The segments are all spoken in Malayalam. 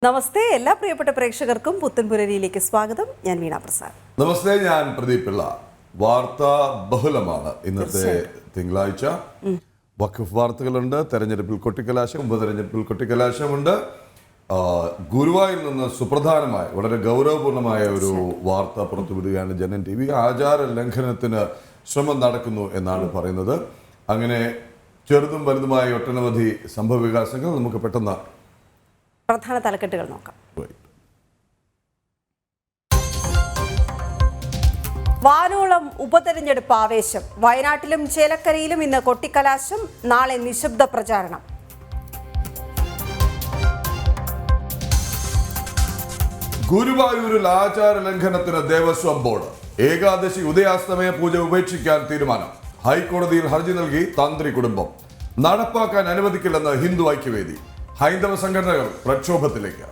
നമസ്തേ എല്ലാ പ്രിയപ്പെട്ട പ്രേക്ഷകർക്കും പുത്തൻപുരരിയിലേക്ക് സ്വാഗതം. ഞാൻ വീണ പ്രസാദ്. നമസ്തേ, ഞാൻ പ്രദീപ് പിള്ള. വാർത്താ ബഹുലമാണ് ഇന്നത്തെ തിങ്കളാഴ്ച. വഖഫ് വാർത്തകളുണ്ട്, തെരഞ്ഞെടുപ്പിൽ കൊട്ടിക്കലാശം, ഉപതെരഞ്ഞെടുപ്പിൽ കൊട്ടിക്കലാശമുണ്ട്. ഗുരുവായൂരിൽ നിന്ന് സുപ്രധാനമായ വളരെ ഗൗരവപൂർണമായ ഒരു വാർത്ത പുറത്തുവിടുകയാണ് ജനൻ TV. ആചാര ലംഘനത്തിന് ശ്രമം നടക്കുന്നു എന്നാണ് പറയുന്നത്. അങ്ങനെ ചെറുതും വലുതുമായ ഒട്ടനവധി സംഭവ വികാസങ്ങൾ നമുക്ക് പെട്ടെന്ന് പ്രധാന തലക്കെട്ടുകൾ നോക്കാം. വാനോളം ഉപതെരഞ്ഞെടുപ്പ് ആവേശം. വയനാട്ടിലും ചേലക്കരയിലും ഇന്ന് കൊട്ടിക്കലാശം, നാളെ നിശബ്ദ പ്രചാരണം. ഗുരുവായൂരിൽ ആചാര ലംഘനത്തിന് ദേവസ്വം ബോർഡ്. ഏകാദശി ഉദയാസ്തമയ പൂജ ഉപേക്ഷിക്കാൻ തീരുമാനം. ഹൈക്കോടതിയിൽ ഹർജി നൽകി തന്ത്രി കുടുംബം. നടപ്പാക്കാൻ അനുവദിക്കില്ലെന്ന് ഹിന്ദു ഐക്യവേദി. ഹൈന്ദവ സംഘടനകൾ പ്രക്ഷോഭത്തിലേക്ക്.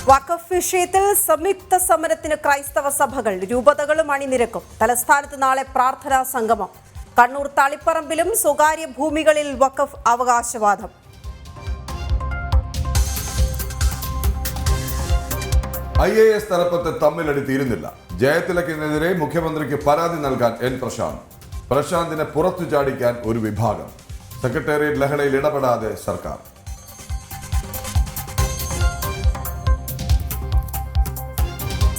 വഖഫ് വിഷയത്തിൽ സംയുക്ത സമരത്തിന് ക്രൈസ്തവ സഭകൾ, രൂപതകളും അണിനിരക്കും. തലസ്ഥാനത്ത് നാളെ പ്രാർത്ഥനാ സംഗമം. കണ്ണൂർ തളിപ്പറമ്പിലും സ്വകാര്യ ഭൂമികളിൽ വഖഫ് അവകാശവാദം. IAS തലപ്പത്ത് തമ്മിലടി തീരുന്നില്ല. ജയതിലകിനെതിരെ മുഖ്യമന്ത്രിക്ക് പരാതി നൽകാൻ N. പ്രശാന്തിനെ പുറത്തു ചാടിക്കാൻ ഒരു വിഭാഗം. സെക്രട്ടേറിയറ്റ് ലഹളയിൽ ഇടപെടാതെ സർക്കാർ.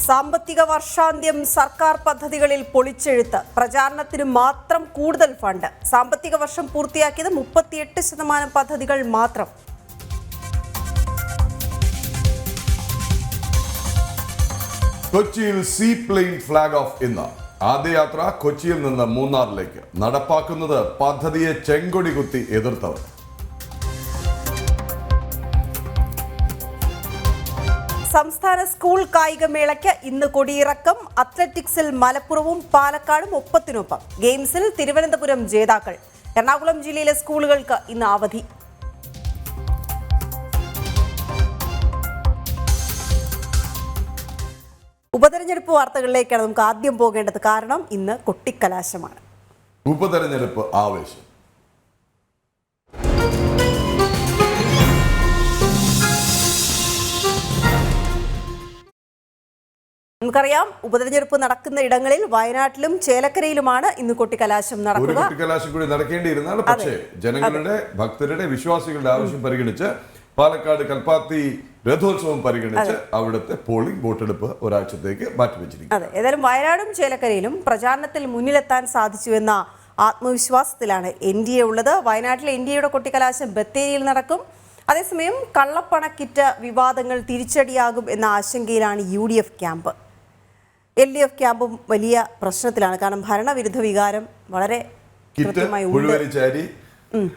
സാമ്പത്തിക വർഷാന്ത്യം സർക്കാർ പദ്ധതികളിൽ പൊളിച്ചെഴുത്ത്. പ്രചാരണത്തിന് മാത്രം കൂടുതൽ ഫണ്ട്. സാമ്പത്തിക വർഷം പൂർത്തിയാക്കിയത് 38% പദ്ധതികൾ മാത്രം. കൊച്ചിയിൽ സീ പ്ലെയിൻ ഫ്ലാഗ് ഓഫ് ഇന്ന്. ആദ്യ യാത്ര കൊച്ചിയിൽ നിന്ന് മൂന്നാറിലേക്ക്. നടപ്പാക്കുന്നത് പദ്ധതിയെ ചെങ്കൊടി കുത്തി എതിർത്തവർ. സംസ്ഥാന സ്കൂൾ കായികമേളയ്ക്ക് ഇന്ന് കൊടിയിറക്കം. അത്ലറ്റിക്സിൽ മലപ്പുറവും പാലക്കാടും ഒപ്പത്തിനൊപ്പം. ഗെയിംസിൽ തിരുവനന്തപുരം ജേതാക്കൾ. എറണാകുളം ജില്ലയിലെ സ്കൂളുകൾക്ക് ഇന്ന് അവധി. ഉപതെരഞ്ഞെടുപ്പ് വാർത്തകളിലേക്കാണ് നമുക്ക് ആദ്യം പോകേണ്ടത്. കാരണം ഇന്ന് കൊട്ടിക്കലാശമാണ്. ഉപതെരഞ്ഞെടുപ്പ് ആവേശം. നമുക്കറിയാം, ഉപതെരഞ്ഞെടുപ്പ് നടക്കുന്ന ഇടങ്ങളിൽ വയനാട്ടിലും ചേലക്കരയിലുമാണ് ഇന്ന് കൊട്ടിക്കലാശം നടക്കുക. കൊട്ടിക്കലാശം കൂടി നടക്കേണ്ടിയിരുന്നാണ്. പക്ഷേ ജനങ്ങളുടെ, ഭക്തരുടെ, വിശ്വാസികളുടെ ആവശ്യം പരിഗണിച്ച് പാലക്കാട് കൽപ്പാത്തി രഥോത്സവം പരിഗണിച്ച് അവിടുത്തെ പോളിംഗ് വോട്ടെടുപ്പ് ഒരാഴ്ചത്തേക്ക് മാറ്റിവെച്ചിരിക്കുന്നു. അതെ, ഏതായാലും വയനാടും ചേലക്കരയിലും പ്രചാരണത്തിൽ മുന്നിലെത്താൻ സാധിച്ചുവെന്ന ആത്മവിശ്വാസത്തിലാണ് NDA ഉള്ളത്. വയനാട്ടിലെ NDAയുടെ കൊട്ടിക്കലാശം ബത്തേരിയിൽ നടക്കും. അതേസമയം കള്ളപ്പണക്കിറ്റ് വിവാദങ്ങൾ തിരിച്ചടിയാകും എന്ന ആശങ്കയിലാണ് UDF ക്യാമ്പ്. LDF ക്യാമ്പും വലിയ പ്രശ്നത്തിലാണ്. കാരണം ഭരണവിരുദ്ധ വികാരം വളരെ കൃത്യമായി ഉണ്ട്.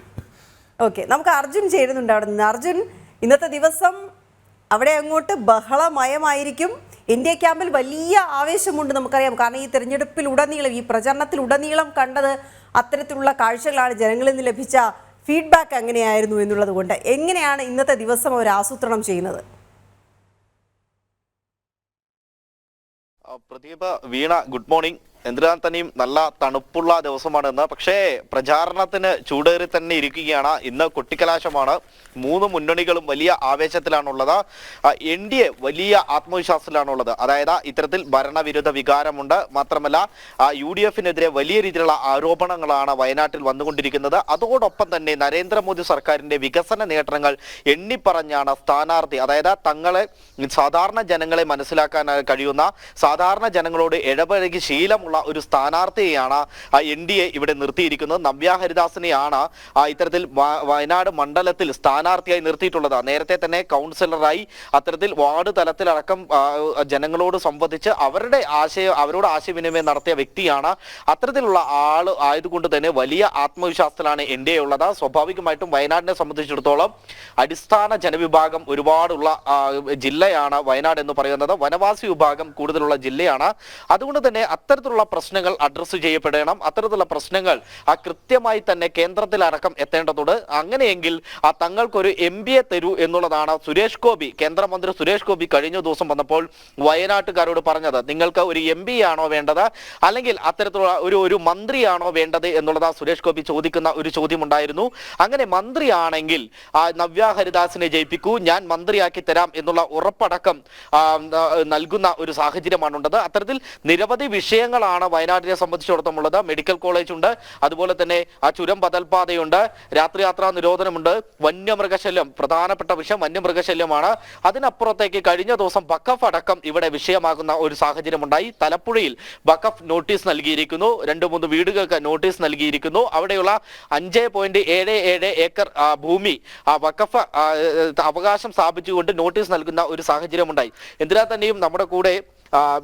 ഓക്കെ, നമുക്ക് അർജുൻ ചേരുന്നുണ്ട് അവിടെ നിന്ന്. അർജുൻ, ഇന്നത്തെ ദിവസം അവിടെ അങ്ങോട്ട് ബഹളമയമായിരിക്കും. NDA ക്യാമ്പിൽ വലിയ ആവേശമുണ്ട്, നമുക്കറിയാം. കാരണം ഈ തെരഞ്ഞെടുപ്പിലുടനീളം, ഈ പ്രചരണത്തിലുടനീളം കണ്ടത് അത്തരത്തിലുള്ള കാഴ്ചകളാണ്. ജനങ്ങളിൽ നിന്ന് ലഭിച്ച ഫീഡ്ബാക്ക് എങ്ങനെയായിരുന്നു എന്നുള്ളത് കൊണ്ട് എങ്ങനെയാണ് ഇന്നത്തെ ദിവസം അവർ ആസൂത്രണം ചെയ്യുന്നത്? പ്രദീപ്, വീണ, ഗുഡ് മോർണിംഗ്. എന്തിനാൽ തന്നെയും നല്ല തണുപ്പുള്ള ദിവസമാണെന്ന്. പക്ഷേ പ്രചാരണത്തിന് ചൂടേറി തന്നെ ഇരിക്കുകയാണ്. ഇന്ന് കൊട്ടിക്കലാശമാണ്. മൂന്ന് മുന്നണികളും വലിയ ആവേശത്തിലാണുള്ളത്. NDA വലിയ ആത്മവിശ്വാസത്തിലാണുള്ളത്. അതായത് ഇത്തരത്തിൽ ഭരണവിരുദ്ധ വികാരമുണ്ട്. മാത്രമല്ല UDFനെതിരെ വലിയ രീതിയിലുള്ള ആരോപണങ്ങളാണ് വയനാട്ടിൽ വന്നുകൊണ്ടിരിക്കുന്നത്. അതോടൊപ്പം തന്നെ നരേന്ദ്രമോദി സർക്കാരിന്റെ വികസന നേട്ടങ്ങൾ എണ്ണിപ്പറഞ്ഞാണ് സ്ഥാനാർത്ഥി, അതായത് തങ്ങളെ, സാധാരണ ജനങ്ങളെ മനസ്സിലാക്കാൻ കഴിയുന്ന, സാധാരണ ജനങ്ങളോട് ഇടപഴകി ശീലമുള്ള ഒരു സ്ഥാനാർത്ഥിയെയാണ് NDA ഇവിടെ നിർത്തിയിരിക്കുന്നത്. നവ്യ ഹരിദാസിനെയാണ് ഇത്തരത്തിൽ വയനാട് മണ്ഡലത്തിൽ സ്ഥാനാർത്ഥിയായി നിർത്തിയിട്ടുള്ളത്. നേരത്തെ തന്നെ കൗൺസിലറായി അത്തരത്തിൽ വാർഡ് തലത്തിലടക്കം ജനങ്ങളോട് സംവദിച്ച് അവരോട് ആശയവിനിമയം നടത്തിയ വ്യക്തിയാണ്. അത്തരത്തിലുള്ള ആൾ ആയതുകൊണ്ട് തന്നെ വലിയ ആത്മവിശ്വാസത്തിലാണ് NDA ഉള്ളത്. സ്വാഭാവികമായിട്ടും വയനാടിനെ സംബന്ധിച്ചിടത്തോളം അടിസ്ഥാന ജനവിഭാഗം ഒരുപാടുള്ള ജില്ലയാണ് വയനാട് എന്ന് പറയുന്നത്. വനവാസി വിഭാഗം കൂടുതലുള്ള ജില്ലയാണ്. അതുകൊണ്ട് തന്നെ അത്തരത്തിലുള്ള പ്രശ്നങ്ങൾ അഡ്രസ്സ് ചെയ്യപ്പെടണം. അത്തരത്തിലുള്ള പ്രശ്നങ്ങൾ കൃത്യമായി തന്നെ കേന്ദ്രത്തിലടക്കം എത്തേണ്ടതുണ്ട്. അങ്ങനെയെങ്കിൽ തങ്ങൾക്കൊരു MPയെ തരൂ എന്നുള്ളതാണ് സുരേഷ് ഗോപി, കേന്ദ്രമന്ത്രി സുരേഷ് ഗോപി കഴിഞ്ഞ ദിവസം വന്നപ്പോൾ വയനാട്ടുകാരോട് പറഞ്ഞത്. നിങ്ങൾക്ക് ഒരു MP ആണോ വേണ്ടത്, അല്ലെങ്കിൽ അത്തരത്തിലുള്ള ഒരു മന്ത്രിയാണോ വേണ്ടത് എന്നുള്ളത് സുരേഷ് ഗോപി ചോദിക്കുന്ന ഒരു ചോദ്യമുണ്ടായിരുന്നു. അങ്ങനെ മന്ത്രിയാണെങ്കിൽ നവ്യ ഹരിദാസിനെ ജയിപ്പിക്കൂ, ഞാൻ മന്ത്രിയാക്കി തരാം എന്നുള്ള ഉറപ്പടക്കം നൽകുന്ന ഒരു സാഹചര്യമാണുള്ളത്. അത്തരത്തിൽ നിരവധി വിഷയങ്ങളാണ് വയനാട്ടിനെ സംബന്ധിച്ചിടത്തോളം ഉള്ളത്. മെഡിക്കൽ കോളേജ് ഉണ്ട്, അതുപോലെ തന്നെ ചുരം ബദൽപാതയുണ്ട്, രാത്രിയാത്രാ നിരോധനമുണ്ട്, വന്യമൃഗശല്യം, പ്രധാനപ്പെട്ട വിഷയം വന്യമൃഗശല്യമാണ്. അതിനപ്പുറത്തേക്ക് കഴിഞ്ഞ ദിവസം വഖഫ് അടക്കം ഇവിടെ വിഷയമാകുന്ന ഒരു സാഹചര്യമുണ്ടായി. തലപ്പുഴയിൽ വഖഫ് നോട്ടീസ് നൽകിയിരിക്കുന്നു, 2-3 വീടുകൾക്ക് നോട്ടീസ് നൽകിയിരിക്കുന്നു. അവിടെയുള്ള 5.77 ഏക്കർ ഭൂമി വഖഫ് അവകാശം സ്ഥാപിച്ചുകൊണ്ട് നോട്ടീസ് നൽകുന്ന ഒരു സാഹചര്യമുണ്ടായി. എന്തിനാ തന്നെയും നമ്മുടെ കൂടെ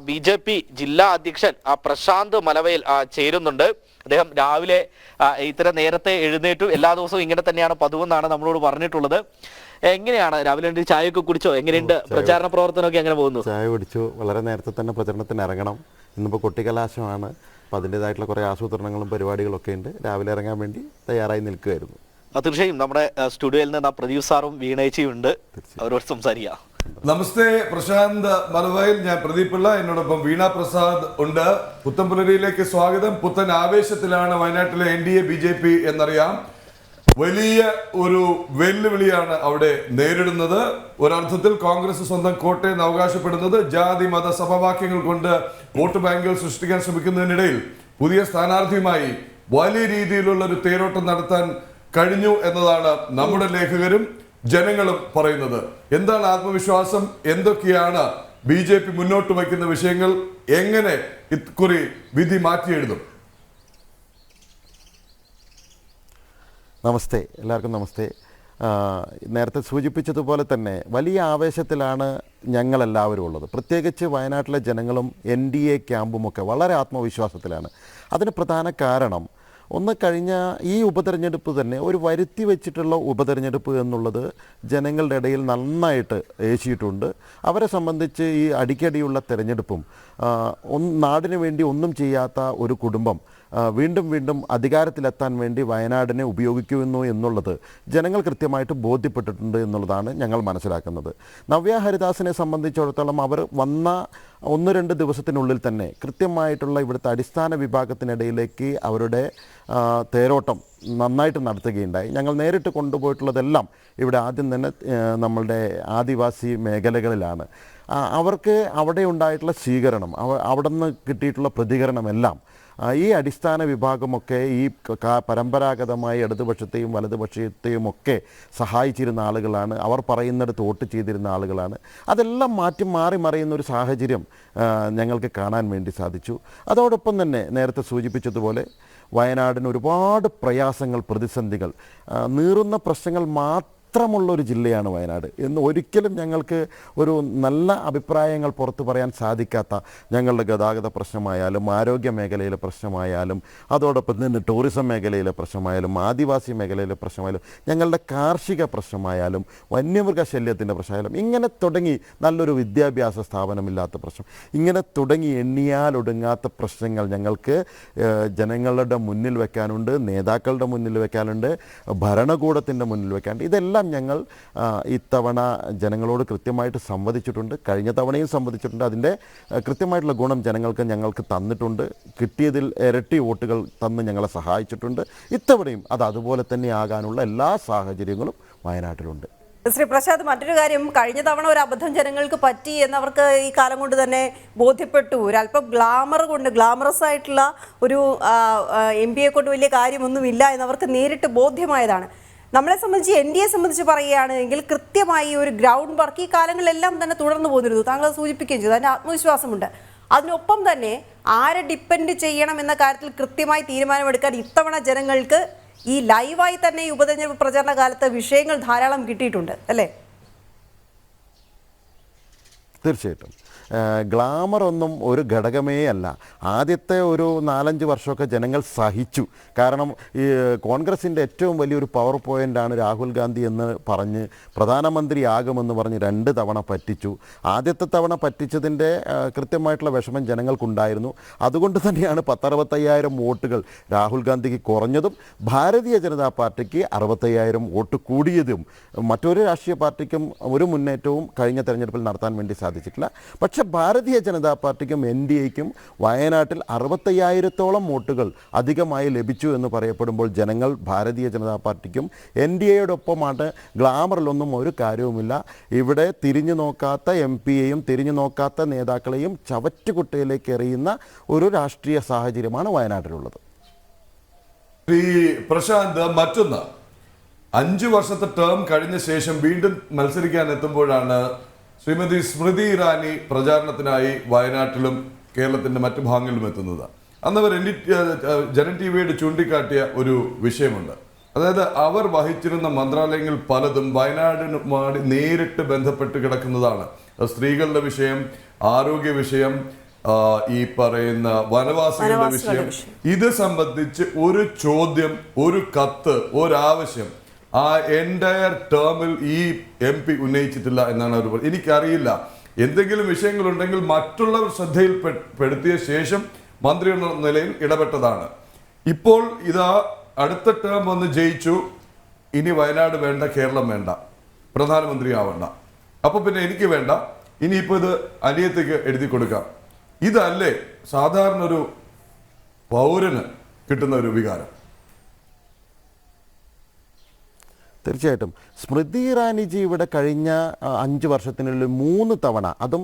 BJP ജില്ലാ അധ്യക്ഷൻ പ്രശാന്ത് മലവയൽ ചേരുന്നുണ്ട്. അദ്ദേഹം രാവിലെ ഇത്തരം നേരത്തെ എഴുന്നേറ്റു, എല്ലാ ദിവസവും ഇങ്ങനെ തന്നെയാണ് പതിവെന്നാണ് നമ്മളോട് പറഞ്ഞിട്ടുള്ളത്. എങ്ങനെയാണ് രാവിലെ ചായയൊക്കെ കുടിച്ചോ? എങ്ങനെയുണ്ട് പ്രചാരണ പ്രവർത്തനമൊക്കെ എങ്ങനെ പോകുന്നു? ചായ കുടിച്ചു, വളരെ നേരത്തെ തന്നെ പ്രചരണത്തിന് ഇറങ്ങണം. ഇന്നിപ്പോൾ കൊട്ടിക്കലാശമാണ്, അപ്പോൾ അതിൻ്റെതായിട്ടുള്ള കുറേ ആസൂത്രണങ്ങളും പരിപാടികളൊക്കെ ഉണ്ട്. രാവിലെ ഇറങ്ങാൻ വേണ്ടി തയ്യാറായി നിൽക്കുകയായിരുന്നു. തീർച്ചയായും നമ്മുടെ സ്റ്റുഡിയോയിൽ നിന്ന് പ്രദീപ് സാറും വീണേച്ചിയും ഉണ്ട്, അവരോട് സംസാരിക്കാം. നമസ്തേ പ്രശാന്ത് മലവയൽ, ഞാൻ പ്രദീപ് പിള്ള, എന്നോടൊപ്പം വീണ പ്രസാദ് ഉണ്ട്. പുത്തൻപുലരിയിലേക്ക് സ്വാഗതം. പുത്തൻ ആവേശത്തിലാണ് വയനാട്ടിലെ NDA BJP എന്നറിയാം. വലിയ ഒരു വെല്ലുവിളിയാണ് അവിടെ നേരിടുന്നത്. ഒരർത്ഥത്തിൽ കോൺഗ്രസ് സ്വന്തം കോട്ടയെന്ന് അവകാശപ്പെടുന്നത് ജാതി മത സമവാക്യങ്ങൾ കൊണ്ട് വോട്ട് ബാങ്കുകൾ സൃഷ്ടിക്കാൻ ശ്രമിക്കുന്നതിനിടയിൽ പുതിയ സ്ഥാനാർത്ഥിയുമായി വലിയ രീതിയിലുള്ള ഒരു തേരോട്ടം നടത്താൻ കഴിഞ്ഞു എന്നതാണ് നമ്മുടെ ലേഖകരും ജനങ്ങളും പറയുന്നത്. എന്താണ് ആത്മവിശ്വാസം? എന്തൊക്കെയാണ് BJP മുന്നോട്ട് വയ്ക്കുന്ന വിഷയങ്ങൾ? എങ്ങനെ ഇക്കുറി വിധി മാറ്റിയെഴുതും? നമസ്തേ, എല്ലാവർക്കും നമസ്തേ. നേരത്തെ സൂചിപ്പിച്ചതുപോലെ തന്നെ വലിയ ആവേശത്തിലാണ് ഞങ്ങളെല്ലാവരും ഉള്ളത്. പ്രത്യേകിച്ച് വയനാട്ടിലെ ജനങ്ങളും NDA ക്യാമ്പുമൊക്കെ വളരെ ആത്മവിശ്വാസത്തിലാണ്. അതിന് പ്രധാന കാരണം ഒന്ന്, കഴിഞ്ഞ ഈ ഉപതെരഞ്ഞെടുപ്പ് തന്നെ ഒരു വരുത്തി വെച്ചിട്ടുള്ള ഉപതെരഞ്ഞെടുപ്പ് എന്നുള്ളത് ജനങ്ങളുടെ ഇടയിൽ നന്നായിട്ട് ഏശിയിട്ടുണ്ട്. അവരെ സംബന്ധിച്ച് ഈ അടിക്കടിയുള്ള തെരഞ്ഞെടുപ്പും നാടിന് വേണ്ടി ഒന്നും ചെയ്യാത്ത ഒരു കുടുംബം വീണ്ടും വീണ്ടും അധികാരത്തിലെത്താൻ വേണ്ടി വയനാടിനെ ഉപയോഗിക്കുന്നു എന്നുള്ളത് ജനങ്ങൾ കൃത്യമായിട്ട് ബോധ്യപ്പെട്ടിട്ടുണ്ട് എന്നുള്ളതാണ് ഞങ്ങൾ മനസ്സിലാക്കുന്നത്. നവ്യ ഹരിദാസിനെ സംബന്ധിച്ചിടത്തോളം അവർ വന്ന 1-2 ദിവസത്തിനുള്ളിൽ തന്നെ കൃത്യമായിട്ടുള്ള ഇവിടുത്തെ അടിസ്ഥാന വിഭാഗത്തിനിടയിലേക്ക് അവരുടെ തേരോട്ടം നന്നായിട്ട് നടത്തുകയുണ്ടായി. ഞങ്ങൾ നേരിട്ട് കൊണ്ടുപോയിട്ടുള്ളതെല്ലാം ഇവിടെ ആദ്യം തന്നെ നമ്മളുടെ ആദിവാസി മേഖലകളിലാണ്. അവർക്ക് അവിടെ ഉണ്ടായിട്ടുള്ള സ്വീകരണം, അവിടെ നിന്ന് കിട്ടിയിട്ടുള്ള പ്രതികരണമെല്ലാം ഈ അടിസ്ഥാന വിഭാഗമൊക്കെ ഈ പരമ്പരാഗതമായി ഇടതുപക്ഷത്തെയും വലതുപക്ഷത്തെയും ഒക്കെ സഹായിച്ചിരുന്ന ആളുകളാണ്. അവർ പറയുന്നിടത്ത് വോട്ട് ചെയ്തിരുന്ന ആളുകളാണ്. അതെല്ലാം മാറി മറിയുന്ന ഒരു സാഹചര്യം ഞങ്ങൾക്ക് കാണാൻ വേണ്ടി സാധിച്ചു. അതോടൊപ്പം തന്നെ നേരത്തെ സൂചിപ്പിച്ചതുപോലെ വയനാടിന് ഒരുപാട് പ്രയാസങ്ങൾ, പ്രതിസന്ധികൾ, നീറുന്ന പ്രശ്നങ്ങൾ മാത്രമുള്ളൊരു ജില്ലയാണ് വയനാട് എന്ന് ഒരിക്കലും ഞങ്ങൾക്ക് ഒരു നല്ല അഭിപ്രായങ്ങൾ പുറത്തു പറയാൻ സാധിക്കാത്ത ഞങ്ങളുടെ ഗതാഗത പ്രശ്നമായാലും ആരോഗ്യ മേഖലയിലെ പ്രശ്നമായാലും അതോടൊപ്പം തന്നെ ടൂറിസം മേഖലയിലെ പ്രശ്നമായാലും ആദിവാസി മേഖലയിലെ പ്രശ്നമായാലും ഞങ്ങളുടെ കാർഷിക പ്രശ്നമായാലും വന്യമൃഗശല്യത്തിൻ്റെ പ്രശ്നമായാലും ഇങ്ങനെ തുടങ്ങി നല്ലൊരു വിദ്യാഭ്യാസ സ്ഥാപനമില്ലാത്ത പ്രശ്നം, ഇങ്ങനെ തുടങ്ങി എണ്ണിയാലൊടുങ്ങാത്ത പ്രശ്നങ്ങൾ ഞങ്ങൾക്ക് ജനങ്ങളുടെ മുന്നിൽ വെക്കാനുണ്ട്, നേതാക്കളുടെ മുന്നിൽ വെക്കാനുണ്ട്, ഭരണകൂടത്തിൻ്റെ മുന്നിൽ വെക്കാനുണ്ട്. ഇതെല്ലാം ഞങ്ങൾ ഇത്തവണ ജനങ്ങളോട് കൃത്യമായിട്ട് സംവദിച്ചിട്ടുണ്ട്. കഴിഞ്ഞ തവണയും സംവദിച്ചിട്ടുണ്ട്. അതിൻ്റെ കൃത്യമായിട്ടുള്ള ഗുണം ഞങ്ങൾക്ക് തന്നിട്ടുണ്ട്. കിട്ടിയതിൽ ഇരട്ടി വോട്ടുകൾ തന്ന് ഞങ്ങളെ സഹായിച്ചിട്ടുണ്ട്. ഇത്തവണയും അത് അതുപോലെ തന്നെ ആകാനുള്ള എല്ലാ സാഹചര്യങ്ങളും വയനാട്ടിലുണ്ട്. ശ്രീ പ്രസാദ്, മറ്റൊരു കാര്യം, കഴിഞ്ഞ തവണ ഒരു അബദ്ധം ജനങ്ങൾക്ക് പറ്റി എന്നവർക്ക് ഈ കാലം കൊണ്ട് തന്നെ ബോധ്യപ്പെട്ടു. ഒരല്പം ഗ്ലാമറസ് ആയിട്ടുള്ള ഒരു MPയെ കൊണ്ട് വലിയ കാര്യമൊന്നുമില്ല എന്നവർക്ക് നേരിട്ട് ബോധ്യമായതാണ്. നമ്മളെ സംബന്ധിച്ച് NDയെ സംബന്ധിച്ച് പറയുകയാണെങ്കിൽ കൃത്യമായി ഒരു ഗ്രൗണ്ട് വർക്ക് ഈ കാലങ്ങളിലെല്ലാം തന്നെ തുടർന്നു പോന്നിരുന്നു. താങ്കൾ സൂചിപ്പിക്കുകയും ചെയ്തു, അതിന് ആത്മവിശ്വാസമുണ്ട്. അതിനൊപ്പം തന്നെ ആരെ ഡിപ്പെൻഡ് ചെയ്യണം എന്ന കാര്യത്തിൽ കൃത്യമായി തീരുമാനമെടുക്കാൻ ഇത്തവണ ജനങ്ങൾക്ക് ഈ ലൈവായി തന്നെ ഈ ഉപതെരഞ്ഞെടുപ്പ് പ്രചാരണ കാലത്ത് വിഷയങ്ങൾ ധാരാളം കിട്ടിയിട്ടുണ്ട് അല്ലേ? തീർച്ചയായിട്ടും ഗ്ലാമറൊന്നും ഒരു ഘടകമേ അല്ല. ആദ്യത്തെ ഒരു 4-5 വർഷമൊക്കെ ജനങ്ങൾ സഹിച്ചു. കാരണം ഈ കോൺഗ്രസിൻ്റെ ഏറ്റവും വലിയൊരു പവർ പോയിൻ്റാണ് രാഹുൽ ഗാന്ധി എന്ന് പറഞ്ഞ് പ്രധാനമന്ത്രിയാകുമെന്ന് പറഞ്ഞ് 2 തവണ പറ്റിച്ചു. ആദ്യത്തെ തവണ പറ്റിച്ചതിൻ്റെ കൃത്യമായിട്ടുള്ള വിഷമം ജനങ്ങൾക്കുണ്ടായിരുന്നു. അതുകൊണ്ട് തന്നെയാണ് 10-65,000 വോട്ടുകൾ രാഹുൽ ഗാന്ധിക്ക് കുറഞ്ഞതും ഭാരതീയ ജനതാ പാർട്ടിക്ക് 65,000 വോട്ട് കൂടിയതും. മറ്റൊരു രാഷ്ട്രീയ പാർട്ടിക്കും ഒരു മുന്നേറ്റവും കഴിഞ്ഞ തെരഞ്ഞെടുപ്പിൽ നടത്താൻ വേണ്ടി സാധിച്ചിട്ടില്ല. പക്ഷേ ഭാരതീയ ജനതാ പാർട്ടിക്കും NDAയ്ക്കും വയനാട്ടിൽ 65,000-ഓളം വോട്ടുകൾ അധികമായി ലഭിച്ചു എന്ന് പറയപ്പെടുമ്പോൾ ജനങ്ങൾ ഭാരതീയ ജനതാ പാർട്ടിക്കും NDAയോടൊപ്പമാണ്. ഗ്ലാമറിലൊന്നും ഒരു കാര്യവുമില്ല. ഇവിടെ തിരിഞ്ഞു നോക്കാത്ത MP-യെയും തിരിഞ്ഞു നോക്കാത്ത നേതാക്കളെയും ചവറ്റുകുട്ടയിലേക്ക് എറിയുന്ന ഒരു രാഷ്ട്രീയ സാഹചര്യമാണ് വയനാട്ടിലുള്ളത്. പ്രശാന്ത്, മറ്റൊന്ന്, 5 വർഷത്തെ ടേം കഴിഞ്ഞ ശേഷം വീണ്ടും മത്സരിക്കാൻ എത്തുമ്പോഴാണ് ശ്രീമതി സ്മൃതി ഇറാനി പ്രചാരണത്തിനായി വയനാട്ടിലും കേരളത്തിന്റെ മറ്റു ഭാഗങ്ങളിലും എത്തുന്നത്. അന്നവർ ജനൻ ടിവിയോട് ചൂണ്ടിക്കാട്ടിയ ഒരു വിഷയമുണ്ട്. അതായത് അവർ വഹിച്ചിരുന്ന മന്ത്രാലയങ്ങൾ പലതും വയനാടിനുമായി നേരിട്ട് ബന്ധപ്പെട്ട് കിടക്കുന്നതാണ്. സ്ത്രീകളുടെ വിഷയം, ആരോഗ്യ വിഷയം, ഈ പറയുന്ന വനവാസികളുടെ വിഷയം, ഇത് സംബന്ധിച്ച് ഒരു ചോദ്യം, ഒരു കത്ത്, ഒരാവശ്യം ആ എൻറ്റയർ ടേമിൽ ഈ MP ഉന്നയിച്ചിട്ടില്ല എന്നാണ് അവർ പറയുന്നത്. എനിക്കറിയില്ല, എന്തെങ്കിലും വിഷയങ്ങളുണ്ടെങ്കിൽ മറ്റുള്ളവർ ശ്രദ്ധയിൽപ്പെടുത്തിയ ശേഷം മന്ത്രി എന്ന നിലയിൽ ഇടപെട്ടതാണ്. ഇപ്പോൾ ഇതാ അടുത്ത ടേം വന്ന് ജയിച്ചു, ഇനി വയനാട് വേണ്ട, കേരളം വേണ്ട, പ്രധാനമന്ത്രി ആവണ്ട, അപ്പൊ പിന്നെ എനിക്ക് വേണ്ട, ഇനിയിപ്പോൾ ഇത് അനിയത്തേക്ക് എഴുതി കൊടുക്കാം. ഇതല്ലേ സാധാരണ ഒരു പൗരന് കിട്ടുന്ന ഒരു വികാരം? തീർച്ചയായിട്ടും സ്മൃതി ഇറാനിജി ഇവിടെ കഴിഞ്ഞ 5 വർഷത്തിനുള്ളിൽ 3 തവണ, അതും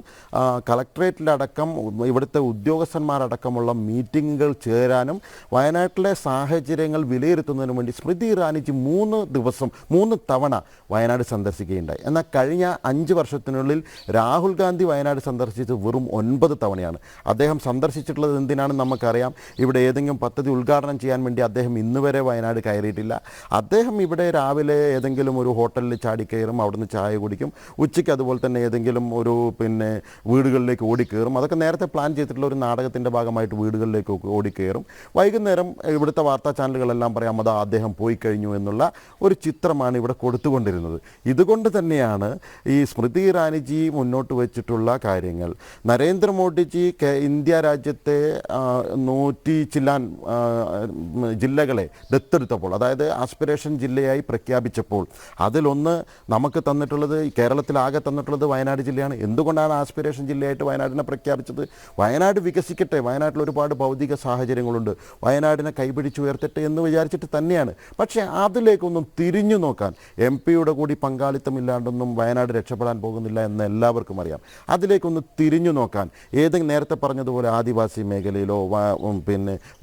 കളക്ട്രേറ്റിലടക്കം ഇവിടുത്തെ ഉദ്യോഗസ്ഥന്മാരടക്കമുള്ള മീറ്റിങ്ങുകൾ ചേരാനും വയനാട്ടിലെ സാഹചര്യങ്ങൾ വിലയിരുത്തുന്നതിനും വേണ്ടി സ്മൃതി ഇറാനിജി 3 തവണ വയനാട് സന്ദർശിക്കുകയുണ്ടായി. എന്നാൽ കഴിഞ്ഞ 5 വർഷത്തിനുള്ളിൽ രാഹുൽ ഗാന്ധി വയനാട് സന്ദർശിച്ചത് വെറും 9 തവണയാണ്. അദ്ദേഹം സന്ദർശിച്ചിട്ടുള്ളത് എന്തിനാണെന്ന് നമുക്കറിയാം. ഇവിടെ ഏതെങ്കിലും പദ്ധതി ഉദ്ഘാടനം ചെയ്യാൻ വേണ്ടി അദ്ദേഹം ഇന്ന് വരെ വയനാട് കയറിയിട്ടില്ല. അദ്ദേഹം ഇവിടെ രാവിലെ ഏതെങ്കിലും ഒരു ഹോട്ടലിൽ ചാടിക്കയറും, അവിടുന്ന് ചായ കുടിക്കും. ഉച്ചയ്ക്ക് അതുപോലെ തന്നെ ഏതെങ്കിലും ഒരു വീടുകളിലേക്ക് ഓടിക്കയറും. അതൊക്കെ നേരത്തെ പ്ലാൻ ചെയ്തിട്ടുള്ള ഒരു നാടകത്തിൻ്റെ ഭാഗമായിട്ട് വീടുകളിലേക്ക് ഓടിക്കയറും. വൈകുന്നേരം ഇവിടുത്തെ വാർത്താ ചാനലുകളെല്ലാം പറയാം അതാ അദ്ദേഹം പോയി കഴിഞ്ഞു എന്നുള്ള ഒരു ചിത്രമാണ് ഇവിടെ കൊടുത്തുകൊണ്ടിരുന്നത്. ഇതുകൊണ്ട് തന്നെയാണ് ഈ സ്മൃതി ഇറാനിജി മുന്നോട്ട് വെച്ചിട്ടുള്ള കാര്യങ്ങൾ. നരേന്ദ്രമോദിജി ഇന്ത്യ രാജ്യത്തെ 100 ചില്ലാൻ ജില്ലകളെ ദത്തെടുത്തപ്പോൾ, അതായത് ആസ്പിറേഷൻ ജില്ലയായി പ്രഖ്യാപിച്ചപ്പോൾ അതിലൊന്ന് നമുക്ക് തന്നിട്ടുള്ളത്, കേരളത്തിലാകെ തന്നിട്ടുള്ളത് വയനാട് ജില്ലയാണ്. എന്തുകൊണ്ടാണ് ആസ്പിറേഷൻ ജില്ലയായിട്ട് വയനാടിനെ പ്രഖ്യാപിച്ചത്? വയനാട് വികസിക്കട്ടെ, വയനാട്ടിൽ ഒരുപാട് ഭൗതിക സാഹചര്യങ്ങളുണ്ട്, വയനാടിനെ കൈപിടിച്ചുയർത്തട്ടെ എന്ന് വിചാരിച്ചിട്ട് തന്നെയാണ്. പക്ഷേ അതിലേക്കൊന്നും തിരിഞ്ഞു നോക്കാൻ, MP-യുടെ കൂടി പങ്കാളിത്തമില്ലാണ്ടൊന്നും വയനാട് രക്ഷപ്പെടാൻ പോകുന്നില്ല എന്ന് എല്ലാവർക്കും അറിയാം. അതിലേക്കൊന്ന് തിരിഞ്ഞു നോക്കാൻ നേരത്തെ പറഞ്ഞതുപോലെ ആദിവാസി മേഖലയിലോ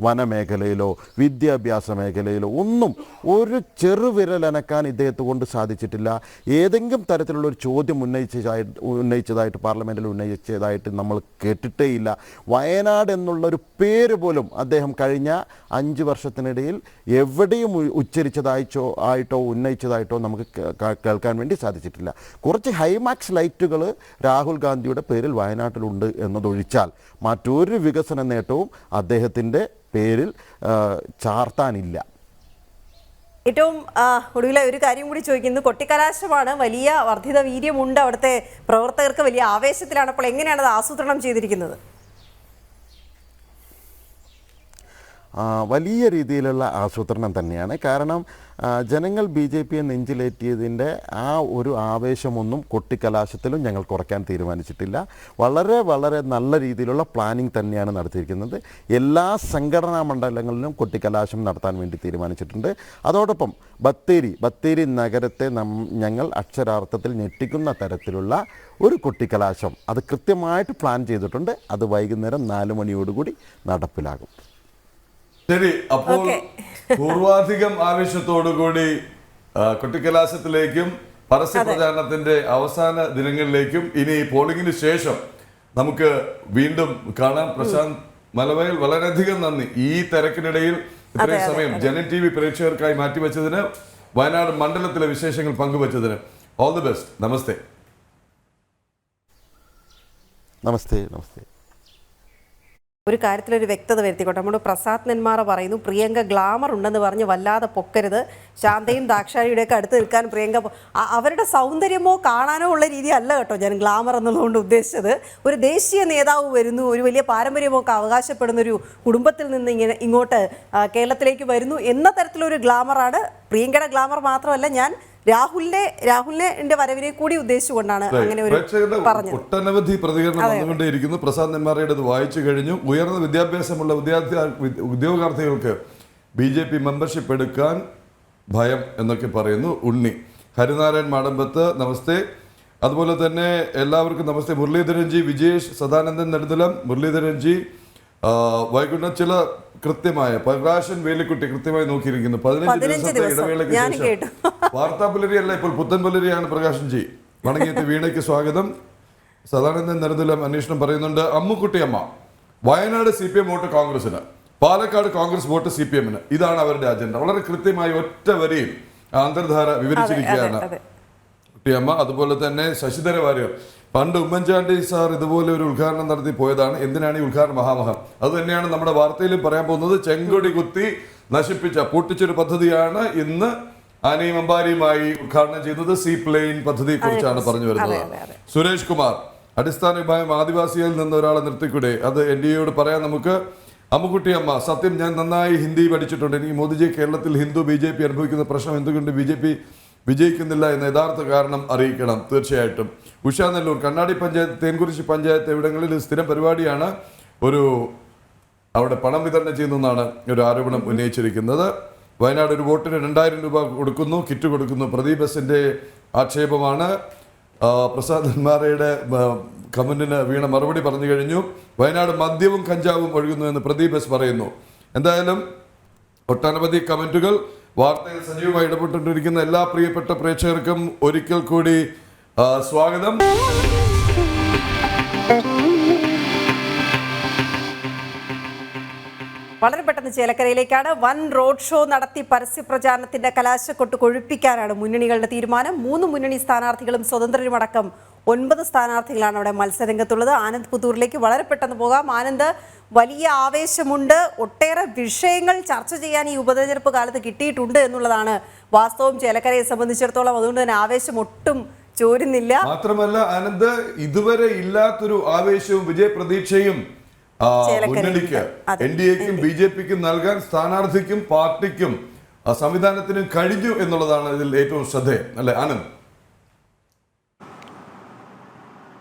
വനമേഖലയിലോ വിദ്യാഭ്യാസ മേഖലയിലോ ഒന്നും ഒരു ചെറുവിരലനക്കാൻ ഇദ്ദേഹത്തെ കൊണ്ട് സാധിച്ചിട്ടില്ല. ഏതെങ്കിലും തരത്തിലുള്ള ഒരു ചോദ്യം ഉന്നയിച്ചതായിട്ട് പാർലമെൻറ്റിൽ ഉന്നയിച്ചതായിട്ട് നമ്മൾ കേട്ടിട്ടേയില്ല. വയനാട് എന്നുള്ളൊരു പേര് പോലും അദ്ദേഹം കഴിഞ്ഞ 5 വർഷത്തിനിടയിൽ എവിടെയും ഉച്ചരിച്ചതായിട്ടോ ഉന്നയിച്ചതായിട്ടോ നമുക്ക് കേൾക്കാൻ വേണ്ടി സാധിച്ചിട്ടില്ല. കുറച്ച് ഹൈമാക്സ് ലൈറ്റുകൾ രാഹുൽ ഗാന്ധിയുടെ പേരിൽ വയനാട്ടിലുണ്ട് എന്നതൊഴിച്ചാൽ മറ്റൊരു വികസന നേട്ടവും അദ്ദേഹത്തിൻ്റെ പേരിൽ ചാർത്താനില്ല. ഏറ്റവും ഒടുവിലെ ഒരു കാര്യം കൂടി ചോദിക്കുന്നത്, കൊട്ടിക്കലാശമാണ്, വലിയ വർദ്ധിത വീര്യമുണ്ട്, അവിടുത്തെ പ്രവർത്തകർക്ക് വലിയ ആവേശത്തിലാണ്. അപ്പോൾ എങ്ങനെയാണ് അത് ആസൂത്രണം ചെയ്തിരിക്കുന്നത്? വലിയ രീതിയിലുള്ള ആസൂത്രണം തന്നെയാണ്. കാരണം ജനങ്ങൾ BJPയെ നെഞ്ചിലേറ്റിയതിൻ്റെ ആ ഒരു ആവേശമൊന്നും കൊട്ടിക്കലാശത്തിലും ഞങ്ങൾ കുറയ്ക്കാൻ തീരുമാനിച്ചിട്ടില്ല. വളരെ വളരെ നല്ല രീതിയിലുള്ള പ്ലാനിങ് തന്നെയാണ് നടത്തിയിരിക്കുന്നത്. എല്ലാ സംഘടനാ മണ്ഡലങ്ങളിലും കൊട്ടിക്കലാശം നടത്താൻ വേണ്ടി തീരുമാനിച്ചിട്ടുണ്ട്. അതോടൊപ്പം ബത്തേരി നഗരത്തെ ഞങ്ങൾ അക്ഷരാർത്ഥത്തിൽ ഞെട്ടിക്കുന്ന തരത്തിലുള്ള ഒരു കൊട്ടിക്കലാശം അത് കൃത്യമായിട്ട് പ്ലാൻ ചെയ്തിട്ടുണ്ട്. അത് വൈകുന്നേരം 4 മണിയോടുകൂടി നടപ്പിലാകും. ശരി, അപ്പോൾ പൂർവാധികം ആവേശത്തോടുകൂടി കൊട്ടിക്കലാശത്തിലേക്കും പരസ്യ പ്രചാരണത്തിന്റെ അവസാന ദിനങ്ങളിലേക്കും ഇനി പോളിംഗിന് ശേഷം നമുക്ക് വീണ്ടും കാണാം. പ്രശാന്ത് മലവയൽ, വളരെയധികം നന്ദി. ഈ തിരക്കിനിടയിൽ ഇത്രയും സമയം ജനൻ TV പ്രേക്ഷകർക്കായി മാറ്റിവെച്ചതിന്, വയനാട് മണ്ഡലത്തിലെ വിശേഷങ്ങൾ പങ്കുവച്ചതിന് ഓൾ ദി ബെസ്റ്റ്. നമസ്തേ. നമസ്തേ. നമസ്തേ. ഒരു കാര്യത്തിലൊരു വ്യക്തത വരുത്തിക്കോട്ടെ. നമ്മുടെ പ്രസാദ് നെന്മാറ പറയുന്നു പ്രിയങ്ക ഗ്ലാമർ ഉണ്ടെന്ന് പറഞ്ഞ് വല്ലാതെ പൊക്കരുത്. ശാന്തയും ദാക്ഷായിയുടെയൊക്കെ അടുത്ത് നിൽക്കാൻ പ്രിയങ്ക അവരുടെ സൗന്ദര്യമോ കാണാനോ ഉള്ള രീതി അല്ല കേട്ടോ ഞാൻ ഗ്ലാമർ എന്നുള്ളതുകൊണ്ട് ഉദ്ദേശിച്ചത്. ഒരു ദേശീയ നേതാവ് വരുന്നു, ഒരു വലിയ പാരമ്പര്യമൊക്കെ അവകാശപ്പെടുന്ന ഒരു കുടുംബത്തിൽ നിന്ന് ഇങ്ങോട്ട് കേരളത്തിലേക്ക് വരുന്നു എന്ന തരത്തിലൊരു ഗ്ലാമറാണ്. പ്രിയങ്കയുടെ ഗ്ലാമർ മാത്രമല്ല, ഞാൻ രാഹുലിന്റെ വരവിനെ കൂടി ഉദ്ദേശിച്ചുകൊണ്ടാണ് അങ്ങനെ ഒരു പറഞ്ഞത്. ഒട്ടനവധി പ്രതികരണം വന്നുകൊണ്ടേയിരിക്കുന്നു. പ്രസാദ് നെന്മാറയുടേത് വായിച്ചു കഴിഞ്ഞു. ഉയർന്ന വിദ്യാഭ്യാസമുള്ള ഉദ്യോഗാർത്ഥികൾക്ക് BJP മെമ്പർഷിപ്പ് എടുക്കാൻ ഭയം എന്നൊക്കെ പറയുന്നു ഉണ്ണി. ഹരിനാരായൺ മാടമ്പത്ത് നമസ്തേ. അതുപോലെ തന്നെ എല്ലാവർക്കും നമസ്തേ. മുരളീധരൻജി, വിജേഷ്, സദാനന്ദൻ നെടുതലം, മുരളീധരൻജി, വൈകുണ്ഠം ചില കൃത്യമായ പ്രകാശൻ വേലിക്കുട്ടി കൃത്യമായി നോക്കിയിരിക്കുന്നു. 15 ദിവസത്തെ ഇടവേളയ്ക്ക് ശേഷം വാർത്താ പുലരിയല്ല, ഇപ്പോൾ പുത്തൻ പുലരിയാണ്. പ്രകാശൻജി വണങ്ങിയെത്തി. വീണയ്ക്ക് സ്വാഗതം. സദാനന്ദൻ നെടുതലം അന്വേഷണം പറയുന്നുണ്ട്. അമ്മുക്കുട്ടിയമ്മ, വയനാട് CPM വോട്ട് കോൺഗ്രസിന്, പാലക്കാട് കോൺഗ്രസ് വോട്ട് CPM-ന്. ഇതാണ് അവരുടെ അജണ്ട. വളരെ കൃത്യമായി ഒറ്റ വരിയിൽ അന്തർധാര വിവരിച്ചിരിക്കുകയാണ് കുട്ടിയമ്മ. അതുപോലെ തന്നെ ശശിധര വാര്യർ, പണ്ട് ഉമ്മൻചാണ്ടി സാർ ഇതുപോലെ ഒരു ഉദ്ഘാടനം നടത്തി പോയതാണ്. എന്തിനാണ് ഈ ഉദ്ഘാടനം? മഹാമഹം. അത് തന്നെയാണ് നമ്മുടെ വാർത്തയിലും പറയാൻ പോകുന്നത്. ചെങ്കൊടി കുത്തി നശിപ്പിച്ച പൊട്ടിച്ചൊരു പദ്ധതിയാണ് ഇന്ന് ആനയും അമ്പാരിയുമായി ഉദ്ഘാടനം ചെയ്യുന്നത്. സീ പ്ലെയിൻ പദ്ധതിയെ കുറിച്ചാണ് പറഞ്ഞു വരുന്നത്. സുരേഷ് കുമാർ, അടിസ്ഥാന വിഭാഗം ആദിവാസിയിൽ നിന്ന് ഒരാളെ നിർത്തിക്കൂടെ? അത് NDAയോട് പറയാൻ നമുക്ക്. അമ്മുക്കുട്ടിയമ്മ, സത്യം ഞാൻ നന്നായി ഹിന്ദി പഠിച്ചിട്ടുണ്ട്. എനിക്ക് മോദിജി കേരളത്തിൽ ഹിന്ദു BJP അനുഭവിക്കുന്ന പ്രശ്നം എന്തുകൊണ്ട് BJP വിജയിക്കുന്നില്ല എന്ന യഥാർത്ഥ കാരണം അറിയിക്കണം. തീർച്ചയായിട്ടും. ഉഷ നെല്ലൂർ, കണ്ണാടി പഞ്ചായത്ത്, തേൻകുറിശി പഞ്ചായത്ത് ഇവിടങ്ങളിൽ സ്ഥിരം പരിപാടിയാണ്. അവിടെ പണം വിതരണം ചെയ്യുന്നതാണ് ഒരു ആരോപണം ഉന്നയിച്ചിരിക്കുന്നത്. വയനാട് ഒരു വോട്ടിന് 2000 രൂപ കൊടുക്കുന്നു, കിറ്റ് കൊടുക്കുന്നു. പ്രദീപ് എസിന്റെ ആക്ഷേപമാണ്. പ്രസാദ് നെന്മാറയുടെ കമന്റിന് വീണ മറുപടി പറഞ്ഞു കഴിഞ്ഞു. വയനാട് മദ്യവും കഞ്ചാവും ഒഴുകുന്നു എന്ന് പ്രദീപ് എസ് പറയുന്നു. എന്തായാലും ഒട്ടനവധി കമന്റുകൾ. വാർത്തയിൽ സജീവമായി ഇടപെട്ടുകൊണ്ടിരിക്കുന്ന എല്ലാ പ്രിയപ്പെട്ട പ്രേക്ഷകർക്കും ഒരിക്കൽ കൂടി സ്വാഗതം. വളരെ പെട്ടെന്ന് ചേലക്കരയിലേക്കാണ്. വൻ റോഡ് ഷോ നടത്തി പരസ്യ പ്രചാരണത്തിന്റെ കലാശക്കൊട്ട് കൊഴുപ്പിക്കാനാണ് മുന്നണികളുടെ തീരുമാനം. 3 മുന്നണി സ്ഥാനാർത്ഥികളും സ്വതന്ത്രരുമടക്കം 9 സ്ഥാനാർത്ഥികളാണ് അവിടെ മത്സരരംഗത്തുള്ളത്. ആനന്ദ് പുത്തൂരിലേക്ക് വളരെ പെട്ടെന്ന് പോകാം. ആനന്ദ്, വലിയ ആവേശമുണ്ട്. ഒട്ടേറെ വിഷയങ്ങൾ ചർച്ച ചെയ്യാൻ ഈ ഉപതെരഞ്ഞെടുപ്പ് കാലത്ത് കിട്ടിയിട്ടുണ്ട് എന്നുള്ളതാണ് വാസ്തവം ചേലക്കരയെ സംബന്ധിച്ചിടത്തോളം. അതുകൊണ്ട് തന്നെ ആവേശം ഒട്ടും ചോരുന്നില്ല. മാത്രമല്ല ആനന്ദ്, ഇതുവരെ ഇല്ലാത്തൊരു ആവേശവും വിജയപ്രതീക്ഷയും മുന്നണിക്ക്, NDAക്കും BJPക്കും നൽകാൻ സ്ഥാനാർത്ഥിക്കും പാർട്ടിക്കും സംവിധാനത്തിനും കഴിഞ്ഞു എന്നുള്ളതാണ് ഇതിൽ ഏറ്റവും ശ്രദ്ധേയം, അല്ലെ ആനന്ദ്?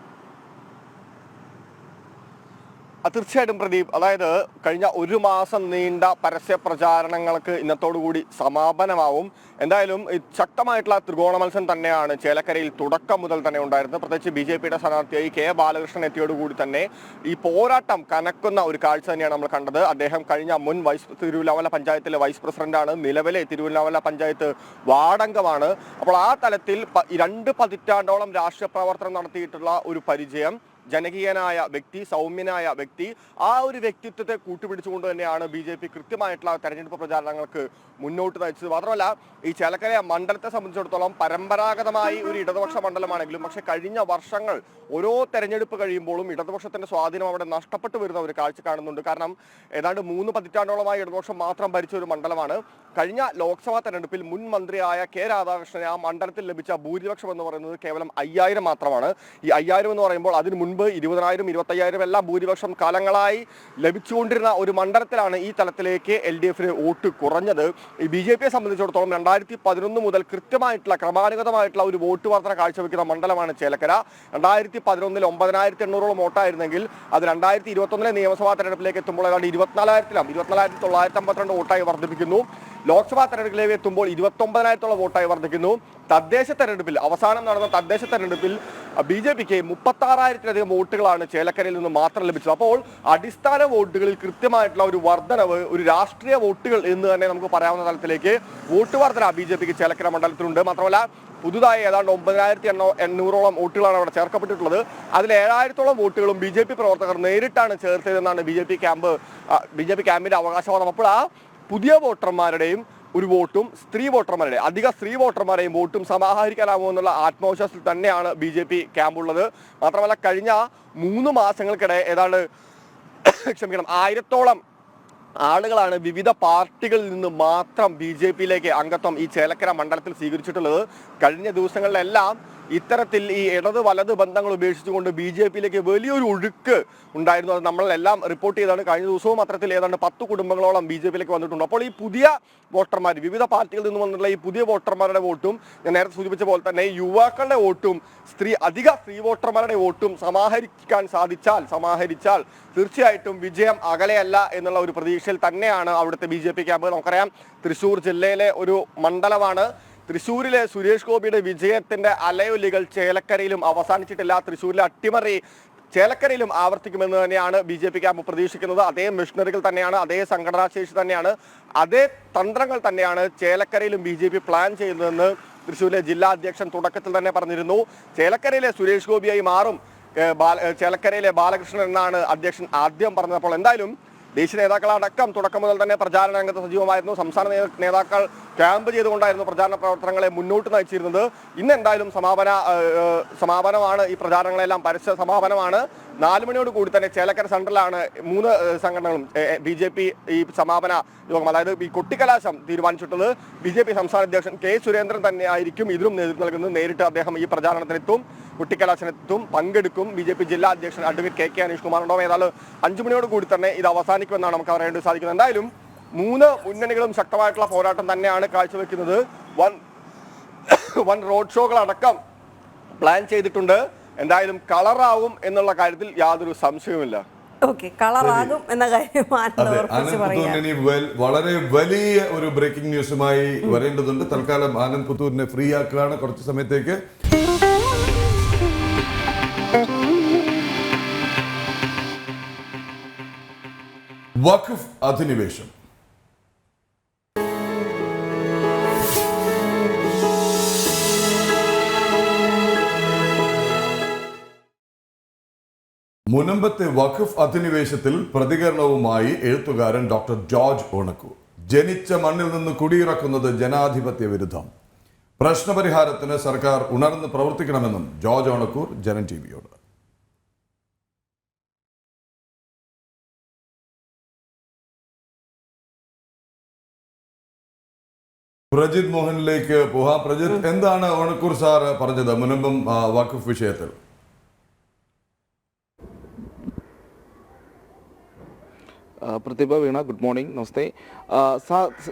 തീർച്ചയായിട്ടും പ്രദീപ്. അതായത് കഴിഞ്ഞ 1 മാസം നീണ്ട പരസ്യ പ്രചാരണങ്ങൾക്ക് ഇന്നത്തോടുകൂടി സമാപനമാവും. എന്തായാലും ശക്തമായിട്ടുള്ള ത്രികോണ മത്സരം തന്നെയാണ് ചേലക്കരയിൽ തുടക്കം മുതൽ തന്നെ ഉണ്ടായിരുന്നത്. പ്രത്യേകിച്ച് BJPയുടെ സ്ഥാനാർത്ഥിയായി K ബാലകൃഷ്ണൻ എത്തിയോടുകൂടി തന്നെ ഈ പോരാട്ടം കനക്കുന്ന ഒരു കാഴ്ച തന്നെയാണ് നമ്മൾ കണ്ടത്. അദ്ദേഹം കഴിഞ്ഞ മുൻ തിരുവല്ലാമല പഞ്ചായത്തിലെ വൈസ് പ്രസിഡന്റാണ്. നിലവിലെ തിരുവല്ലാമല പഞ്ചായത്ത് വാർഡംഗമാണ്. അപ്പോൾ ആ തലത്തിൽ 2 പതിറ്റാണ്ടോളം രാഷ്ട്രീയ പ്രവർത്തനം നടത്തിയിട്ടുള്ള ഒരു പരിചയം, ജനകീയനായ വ്യക്തി, സൗമ്യനായ വ്യക്തി, ആ ഒരു വ്യക്തിത്വത്തെ കൂട്ടുപിടിച്ചുകൊണ്ട് തന്നെയാണ് BJP കൃത്യമായിട്ടുള്ള തെരഞ്ഞെടുപ്പ് പ്രചാരണങ്ങൾക്ക് മുന്നോട്ട് നയിച്ചത്. മാത്രമല്ല ഈ ചേലക്കര മണ്ഡലത്തെ സംബന്ധിച്ചിടത്തോളം പരമ്പരാഗതമായി ഒരു ഇടതുപക്ഷ മണ്ഡലമാണെങ്കിലും പക്ഷെ കഴിഞ്ഞ വർഷങ്ങൾ ഓരോ തെരഞ്ഞെടുപ്പ് കഴിയുമ്പോഴും ഇടതുപക്ഷത്തിന്റെ സ്വാധീനം അവിടെ നഷ്ടപ്പെട്ടു വരുന്ന ഒരു കാഴ്ച കാണുന്നുണ്ട്. കാരണം ഏതാണ്ട് 3 പതിറ്റാണ്ടോളമായി ഇടതുപക്ഷം മാത്രം ഭരിച്ച ഒരു മണ്ഡലമാണ്. കഴിഞ്ഞ ലോക്സഭാ തെരഞ്ഞെടുപ്പിൽ മുൻ മന്ത്രിയായ K രാധാകൃഷ്ണന് ആ മണ്ഡലത്തിൽ ലഭിച്ച ഭൂരിപക്ഷം എന്ന് പറയുന്നത് കേവലം 5000 മാത്രമാണ്. ഈ 5000 എന്ന് പറയുമ്പോൾ അതിന് മുൻപ് 20,000, 25,000 എല്ലാം ഭൂരിപക്ഷം കാലങ്ങളായി ലഭിച്ചുകൊണ്ടിരുന്ന ഒരു മണ്ഡലത്തിലാണ് ഈ തലത്തിലേക്ക് LDFന് വോട്ട് കുറഞ്ഞത്. ഈ BJPയെ സംബന്ധിച്ചിടത്തോളം 2011 മുതൽ കൃത്യമായിട്ടുള്ള ക്രമാനുഗതമായിട്ടുള്ള ഒരു വോട്ട് വർധന കാഴ്ചവെക്കുന്ന മണ്ഡലമാണ് ചേലക്കര. 2011 9,800ഓളം വോട്ടായിരുന്നെങ്കിൽ അത് 2021 നിയമസഭാ തെരഞ്ഞെടുപ്പിലേക്ക് എത്തുമ്പോൾ ഏതാണ്ട് 24,952 വോട്ടായി വർദ്ധിപ്പിക്കുന്നു. ലോക്സഭാ തെരഞ്ഞെടുപ്പിലേക്ക് എത്തുമ്പോൾ 29,000 വോട്ടായി വർദ്ധിക്കുന്നു. തദ്ദേശ തെരഞ്ഞെടുപ്പിൽ, അവസാനം നടന്ന തദ്ദേശ തെരഞ്ഞെടുപ്പിൽ BJPക്ക് 36,000-ലധികം വോട്ടുകളാണ് ചേലക്കരയിൽ നിന്ന് മാത്രം ലഭിച്ചത്. അപ്പോൾ അടിസ്ഥാന വോട്ടുകളിൽ കൃത്യമായിട്ടുള്ള ഒരു വർധനവ്, ഒരു രാഷ്ട്രീയ വോട്ടുകൾ എന്ന് തന്നെ നമുക്ക് പറയാവുന്ന തലത്തിലേക്ക് വോട്ട് വർധന BJPക്ക് ചേലക്കര മണ്ഡലത്തിലുണ്ട്. മാത്രമല്ല പുതുതായി ഏതാണ്ട് 9,800ഓളം വോട്ടുകളാണ് അവിടെ ചേർക്കപ്പെട്ടിട്ടുള്ളത്. അതിൽ 7,000-ഓളം വോട്ടുകളും BJP പ്രവർത്തകർ നേരിട്ടാണ് ചേർത്തതെന്നാണ് BJP ക്യാമ്പിന്റെ അവകാശവാദം. അപ്പോൾ ആ പുതിയ വോട്ടർമാരുടെയും ഒരു വോട്ടും അധിക സ്ത്രീ വോട്ടർമാരുടെയും വോട്ടും സമാഹരിക്കാനാവുമോ എന്നുള്ള ആത്മവിശ്വാസത്തിൽ തന്നെയാണ് BJP ക്യാമ്പുള്ളത്. മാത്രമല്ല കഴിഞ്ഞ 3 മാസങ്ങൾക്കിടെ ഏതാണ്ട് 1000-ഓളം ആളുകളാണ് വിവിധ പാർട്ടികളിൽ നിന്ന് മാത്രം BJPയിലേക്ക് അംഗത്വം ഈ ചേലക്കര മണ്ഡലത്തിൽ സ്വീകരിച്ചിട്ടുള്ളത്. കഴിഞ്ഞ ദിവസങ്ങളിലെല്ലാം ഇത്തരത്തിൽ ഈ ഇടത് വലത് ബന്ധങ്ങൾ ഉപേക്ഷിച്ചുകൊണ്ട് BJPയിലേക്ക് വലിയൊരു ഒഴുക്ക് ഉണ്ടായിരുന്നു. അത് നമ്മളെല്ലാം റിപ്പോർട്ട് ചെയ്താണ്. കഴിഞ്ഞ ദിവസവും അത്തരത്തിൽ ഏതാണ്ട് 10 കുടുംബങ്ങളോളം BJPയിലേക്ക് വന്നിട്ടുണ്ട്. അപ്പോൾ ഈ പുതിയ വോട്ടർമാർ, വിവിധ പാർട്ടികളിൽ നിന്ന് വന്നിട്ടുള്ള ഈ പുതിയ വോട്ടർമാരുടെ വോട്ടും ഞാൻ നേരത്തെ സൂചിപ്പിച്ച പോലെ തന്നെ യുവാക്കളുടെ വോട്ടും അധിക സ്ത്രീ വോട്ടർമാരുടെ വോട്ടും സമാഹരിച്ചാൽ തീർച്ചയായിട്ടും വിജയം അകലെയല്ല എന്നുള്ള ഒരു പ്രതീക്ഷയിൽ തന്നെയാണ് അവിടുത്തെ BJP ക്യാമ്പ്. നമുക്കറിയാം തൃശ്ശൂർ ജില്ലയിലെ ഒരു മണ്ഡലമാണ്. തൃശ്ശൂരിലെ സുരേഷ് ഗോപിയുടെ വിജയത്തിന്റെ അലയൊലികൾ ചേലക്കരയിലും അവസാനിച്ചിട്ടില്ല. തൃശ്ശൂരിലെ അട്ടിമറി ചേലക്കരയിലും ആവർത്തിക്കുമെന്ന് തന്നെയാണ് BJP ക്യാമ്പ് പ്രതീക്ഷിക്കുന്നത്. അതേ മിഷണറികൾ തന്നെയാണ്, അതേ സംഘടനാശേഷി തന്നെയാണ്, അതേ തന്ത്രങ്ങൾ തന്നെയാണ് ചേലക്കരയിലും BJP പ്ലാൻ ചെയ്യുന്നതെന്ന് തൃശ്ശൂരിലെ ജില്ലാ അധ്യക്ഷൻ തുടക്കത്തിൽ തന്നെ പറഞ്ഞിരുന്നു. ചേലക്കരയിലെ സുരേഷ് ഗോപിയായി മാറും ചേലക്കരയിലെ ബാലകൃഷ്ണൻ എന്നാണ് അധ്യക്ഷൻ ആദ്യം പറഞ്ഞപ്പോൾ. എന്തായാലും ദേശീയ നേതാക്കളടക്കം തുടക്കം മുതൽ തന്നെ പ്രചാരണ രംഗത്ത് സജീവമായിരുന്നു. സംസ്ഥാന നേതാക്കൾ ക്യാമ്പ് ചെയ്തുകൊണ്ടായിരുന്നു പ്രചാരണ പ്രവർത്തനങ്ങളെ മുന്നോട്ട് നയിച്ചിരുന്നത്. ഇന്ന് എന്തായാലും സമാപനമാണ്. ഈ പ്രചാരണങ്ങളെല്ലാം പരസ്യ സമാപനമാണ്. 4 മണിയോട് കൂടി തന്നെ ചേലക്കര സെൻട്രലാണ് 3 സംഘടനകളും BJP ഈ സമാപന യോഗം, അതായത് ഈ കൊട്ടിക്കലാശം തീരുമാനിച്ചിട്ടുള്ളത്. BJP സംസ്ഥാന അധ്യക്ഷൻ K. സുരേന്ദ്രൻ തന്നെ ആയിരിക്കും ഇതിനും നേതൃത്വം നൽകുന്നത്. നേരിട്ട് അദ്ദേഹം ഈ പ്രചാരണത്തിനെത്തും, കുട്ടിക്കലാശനെത്തും, പങ്കെടുക്കും. BJP ജില്ലാ അധ്യക്ഷൻ അഡ്വക്കേറ്റ് K. അനീഷ് കുമാർ ഉണ്ടാവും. ഏതായാലും 5 മണിയോട് കൂടി തന്നെ ഇത് അവസാനിക്കുമെന്നാണ് നമുക്ക് അറിയാൻ സാധിക്കുന്നത്. എന്തായാലും 3 മുന്നണികളും ശക്തമായിട്ടുള്ള പോരാട്ടം തന്നെയാണ് കാഴ്ചവെക്കുന്നത്. വൻ റോഡ് ഷോകളടക്കം പ്ലാൻ ചെയ്തിട്ടുണ്ട്. എന്തായാലും കളറാവും എന്നുള്ള കാര്യത്തിൽ യാതൊരു സംശയവുമില്ല. കളറാകും എന്ന കാര്യം വളരെ വലിയ ഒരു ബ്രേക്കിംഗ് ന്യൂസുമായി വരേണ്ടതുണ്ട്. തൽക്കാലം ആനന്ദ് പുത്തൂരിനെ ഫ്രീ ആക്കുകയാണ് കുറച്ച് സമയത്തേക്ക്. വഖഫ് അധിനിവേശം മുനമ്പത്തെ വഖഫ് അധിനിവേശത്തിൽ പ്രതികരണവുമായി എഴുത്തുകാരൻ ഡോക്ടർ ജോർജ് ഓണക്കൂർ. ജനിച്ച മണ്ണിൽ നിന്ന് കുടിയിറക്കുന്നത് ജനാധിപത്യ വിരുദ്ധം. പ്രശ്നപരിഹാരത്തിന് സർക്കാർ ഉണർന്ന് പ്രവർത്തിക്കണമെന്നും ജോർജ് ഓണക്കൂർ ജനം ടിവിയോട്. പ്രജിത് മോഹനിലേക്ക് പോകാം. പ്രജിത്, എന്താണ് ഓണക്കൂർ സാർ പറഞ്ഞത് മുനമ്പം വഖഫ് വിഷയത്തിൽ? പ്രതിഭ വീണ, ഗുഡ് മോർണിംഗ്, നമസ്തേ.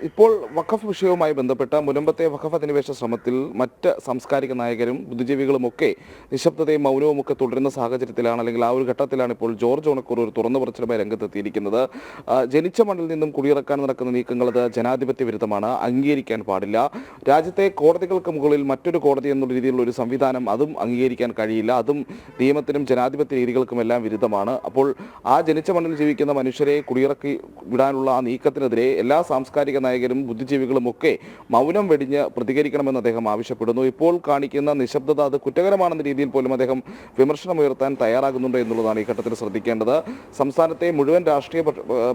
ഇപ്പോൾ വഖഫ് വിഷയവുമായി ബന്ധപ്പെട്ട മുനമ്പത്തെ വഖഫ് അധിനിവേശ ശ്രമത്തിൽ മറ്റ് സാംസ്കാരിക നായകരും ബുദ്ധിജീവികളുമൊക്കെ നിശബ്ദതയും മൗനവും ഒക്കെ തുടരുന്ന സാഹചര്യത്തിലാണ്, അല്ലെങ്കിൽ ആ ഒരു ഘട്ടത്തിലാണ് ഇപ്പോൾ ജോർജ് ഓണക്കൂർ ഒരു തുറന്നു പറച്ചിലുമായി രംഗത്തെത്തിയിരിക്കുന്നത്. ജനിച്ച മണ്ണിൽ നിന്നും കുടിയിറക്കാൻ നടക്കുന്ന നീക്കങ്ങൾ അത് ജനാധിപത്യ വിരുദ്ധമാണ്, അംഗീകരിക്കാൻ പാടില്ല. രാജ്യത്തെ കോടതികൾക്ക് മുകളിൽ മറ്റൊരു കോടതി എന്നുള്ള രീതിയിലുള്ള ഒരു സംവിധാനം അതും അംഗീകരിക്കാൻ കഴിയില്ല. അതും നിയമത്തിനും ജനാധിപത്യ രീതികൾക്കും എല്ലാം വിരുദ്ധമാണ്. അപ്പോൾ ആ ജനിച്ച മണ്ണിൽ ജീവിക്കുന്ന മനുഷ്യരെ കുടിയിറക്കി വിടാനുള്ള ആ നീക്കത്തിനെതിരെ എല്ലാ സാംസ്കാരിക നായകരും ബുദ്ധിജീവികളും ഒക്കെ മൗനം വെടിഞ്ഞ് പ്രതികരിക്കണമെന്ന് അദ്ദേഹം ആവശ്യപ്പെടുന്നു. ഇപ്പോൾ കാണിക്കുന്ന നിശബ്ദത അത് കുറ്റകരമാണെന്ന രീതിയിൽ പോലും അദ്ദേഹം വിമർശനമുയർത്താൻ തയ്യാറാകുന്നുണ്ട് എന്നുള്ളതാണ് ഈ ഘട്ടത്തിൽ ശ്രദ്ധിക്കേണ്ടത്. സംസ്ഥാനത്തെ മുഴുവൻ രാഷ്ട്രീയ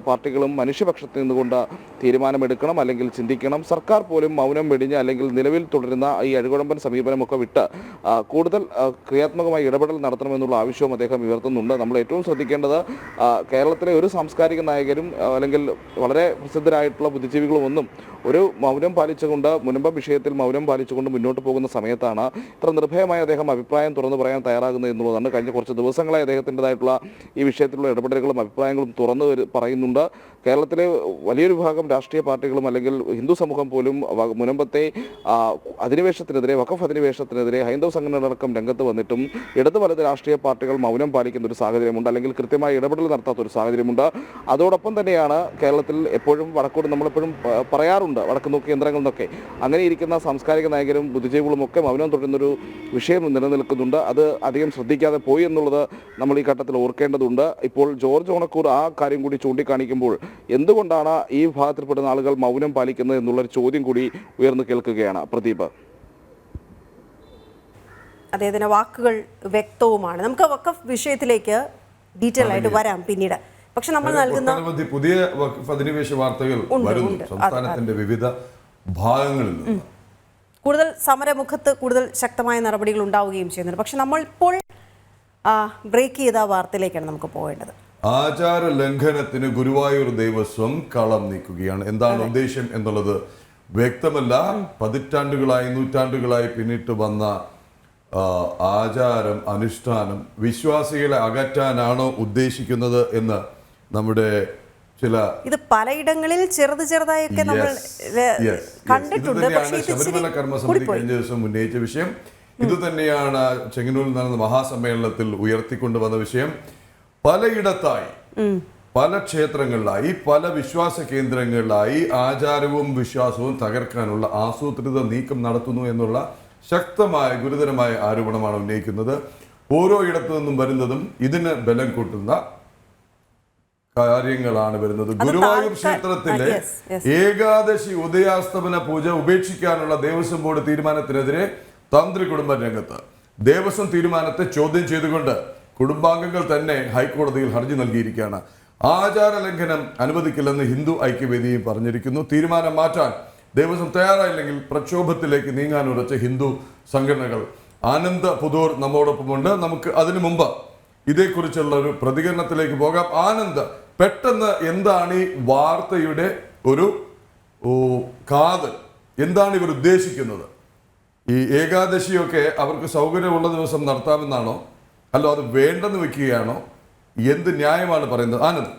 പാർട്ടികളും മനുഷ്യപക്ഷത്ത് നിന്നുകൊണ്ട് തീരുമാനമെടുക്കണം, അല്ലെങ്കിൽ ചിന്തിക്കണം. സർക്കാർ പോലും മൗനം വെടിഞ്ഞ് അല്ലെങ്കിൽ നിലവിൽ തുടരുന്ന ഈ അഴുകുഴമ്പൻ സമീപനമൊക്കെ വിട്ട് കൂടുതൽ ക്രിയാത്മകമായി ഇടപെടൽ നടത്തണമെന്നുള്ള ആവശ്യവും അദ്ദേഹം ഉയർത്തുന്നുണ്ട്. നമ്മൾ ഏറ്റവും ശ്രദ്ധിക്കേണ്ടത് കേരളത്തിലെ ഒരു സാംസ്കാരിക നായകരും അല്ലെങ്കിൽ വളരെ പ്രസിദ്ധരായിട്ടുള്ള ബുദ്ധിജീവികളും ഒന്നും ഒരു മൗനം പാലിച്ചുകൊണ്ട് മുനമ്പം വിഷയത്തിൽ മൗനം പാലിച്ചുകൊണ്ട് മുന്നോട്ട് പോകുന്ന സമയത്താണ് ഇത്ര നിർഭയമായി അദ്ദേഹം അഭിപ്രായം തുറന്നു പറയാൻ തയ്യാറാകുന്നത് എന്നുള്ളതാണ്. കഴിഞ്ഞ കുറച്ച് ദിവസങ്ങളായി അദ്ദേഹത്തിൻ്റെതായിട്ടുള്ള ഈ വിഷയത്തിലുള്ള ഇടപെടലുകളും അഭിപ്രായങ്ങളും തുറന്നു പറയുന്നുണ്ട്. കേരളത്തിലെ വലിയൊരു വിഭാഗം രാഷ്ട്രീയ പാർട്ടികളും അല്ലെങ്കിൽ ഹിന്ദു സമൂഹം പോലും മുനമ്പത്തെ അധിനിവേശത്തിനെതിരെ, വഖഫ് അധിനിവേശത്തിനെതിരെ ഹൈന്ദവ സംഘടനകളടക്കം രംഗത്ത് വന്നിട്ടും ഇടത് വലത് രാഷ്ട്രീയ പാർട്ടികൾ മൗനം പാലിക്കുന്ന ഒരു സാഹചര്യമുണ്ട്, അല്ലെങ്കിൽ കൃത്യമായി ഇടപെടൽ നടത്താത്ത ഒരു സാഹചര്യമുണ്ട്. അതോടൊപ്പം തന്നെയാണ് കേരളത്തിൽ എപ്പോഴും വടക്കോട് നമ്മളെപ്പോഴും പറയാറുണ്ട് വടക്ക് നോക്കി യന്ത്രങ്ങൾ എന്നൊക്കെ, അങ്ങനെ ഇരിക്കുന്ന സാംസ്കാരിക നായകരും ബുദ്ധിജീവികളും ഒക്കെ മൗനം തുടരുന്നൊരു വിഷയം നിലനിൽക്കുന്നുണ്ട്. അത് അധികം ശ്രദ്ധിക്കാതെ പോയി എന്നുള്ളത് നമ്മൾ ഈ ഘട്ടത്തിൽ ഓർക്കേണ്ടതുണ്ട്. ഇപ്പോൾ ജോർജ് ഓണക്കൂർ ആ കാര്യം കൂടി ചൂണ്ടിക്കാണിക്കുമ്പോൾ എന്തുകൊണ്ടാണ് ഈ വിഭാഗത്തിൽപ്പെടുന്ന ആളുകൾ മൗനം പാലിക്കുന്നത് എന്നുള്ളൊരു ചോദ്യം കൂടി ഉയർന്നു കേൾക്കുകയാണ്. പ്രദീപ്, അദ്ദേഹത്തിന്റെ വാക്കുകൾ വ്യക്തവുമാണ്. നമുക്ക് വഖഫ് വിഷയത്തിലേക്ക് ഡീറ്റെയിൽ ആയിട്ട് വരാം പിന്നീട്. പക്ഷെ നമ്മൾ നൽകുന്ന പുതിയ വഖഫ് അധിനിവേശ വാർത്തകൾ വരുന്നു. സംസ്ഥാനത്തിന്റെ വിവിധ ഭാഗങ്ങളിൽ നിന്ന്. കൂടുതൽ സമരമുഖത്ത് കൂടുതൽ ശക്തമായ നടപടികൾ ഉണ്ടാവുകയും ചെയ്യുന്നുണ്ട്. പക്ഷെ നമ്മൾ ഇപ്പോൾ ബ്രേക്ക് ചെയ്ത വാർത്തയിലേക്കാണ് നമുക്ക് പോകേണ്ടത്. ആചാര ലംഘനത്തിന് ഗുരുവായൂർ ദേവസ്വം കളം നീക്കുകയാണ്. എന്താണ് ഉദ്ദേശം എന്നുള്ളത് വ്യക്തമല്ല. പതിറ്റാണ്ടുകളായി നൂറ്റാണ്ടുകളായി പിന്നിട്ട് വന്ന ആചാരം അനുഷ്ഠാനം വിശ്വാസികളെ അകറ്റാനാണോ ഉദ്ദേശിക്കുന്നത് എന്ന് നമ്മുടെ ചില ഇത് പലയിടങ്ങളിൽ ചെറുതായൊക്കെ നമ്മൾ കണ്ടിട്ടുണ്ട്. ശബരിമല കർമ്മസമിതി കഴിഞ്ഞ ദിവസം ഉന്നയിച്ച വിഷയം ഇത് തന്നെയാണ്. ചെങ്ങന്നൂരിൽ നടന്ന മഹാസമ്മേളനത്തിൽ ഉയർത്തിക്കൊണ്ടുവന്ന വിഷയം. പലയിടത്തായി പല ക്ഷേത്രങ്ങളിലായി പല വിശ്വാസ കേന്ദ്രങ്ങളിലായി ആചാരവും വിശ്വാസവും തകർക്കാനുള്ള ആസൂത്രിത നീക്കം നടത്തുന്നു എന്നുള്ള ശക്തമായ ഗുരുതരമായ ആരോപണമാണ് ഉന്നയിക്കുന്നത്. ഓരോ ഇടത്തു നിന്നും വരുന്നതും ഇതിന് ബലം കൂട്ടുന്ന കാര്യങ്ങളാണ് വരുന്നത്. ഗുരുവായൂർ ക്ഷേത്രത്തിലെ ഏകാദശി ഉദയാസ്തമന പൂജ ഉപേക്ഷിക്കാനുള്ള ദേവസ്വം ബോർഡ് തീരുമാനത്തിനെതിരെ തന്ത്രി കുടുംബ രംഗത്ത്. ദേവസ്വം തീരുമാനത്തെ ചോദ്യം ചെയ്തുകൊണ്ട് കുടുംബാംഗങ്ങൾ തന്നെ ഹൈക്കോടതിയിൽ ഹർജി നൽകിയിരിക്കുകയാണ്. ആചാര ലംഘനം അനുവദിക്കില്ലെന്ന് ഹിന്ദു ഐക്യവേദിയും പറഞ്ഞിരിക്കുന്നു. തീരുമാനം മാറ്റാൻ ദേവസ്വം തയ്യാറായില്ലെങ്കിൽ പ്രക്ഷോഭത്തിലേക്ക് നീങ്ങാൻ ഉറച്ച ഹിന്ദു സംഘടനകൾ. ആനന്ദ് പുതൂർ നമ്മോടൊപ്പമുണ്ട്. നമുക്ക് അതിനു മുമ്പ് ഇതേക്കുറിച്ചുള്ള ഒരു പ്രതികരണത്തിലേക്ക് പോകാം. ആനന്ദ്, പെട്ടെന്ന് എന്താണ് ഈ വാർത്തയുടെ ഒരു കാതൽ? എന്താണ് ഇവർ ഉദ്ദേശിക്കുന്നത്? ഈ ഏകാദശിയൊക്കെ അവർക്ക് സൗകര്യമുള്ള ദിവസം നടത്താമെന്നാണോ, അല്ലോ അത് വേണ്ടെന്ന് വെക്കുകയാണോ? എന്ത് ന്യായമാണ് പറയുന്നത് ആനന്ദ്?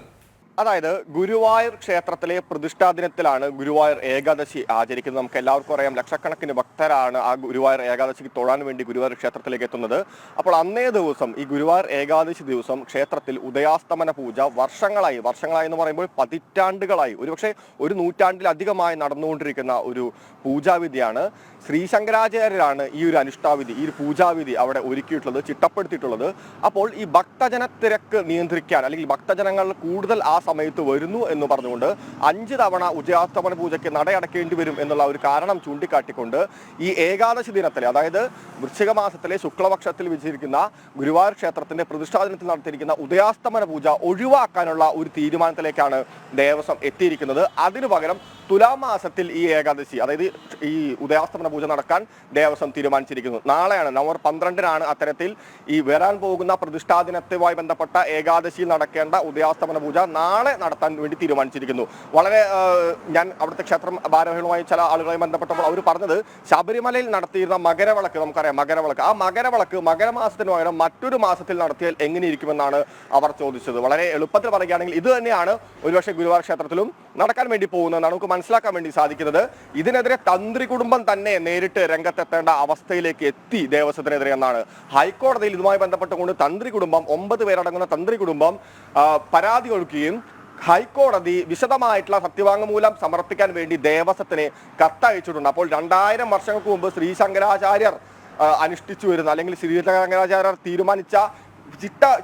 അതായത് ഗുരുവായൂർ ക്ഷേത്രത്തിലെ പ്രതിഷ്ഠാ ദിനത്തിലാണ് ഗുരുവായൂർ ഏകാദശി ആചരിക്കുന്നത്. നമുക്ക് എല്ലാവർക്കും അറിയാം, ലക്ഷക്കണക്കിന് ഭക്തരാണ് ആ ഗുരുവായൂർ ഏകാദശിക്ക് തൊഴാൻ വേണ്ടി ഗുരുവായൂർ ക്ഷേത്രത്തിലേക്ക് എത്തുന്നത്. അപ്പോൾ അന്നേ ദിവസം ഈ ഗുരുവായൂർ ഏകാദശി ദിവസം ക്ഷേത്രത്തിൽ ഉദയാസ്തമന പൂജ വർഷങ്ങളായി എന്ന് പറയുമ്പോൾ പതിറ്റാണ്ടുകളായി, ഒരുപക്ഷെ ഒരു നൂറ്റാണ്ടിലധികമായി നടന്നുകൊണ്ടിരിക്കുന്ന ഒരു പൂജാവിധിയാണ്. ശ്രീശങ്കരാചാര്യരാണ് ഈ ഒരു അനുഷ്ഠാവിധി, ഈ ഒരു പൂജാവിധി അവിടെ ഒരുക്കിയിട്ടുള്ളത്, ചിട്ടപ്പെടുത്തിയിട്ടുള്ളത്. അപ്പോൾ ഈ ഭക്തജന തിരക്ക് നിയന്ത്രിക്കാൻ, അല്ലെങ്കിൽ ഭക്തജനങ്ങൾ കൂടുതൽ ആ സമയത്ത് വരുന്നു എന്ന് പറഞ്ഞുകൊണ്ട് 5 തവണ ഉദയാസ്തമന പൂജയ്ക്ക് നടയടക്കേണ്ടി വരും എന്നുള്ള ഒരു കാരണം ചൂണ്ടിക്കാട്ടിക്കൊണ്ട് ഈ ഏകാദശി ദിനത്തിലെ, അതായത് വൃശ്ചിക മാസത്തിലെ ശുക്ലപക്ഷത്തിൽ വിധിച്ചിരിക്കുന്ന ഗുരുവായൂർ ക്ഷേത്രത്തിന്റെ പ്രതിഷ്ഠാ ദിനത്തിൽ നടത്തിയിരിക്കുന്ന ഉദയാസ്തമന പൂജ ഒഴിവാക്കാനുള്ള ഒരു തീരുമാനത്തിലേക്കാണ് ദേവസ്വം എത്തിയിരിക്കുന്നത്. അതിനു പകരം തുലാമാസത്തിൽ ഈ ഏകാദശി, അതായത് ഈ ഉദയാസ്തമന പൂജ നടക്കാൻ ദേവസ്വം തീരുമാനിച്ചിരിക്കുന്നു. നാളെയാണ്, നവംബർ 12-നാണ് അത്തരത്തിൽ ഈ വരാൻ പോകുന്ന പ്രതിഷ്ഠാ ദിനത്തുമായി ബന്ധപ്പെട്ട ഏകാദശിയിൽ നടക്കേണ്ട ഉദയാസ്തമന പൂജ നാളെ നടത്താൻ വേണ്ടി തീരുമാനിച്ചിരിക്കുന്നു. വളരെ ഞാൻ അവിടുത്തെ ക്ഷേത്രം ഭാരവാഹികളുമായി ചില ആളുകളെ ബന്ധപ്പെട്ടപ്പോൾ അവർ പറഞ്ഞത്, ശബരിമലയിൽ നടത്തിയിരുന്ന മകരവിളക്ക്, നമുക്കറിയാം മകരവിളക്ക്, ആ മകരവിളക്ക് മകരമാസത്തിന് പകരം മറ്റൊരു മാസത്തിൽ നടത്തിയാൽ എങ്ങനെയിരിക്കുമെന്നാണ് അവർ ചോദിച്ചത്. വളരെ എളുപ്പത്തിൽ പറയുകയാണെങ്കിൽ ഇത് തന്നെയാണ് ഒരുപക്ഷെ ഗുരുവായൂർ ക്ഷേത്രത്തിലും നടക്കാൻ വേണ്ടി പോകുന്നതെന്നാണ് നമുക്ക് മനസ്സിലാക്കാൻ വേണ്ടി സാധിക്കുന്നത്. ഇതിനെതിരെ തന്ത്രി കുടുംബം തന്നെ നേരിട്ട് രംഗത്തെത്തേണ്ട അവസ്ഥയിലേക്ക് എത്തി ദേവസ്വത്തിനെതിരെ എന്നാണ്. ഹൈക്കോടതിയിൽ ഇതുമായി ബന്ധപ്പെട്ടുകൊണ്ട് തന്ത്രി കുടുംബം, 9 പേരടങ്ങുന്ന തന്ത്രി കുടുംബം പരാതി ഒഴുക്കുകയും ഹൈക്കോടതി വിശദമായിട്ടുള്ള സത്യവാങ്മൂലം സമർപ്പിക്കാൻ വേണ്ടി ദേവസ്വത്തിന് കത്തയച്ചിട്ടുണ്ട്. അപ്പോൾ 2000 വർഷങ്ങൾക്ക് മുമ്പ് ശ്രീശങ്കരാചാര്യർ അനുഷ്ഠിച്ചു വരുന്ന, അല്ലെങ്കിൽ ശ്രീശങ്കരാചാര്യർ തീരുമാനിച്ച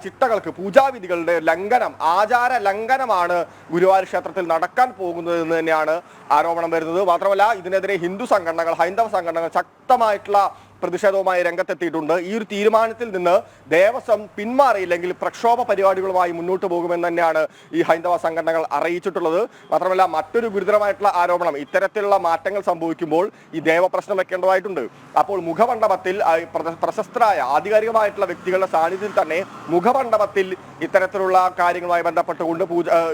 ചിട്ടകൾക്ക്, പൂജാവിധികളുടെ ലംഘനം, ആചാര ലംഘനമാണ് ഗുരുവായൂർ ക്ഷേത്രത്തിൽ നടക്കാൻ പോകുന്നത് എന്ന് തന്നെയാണ് ആരോപണം വരുന്നത്. മാത്രമല്ല ഇതിനെതിരെ ഹിന്ദു സംഘടനകൾ, ഹൈന്ദവ സംഘടനകൾ ശക്തമായിട്ടുള്ള പ്രതിഷേധവുമായി രംഗത്തെത്തിയിട്ടുണ്ട്. ഈ ഒരു തീരുമാനത്തിൽ നിന്ന് ദേവസ്വം പിന്മാറിയില്ലെങ്കിൽ പ്രക്ഷോഭ പരിപാടികളുമായി മുന്നോട്ട് പോകുമെന്ന് തന്നെയാണ് ഈ ഹൈന്ദവ സംഘടനകൾ അറിയിച്ചിട്ടുള്ളത്. മാത്രമല്ല മറ്റൊരു ഗുരുതരമായിട്ടുള്ള ആരോപണം, ഇത്തരത്തിലുള്ള മാറ്റങ്ങൾ സംഭവിക്കുമ്പോൾ ഈ ദേവപ്രശ്നം വെക്കേണ്ടതായിട്ടുണ്ട്. അപ്പോൾ മുഖമണ്ഡപത്തിൽ പ്രശസ്തരായ ആധികാരികമായിട്ടുള്ള വ്യക്തികളുടെ സാന്നിധ്യത്തിൽ തന്നെ മുഖമണ്ഡപത്തിൽ ഇത്തരത്തിലുള്ള കാര്യങ്ങളുമായി ബന്ധപ്പെട്ടുകൊണ്ട്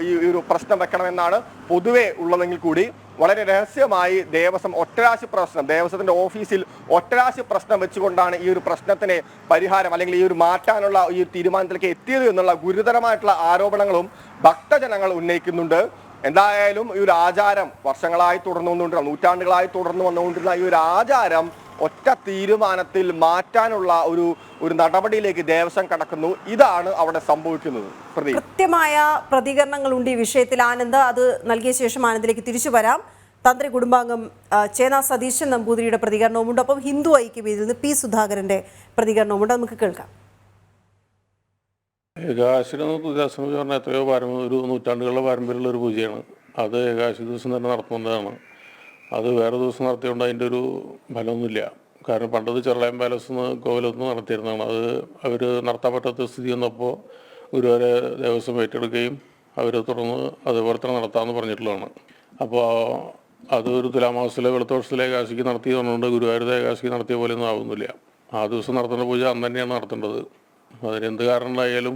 ഈ ഒരു പ്രശ്നം വെക്കണമെന്നാണ് പൊതുവെ ഉള്ളതെങ്കിൽ കൂടി വളരെ രഹസ്യമായി ദേവസ്വം ഒറ്റരാശി പ്രശ്നം, ദേവസ്വത്തിന്റെ ഓഫീസിൽ ഒറ്റരാശി പ്രശ്നം വെച്ചുകൊണ്ടാണ് ഈ ഒരു പ്രശ്നത്തിന് പരിഹാരം, അല്ലെങ്കിൽ ഈ ഒരു മാറ്റാനുള്ള ഈ തീരുമാനത്തിലേക്ക് എത്തിയത് എന്നുള്ള ഗുരുതരമായിട്ടുള്ള ആരോപണങ്ങളും ഭക്തജനങ്ങൾ ഉന്നയിക്കുന്നുണ്ട്. എന്തായാലും ഈ ഒരു ആചാരം വർഷങ്ങളായി തുടർന്നുകൊണ്ടിരുന്ന, നൂറ്റാണ്ടുകളായി തുടർന്നു വന്നുകൊണ്ടിരുന്ന ഈ ഒരു ആചാരം ഒറ്റ തീരുമാനത്തിൽ മാറ്റാനുള്ള ഒരു നടപടിയിലേക്ക് ദേവസ്വം കടക്കുന്നു. ഇതാണ് അവിടെ സംഭവിക്കുന്നത്. കൃത്യമായ പ്രതികരണങ്ങളുണ്ട് ഈ വിഷയത്തിൽ. ആനന്ദ്, അത് നൽകിയ ശേഷം ആനന്ദിലേക്ക് തിരിച്ചു വരാം. തന്ത്രി കുടുംബാംഗം ചേന സതീശൻ നമ്പൂതിരിയുടെ പ്രതികരണവുമുണ്ട്. ഒപ്പം ഹിന്ദു ഐക്യവേദിയിൽ നിന്ന് പി സുധാകരന്റെ പ്രതികരണവുമുണ്ട്. നമുക്ക് കേൾക്കാം. ഏകാദശി പറഞ്ഞാൽ എത്രയോ ഒരു നൂറ്റാണ്ടുകളുടെ പാരമ്പര്യമുള്ള ഒരു പൂജയാണ്. അത് ഏകാദശി ദിവസം തന്നെ നടത്തുന്നതാണ്. അത് വേറെ ദിവസം നടത്തിയതുകൊണ്ട് അതിൻ്റെ ഒരു ഫലമൊന്നുമില്ല. കാരണം പണ്ടത് ചെറുളയം പാലസ് കോവിലത്ത് നടത്തിയിരുന്നതാണ്. അത് അവർ നടത്താൻ പറ്റാത്ത സ്ഥിതി വന്നപ്പോൾ ഗുരുവായൂർ ദേവസ്വം ഏറ്റെടുക്കുകയും അവർ തുടർന്ന് അതുപോലെ തന്നെ നടത്താമെന്ന് പറഞ്ഞിട്ടുള്ളതാണ്. അപ്പോൾ അത് ഒരു തുലാമാസത്തിലെ വെളുത്ത വർഷത്തിലെ ഏകാശിക്ക് നടത്തി പറഞ്ഞുകൊണ്ട് ഗുരുവായൂരത്തെ ഏകാശിക്ക് നടത്തിയ പോലെയൊന്നും ആവുന്നില്ല. ആ ദിവസം നടത്തേണ്ട പൂജ അന്ന് തന്നെയാണ് നടത്തേണ്ടത്. അതിനെന്ത് കാരണം ഉണ്ടായാലും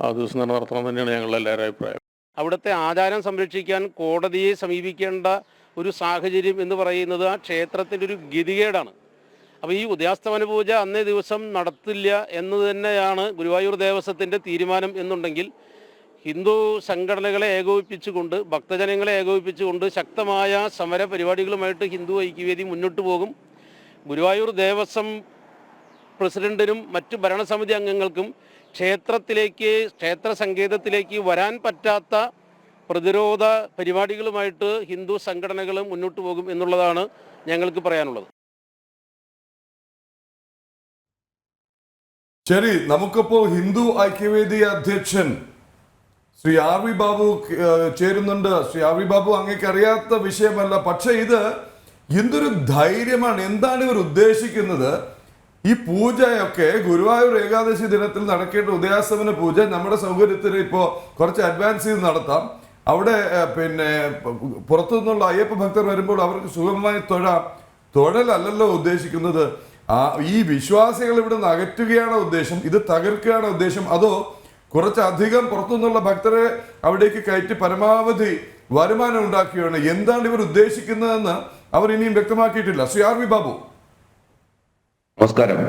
ആ ദിവസം തന്നെ നടത്തണം തന്നെയാണ് ഞങ്ങളുടെ എല്ലാവരുടെ അഭിപ്രായം. അവിടുത്തെ ആചാരം സംരക്ഷിക്കാൻ കോടതിയെ സമീപിക്കേണ്ട ഒരു സാഹചര്യം എന്ന് പറയുന്നത് ആ ക്ഷേത്രത്തിൻ്റെ ഒരു ഗതികേടാണ്. അപ്പോൾ ഈ ഉദയാസ്തമന പൂജ അന്നേ ദിവസം നടത്തില്ല എന്ന് തന്നെയാണ് ഗുരുവായൂർ ദേവസ്വത്തിൻ്റെ തീരുമാനം എന്നുണ്ടെങ്കിൽ ഹിന്ദു സംഘടനകളെ ഏകോപിപ്പിച്ചുകൊണ്ട് ഭക്തജനങ്ങളെ ഏകോപിപ്പിച്ചുകൊണ്ട് ശക്തമായ സമര പരിപാടികളുമായിട്ട് ഹിന്ദു ഐക്യവേദി മുന്നോട്ട് പോകും. ഗുരുവായൂർ ദേവസ്വം പ്രസിഡന്റിനും മറ്റ് ഭരണസമിതി അംഗങ്ങൾക്കും ക്ഷേത്രത്തിലേക്ക് ക്ഷേത്ര സങ്കേതത്തിലേക്ക് വരാൻ പറ്റാത്ത പ്രതിരോധ പരിപാടികളുമായിട്ട് ഹിന്ദു സംഘടനകൾ മുന്നോട്ട് പോകും എന്നുള്ളതാണ് ഞങ്ങൾക്ക് പറയാനുള്ളത്. ശരി, നമുക്കിപ്പോ ഹിന്ദു ഐക്യവേദി അധ്യക്ഷൻ ശ്രീ ആർ വി ബാബു ചേരുന്നുണ്ട്. ശ്രീ ആർ വി ബാബു, അങ്ങേക്ക് അറിയാത്ത വിഷയമല്ല, പക്ഷെ ഇത് എന്തൊരു ധൈര്യമാണ്, എന്താണ് ഇവർ ഉദ്ദേശിക്കുന്നത്? ഈ പൂജയൊക്കെ ഗുരുവായൂർ ഏകാദശി ദിനത്തിൽ നടക്കേണ്ട ഉദയാസ്തമന പൂജ നമ്മുടെ സൗകര്യത്തിന് ഇപ്പോൾ കുറച്ച് അഡ്വാൻസ് ചെയ്ത് നടത്താം. അവിടെ പിന്നെ പുറത്തുനിന്നുള്ള അയ്യപ്പ ഭക്തർ വരുമ്പോൾ അവർക്ക് സുഗമമായി തൊഴലല്ലല്ലോ ഉദ്ദേശിക്കുന്നത്. ഈ വിശ്വാസികൾ ഇവിടെ നിന്ന് അകറ്റുകയാണോ ഉദ്ദേശം? ഇത് തകർക്കുകയാണോ ഉദ്ദേശം? അതോ കുറച്ചധികം പുറത്തുനിന്നുള്ള ഭക്തരെ അവിടേക്ക് കയറ്റി പരമാവധി വരുമാനം ഉണ്ടാക്കുകയാണ്? എന്താണ് ഇവർ ഉദ്ദേശിക്കുന്നതെന്ന് അവർ ഇനിയും വ്യക്തമാക്കിയിട്ടില്ല. ശ്രീ ആർ വി ബാബു, നമസ്കാരം.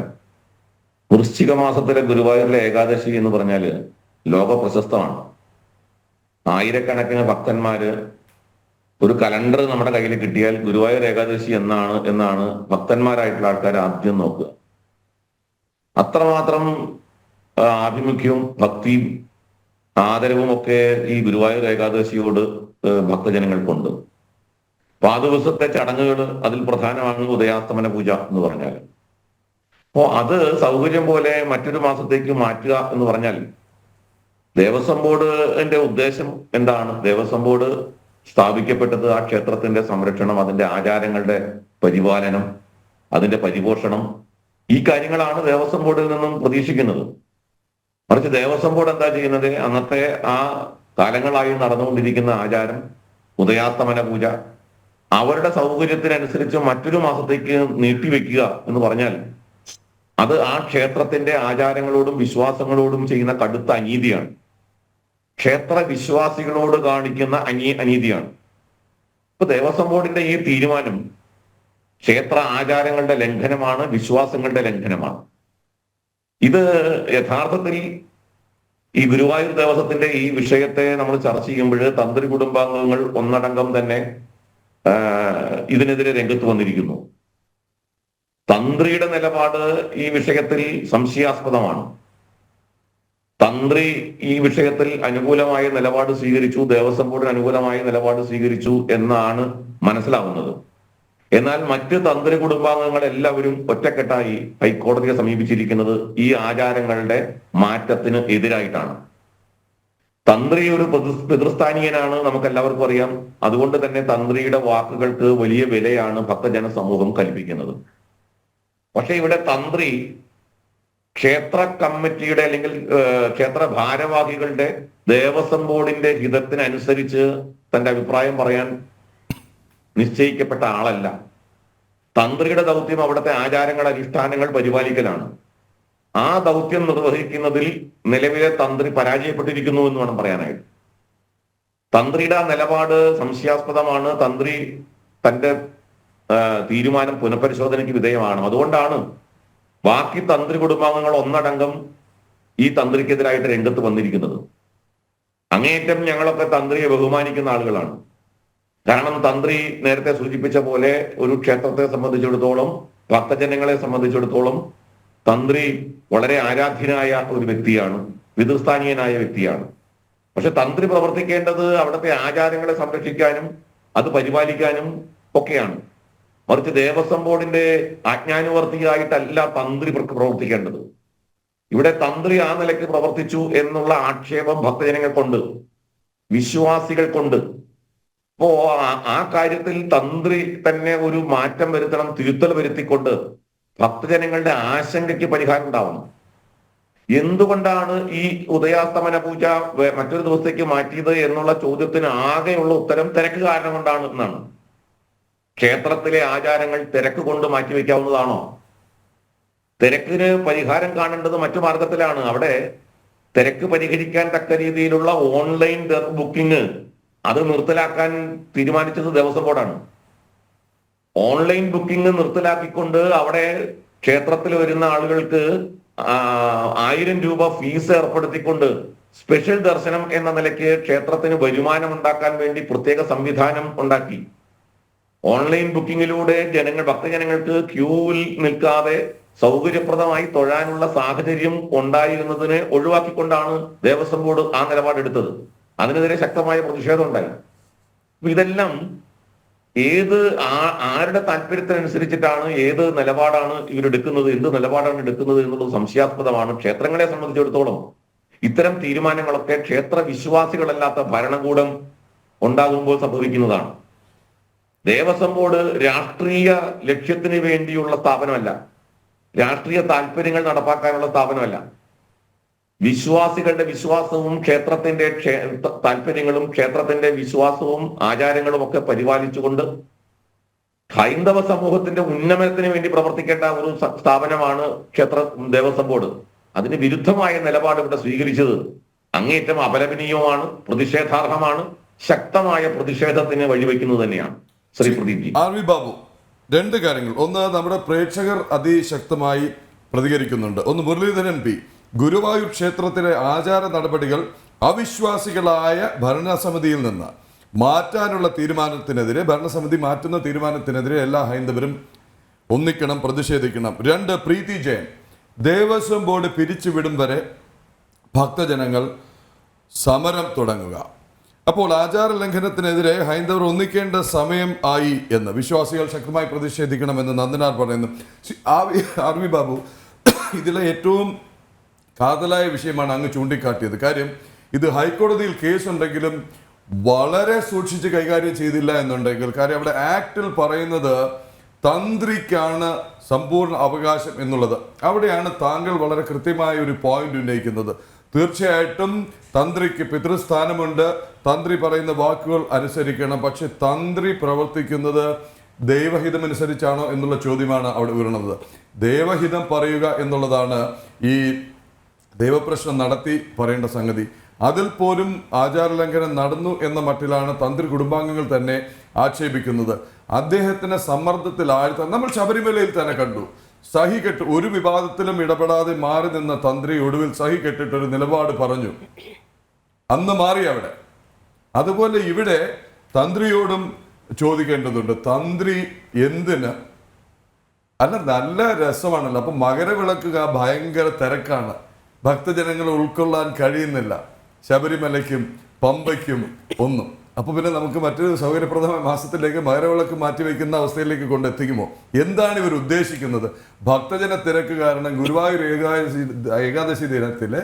വൃശ്ചിക മാസത്തിലെ ഗുരുവായൂരിലെ ഏകാദശി എന്ന് പറഞ്ഞാല് ലോക പ്രശസ്തമാണ്. ആയിരക്കണക്കിന് ഭക്തന്മാര്, ഒരു കലണ്ടർ നമ്മുടെ കയ്യിൽ കിട്ടിയാൽ ഗുരുവായൂർ ഏകാദശി എന്നാണ് ഭക്തന്മാരായിട്ടുള്ള ആൾക്കാർ ആദ്യം നോക്കുക. അത്രമാത്രം ആഭിമുഖ്യവും ഭക്തിയും ആദരവും ഒക്കെ ഈ ഗുരുവായൂർ ഏകാദശിയോട് ഭക്തജനങ്ങൾക്കുണ്ട്. അപ്പൊ ആ ദിവസത്തെ ചടങ്ങുകൾ അതിൽ പ്രധാനമാണ് ഉദയാസ്തമന പൂജ എന്ന് പറഞ്ഞാൽ. അപ്പോൾ അത് സൗകര്യം പോലെ മറ്റൊരു മാസത്തേക്ക് മാറ്റുക എന്ന് പറഞ്ഞാൽ ദേവസ്വം ബോർഡിന്റെ ഉദ്ദേശം എന്താണ്? ദേവസ്വം ബോർഡ് സ്ഥാപിക്കപ്പെട്ടത് ആ ക്ഷേത്രത്തിന്റെ സംരക്ഷണം, അതിന്റെ ആചാരങ്ങളുടെ പരിപാലനം, അതിന്റെ പരിപോഷണം, ഈ കാര്യങ്ങളാണ് ദേവസ്വം ബോർഡിൽ നിന്നും പ്രതീക്ഷിക്കുന്നത്. മറിച്ച് ദേവസ്വം ബോർഡ് എന്താ ചെയ്യുന്നത്? അന്നത്തെ ആ കാലങ്ങളായി നടന്നുകൊണ്ടിരിക്കുന്ന ആചാരം ഉദയാസ്തമന പൂജ അവരുടെ സൗകര്യത്തിനനുസരിച്ച് മറ്റൊരു മാസത്തേക്ക് നീട്ടിവെക്കുക എന്ന് പറഞ്ഞാൽ അത് ആ ക്ഷേത്രത്തിന്റെ ആചാരങ്ങളോടും വിശ്വാസങ്ങളോടും ചെയ്യുന്ന കടുത്ത അനീതിയാണ്. ക്ഷേത്ര വിശ്വാസികളോട് കാണിക്കുന്ന അനീതിയാണ്. ഇപ്പൊ ദേവസ്വം ബോർഡിന്റെ ഈ തീരുമാനം ക്ഷേത്ര ആചാരങ്ങളുടെ ലംഘനമാണ്, വിശ്വാസങ്ങളുടെ ലംഘനമാണ്. ഇത് യഥാർത്ഥത്തിൽ ഈ ഗുരുവായൂർ ദേവസ്വത്തിന്റെ ഈ വിഷയത്തെ നമ്മൾ ചർച്ച ചെയ്യുമ്പോൾ തന്ത്രി കുടുംബാംഗങ്ങൾ ഒന്നടങ്കം തന്നെ ഇതിനെതിരെ രംഗത്ത് വന്നിരിക്കുന്നു. തന്ത്രിയുടെ നിലപാട് ഈ വിഷയത്തിൽ സംശയാസ്പദമാണ്. തന്ത്രി ഈ വിഷയത്തിൽ അനുകൂലമായ നിലപാട് സ്വീകരിച്ചു, ദേവസ്വം ബോർഡിന് അനുകൂലമായ നിലപാട് സ്വീകരിച്ചു എന്നാണ് മനസ്സിലാവുന്നത്. എന്നാൽ മറ്റ് തന്ത്രി കുടുംബാംഗങ്ങൾ എല്ലാവരും ഒറ്റക്കെട്ടായി ഹൈക്കോടതിയെ സമീപിച്ചിരിക്കുന്നത് ഈ ആചാരങ്ങളുടെ മാറ്റത്തിന് എതിരായിട്ടാണ്. തന്ത്രി ഒരു പിതൃസ്ഥാനീയനാണ്, നമുക്ക് എല്ലാവർക്കും അറിയാം. അതുകൊണ്ട് തന്നെ തന്ത്രിയുടെ വാക്കുകൾക്ക് വലിയ വിലയാണ് ഭക്തജന സമൂഹം കൽപ്പിക്കുന്നത്. പക്ഷെ ഇവിടെ തന്ത്രി ക്ഷേത്ര കമ്മിറ്റിയുടെ അല്ലെങ്കിൽ ക്ഷേത്ര ഭാരവാഹികളുടെ ദേവസ്വം ബോർഡിന്റെ ഹിതത്തിനനുസരിച്ച് തന്റെ അഭിപ്രായം പറയാൻ നിശ്ചയിക്കപ്പെട്ട ആളല്ല. തന്ത്രിയുടെ ദൗത്യം അവിടുത്തെ ആചാരങ്ങൾ, അനുഷ്ഠാനങ്ങൾ പരിപാലിക്കലാണ്. ആ ദൗത്യം നിർവഹിക്കുന്നതിൽ നിലവിലെ തന്ത്രി പരാജയപ്പെട്ടിരിക്കുന്നു എന്ന് വേണം പറയാനായിട്ട്. തന്ത്രിയുടെ നിലപാട് സംശയാസ്പദമാണ്. തന്ത്രി തന്റെ തീരുമാനം പുനഃപരിശോധനയ്ക്ക് വിധേയമാണ്. അതുകൊണ്ടാണ് ബാക്കി തന്ത്രി കുടുംബാംഗങ്ങൾ ഒന്നടങ്കം ഈ തന്ത്രിക്കെതിരായിട്ട് രംഗത്ത് വന്നിരിക്കുന്നത്. അങ്ങേയറ്റം ഞങ്ങളൊക്കെ തന്ത്രിയെ ബഹുമാനിക്കുന്ന ആളുകളാണ്. കാരണം തന്ത്രി നേരത്തെ സൂചിപ്പിച്ച പോലെ ഒരു ക്ഷേത്രത്തെ സംബന്ധിച്ചിടത്തോളം, ഭക്തജനങ്ങളെ സംബന്ധിച്ചിടത്തോളം തന്ത്രി വളരെ ആരാധ്യനായ ഒരു വ്യക്തിയാണ്, പിതൃസ്ഥാനീയനായ വ്യക്തിയാണ്. പക്ഷെ തന്ത്രി പ്രവർത്തിക്കേണ്ടത് അവിടുത്തെ ആചാരങ്ങളെ സംരക്ഷിക്കാനും അത് പരിപാലിക്കാനും ഒക്കെയാണ്. മറിച്ച് ദേവസ്വം ബോർഡിന്റെ ആജ്ഞാനുവർത്തിയായിട്ടല്ല തന്ത്രി പ്രവർത്തിക്കേണ്ടത്. ഇവിടെ തന്ത്രി ആ നിലയ്ക്ക് പ്രവർത്തിച്ചു എന്നുള്ള ആക്ഷേപം ഭക്തജനങ്ങൾക്കുണ്ട്, വിശ്വാസികൾക്കുണ്ട്. അപ്പോ ആ കാര്യത്തിൽ തന്ത്രി തന്നെ ഒരു മാറ്റം വരുത്തണം, തിരുത്തൽ വരുത്തിക്കൊണ്ട് ഭക്തജനങ്ങളുടെ ആശങ്കയ്ക്ക് പരിഹാരം ഉണ്ടാവണം. എന്തുകൊണ്ടാണ് ഈ ഉദയാസ്തമന പൂജ മറ്റൊരു ദിവസത്തേക്ക് മാറ്റിയത് എന്നുള്ള ചോദ്യത്തിന് ആകെയുള്ള ഉത്തരം തിരക്ക് കാരണം കൊണ്ടാണ് എന്നാണ്. ക്ഷേത്രത്തിലെ ആചാരങ്ങൾ തിരക്ക് കൊണ്ട് മാറ്റിവെക്കാവുന്നതാണോ? തിരക്കിന് പരിഹാരം കാണേണ്ടത് മറ്റു മാർഗത്തിലാണ്. അവിടെ തിരക്ക് പരിഹരിക്കാൻ തക്ക രീതിയിലുള്ള ഓൺലൈൻ ബുക്കിംഗ് അത് നിർത്തലാക്കാൻ തീരുമാനിച്ചത് ദേവസ്വം ബോർഡാണ്. ഓൺലൈൻ ബുക്കിംഗ് നിർത്തലാക്കിക്കൊണ്ട് അവിടെ ക്ഷേത്രത്തിൽ വരുന്ന ആളുകൾക്ക് 1000 രൂപ ഫീസ് ഏർപ്പെടുത്തിക്കൊണ്ട് സ്പെഷ്യൽ ദർശനം എന്ന നിലയ്ക്ക് ക്ഷേത്രത്തിന് വരുമാനം ഉണ്ടാക്കാൻ വേണ്ടി പ്രത്യേക സംവിധാനം ഉണ്ടാക്കി. ഓൺലൈൻ ബുക്കിങ്ങിലൂടെ ഭക്തജനങ്ങൾക്ക് ക്യൂവിൽ നിൽക്കാതെ സൗകര്യപ്രദമായി തൊഴാനുള്ള സാഹചര്യം ഉണ്ടായിരുന്നതിനെ ഒഴിവാക്കിക്കൊണ്ടാണ് ദേവസ്വം ബോർഡ് ആ നിലപാടെടുത്തത്. അതിനെതിരെ ശക്തമായ പ്രതിഷേധം ഉണ്ടായി. ഇതെല്ലാം ആരുടെ താല്പര്യത്തിനനുസരിച്ചിട്ടാണ്, ഏത് നിലപാടാണ് ഇവരെടുക്കുന്നത്, എന്ത് നിലപാടാണ് എടുക്കുന്നത് എന്നുള്ളത് സംശയാസ്പദമാണ്. ക്ഷേത്രങ്ങളെ സംബന്ധിച്ചിടത്തോളം ഇത്തരം തീരുമാനങ്ങളൊക്കെ ക്ഷേത്ര വിശ്വാസികളല്ലാത്ത ഭരണകൂടം ഉണ്ടാകുമ്പോൾ സംഭവിക്കുന്നതാണ്. ദേവസ്വം ബോർഡ് രാഷ്ട്രീയ ലക്ഷ്യത്തിന് വേണ്ടിയുള്ള സ്ഥാപനമല്ല, രാഷ്ട്രീയ താല്പര്യങ്ങൾ നടപ്പാക്കാനുള്ള സ്ഥാപനമല്ല. വിശ്വാസികളുടെ വിശ്വാസവും ക്ഷേത്രത്തിന്റെ താല്പര്യങ്ങളും ക്ഷേത്രത്തിന്റെ വിശ്വാസവും ആചാരങ്ങളും ഒക്കെ പരിപാലിച്ചുകൊണ്ട് ഹൈന്ദവ സമൂഹത്തിന്റെ ഉന്നമനത്തിന് വേണ്ടി പ്രവർത്തിക്കേണ്ട ഒരു സ്ഥാപനമാണ് ദേവസ്വം ബോർഡ്. അതിന് വിരുദ്ധമായ നിലപാട് ഇവിടെ സ്വീകരിച്ചത് അങ്ങേയറ്റം അപലപനീയവുമാണ്, പ്രതിഷേധാർഹമാണ്, ശക്തമായ പ്രതിഷേധത്തിന് വഴിവെക്കുന്നത് തന്നെയാണ്. ശ്രീ പ്രദീപ് ജി. ആർ വി ബാബു, 2 കാര്യങ്ങൾ. ഒന്ന്, നമ്മുടെ പ്രേക്ഷകർ അതിശക്തമായി പ്രതികരിക്കുന്നുണ്ട്. ഒന്ന്, മുരളീധരൻ പി, ഗുരുവായൂർ ക്ഷേത്രത്തിലെ ആചാര നടപടികൾ അവിശ്വാസികളായ ഭരണസമിതിയിൽ നിന്ന് മാറ്റാനുള്ള തീരുമാനത്തിനെതിരെ, ഭരണസമിതി മാറ്റുന്ന തീരുമാനത്തിനെതിരെ എല്ലാ ഹൈന്ദവരും ഒന്നിക്കണം, പ്രതിഷേധിക്കണം. 2, പ്രീതി ജയൻ, ദേവസ്വം ബോർഡ് പിരിച്ചുവിടും വരെ ഭക്തജനങ്ങൾ സമരം തുടങ്ങുക. അപ്പോൾ ആചാര ലംഘനത്തിനെതിരെ ഹൈന്ദവർ ഒന്നിക്കേണ്ട സമയം ആയി എന്ന് വിശ്വാസികൾ ശക്തമായി പ്രതിഷേധിക്കണമെന്ന് നന്ദനാർ പറയുന്നു. ആർ വി ബാബു, ഇതിലെ ഏറ്റവും കാതലായ വിഷയമാണ് അങ്ങ് ചൂണ്ടിക്കാട്ടിയത്. കാര്യം ഇത് ഹൈക്കോടതിയിൽ കേസുണ്ടെങ്കിലും വളരെ സൂക്ഷിച്ച് കൈകാര്യം ചെയ്തില്ല എന്നുണ്ടെങ്കിൽ, കാര്യം അവിടെ ആക്ടിൽ പറയുന്നത് തന്ത്രിക്കാണ് സമ്പൂർണ്ണ അവകാശം എന്നുള്ളത്. അവിടെയാണ് താങ്കൾ വളരെ കൃത്യമായ ഒരു പോയിന്റ് ഉന്നയിക്കുന്നത്. തീർച്ചയായിട്ടും തന്ത്രിക്ക് പിതൃസ്ഥാനമുണ്ട്, തന്ത്രി പറയുന്ന വാക്കുകൾ അനുസരിക്കണം. പക്ഷെ തന്ത്രി പ്രവർത്തിക്കുന്നത് ദൈവഹിതമനുസരിച്ചാണോ എന്നുള്ള ചോദ്യമാണ് അവിടെ ഉയർന്നത്. ദൈവഹിതം പറയുക എന്നുള്ളതാണ് ഈ ദൈവപ്രശ്നം നടത്തി പറയേണ്ട സംഗതി. അതിൽ പോലും ആചാരലംഘനം നടന്നു എന്ന മട്ടിലാണ് തന്ത്രി കുടുംബാംഗങ്ങൾ തന്നെ ആക്ഷേപിക്കുന്നത്. അദ്ദേഹത്തിന് സമ്മർദ്ദത്തിൽ ആഴ്ത്താൻ നമ്മൾ ശബരിമലയിൽ തന്നെ കണ്ടു. സഹി കെട്ട് ഒരു വിവാദത്തിലും ഇടപെടാതെ മാറി നിന്ന തന്ത്രി ഒടുവിൽ സഹി കെട്ടിട്ടൊരു നിലപാട് പറഞ്ഞു, അന്ന് മാറി അവിടെ. അതുപോലെ ഇവിടെ തന്ത്രിയോടും ചോദിക്കേണ്ടതുണ്ട്, തന്ത്രി എന്തിന് അല്ല, നല്ല രസമാണല്ലോ. അപ്പൊ മകരവിളക്ക് ഭയങ്കര തിരക്കാണ്, ഭക്തജനങ്ങളെ ഉൾക്കൊള്ളാൻ കഴിയുന്നില്ല ശബരിമലയ്ക്കും പമ്പയ്ക്കും ഒന്നും. അപ്പൊ പിന്നെ നമുക്ക് മറ്റൊരു സൗകര്യപ്രദമായ മാസത്തിലേക്ക് മകരവിളക്ക് മാറ്റിവെക്കുന്ന അവസ്ഥയിലേക്ക് കൊണ്ടെത്തിക്കുമോ? എന്താണ് ഇവർ ഉദ്ദേശിക്കുന്നത്? ഭക്തജന തിരക്ക് കാരണം ഗുരുവായൂർ ഏകാദശി ദിനത്തിലെ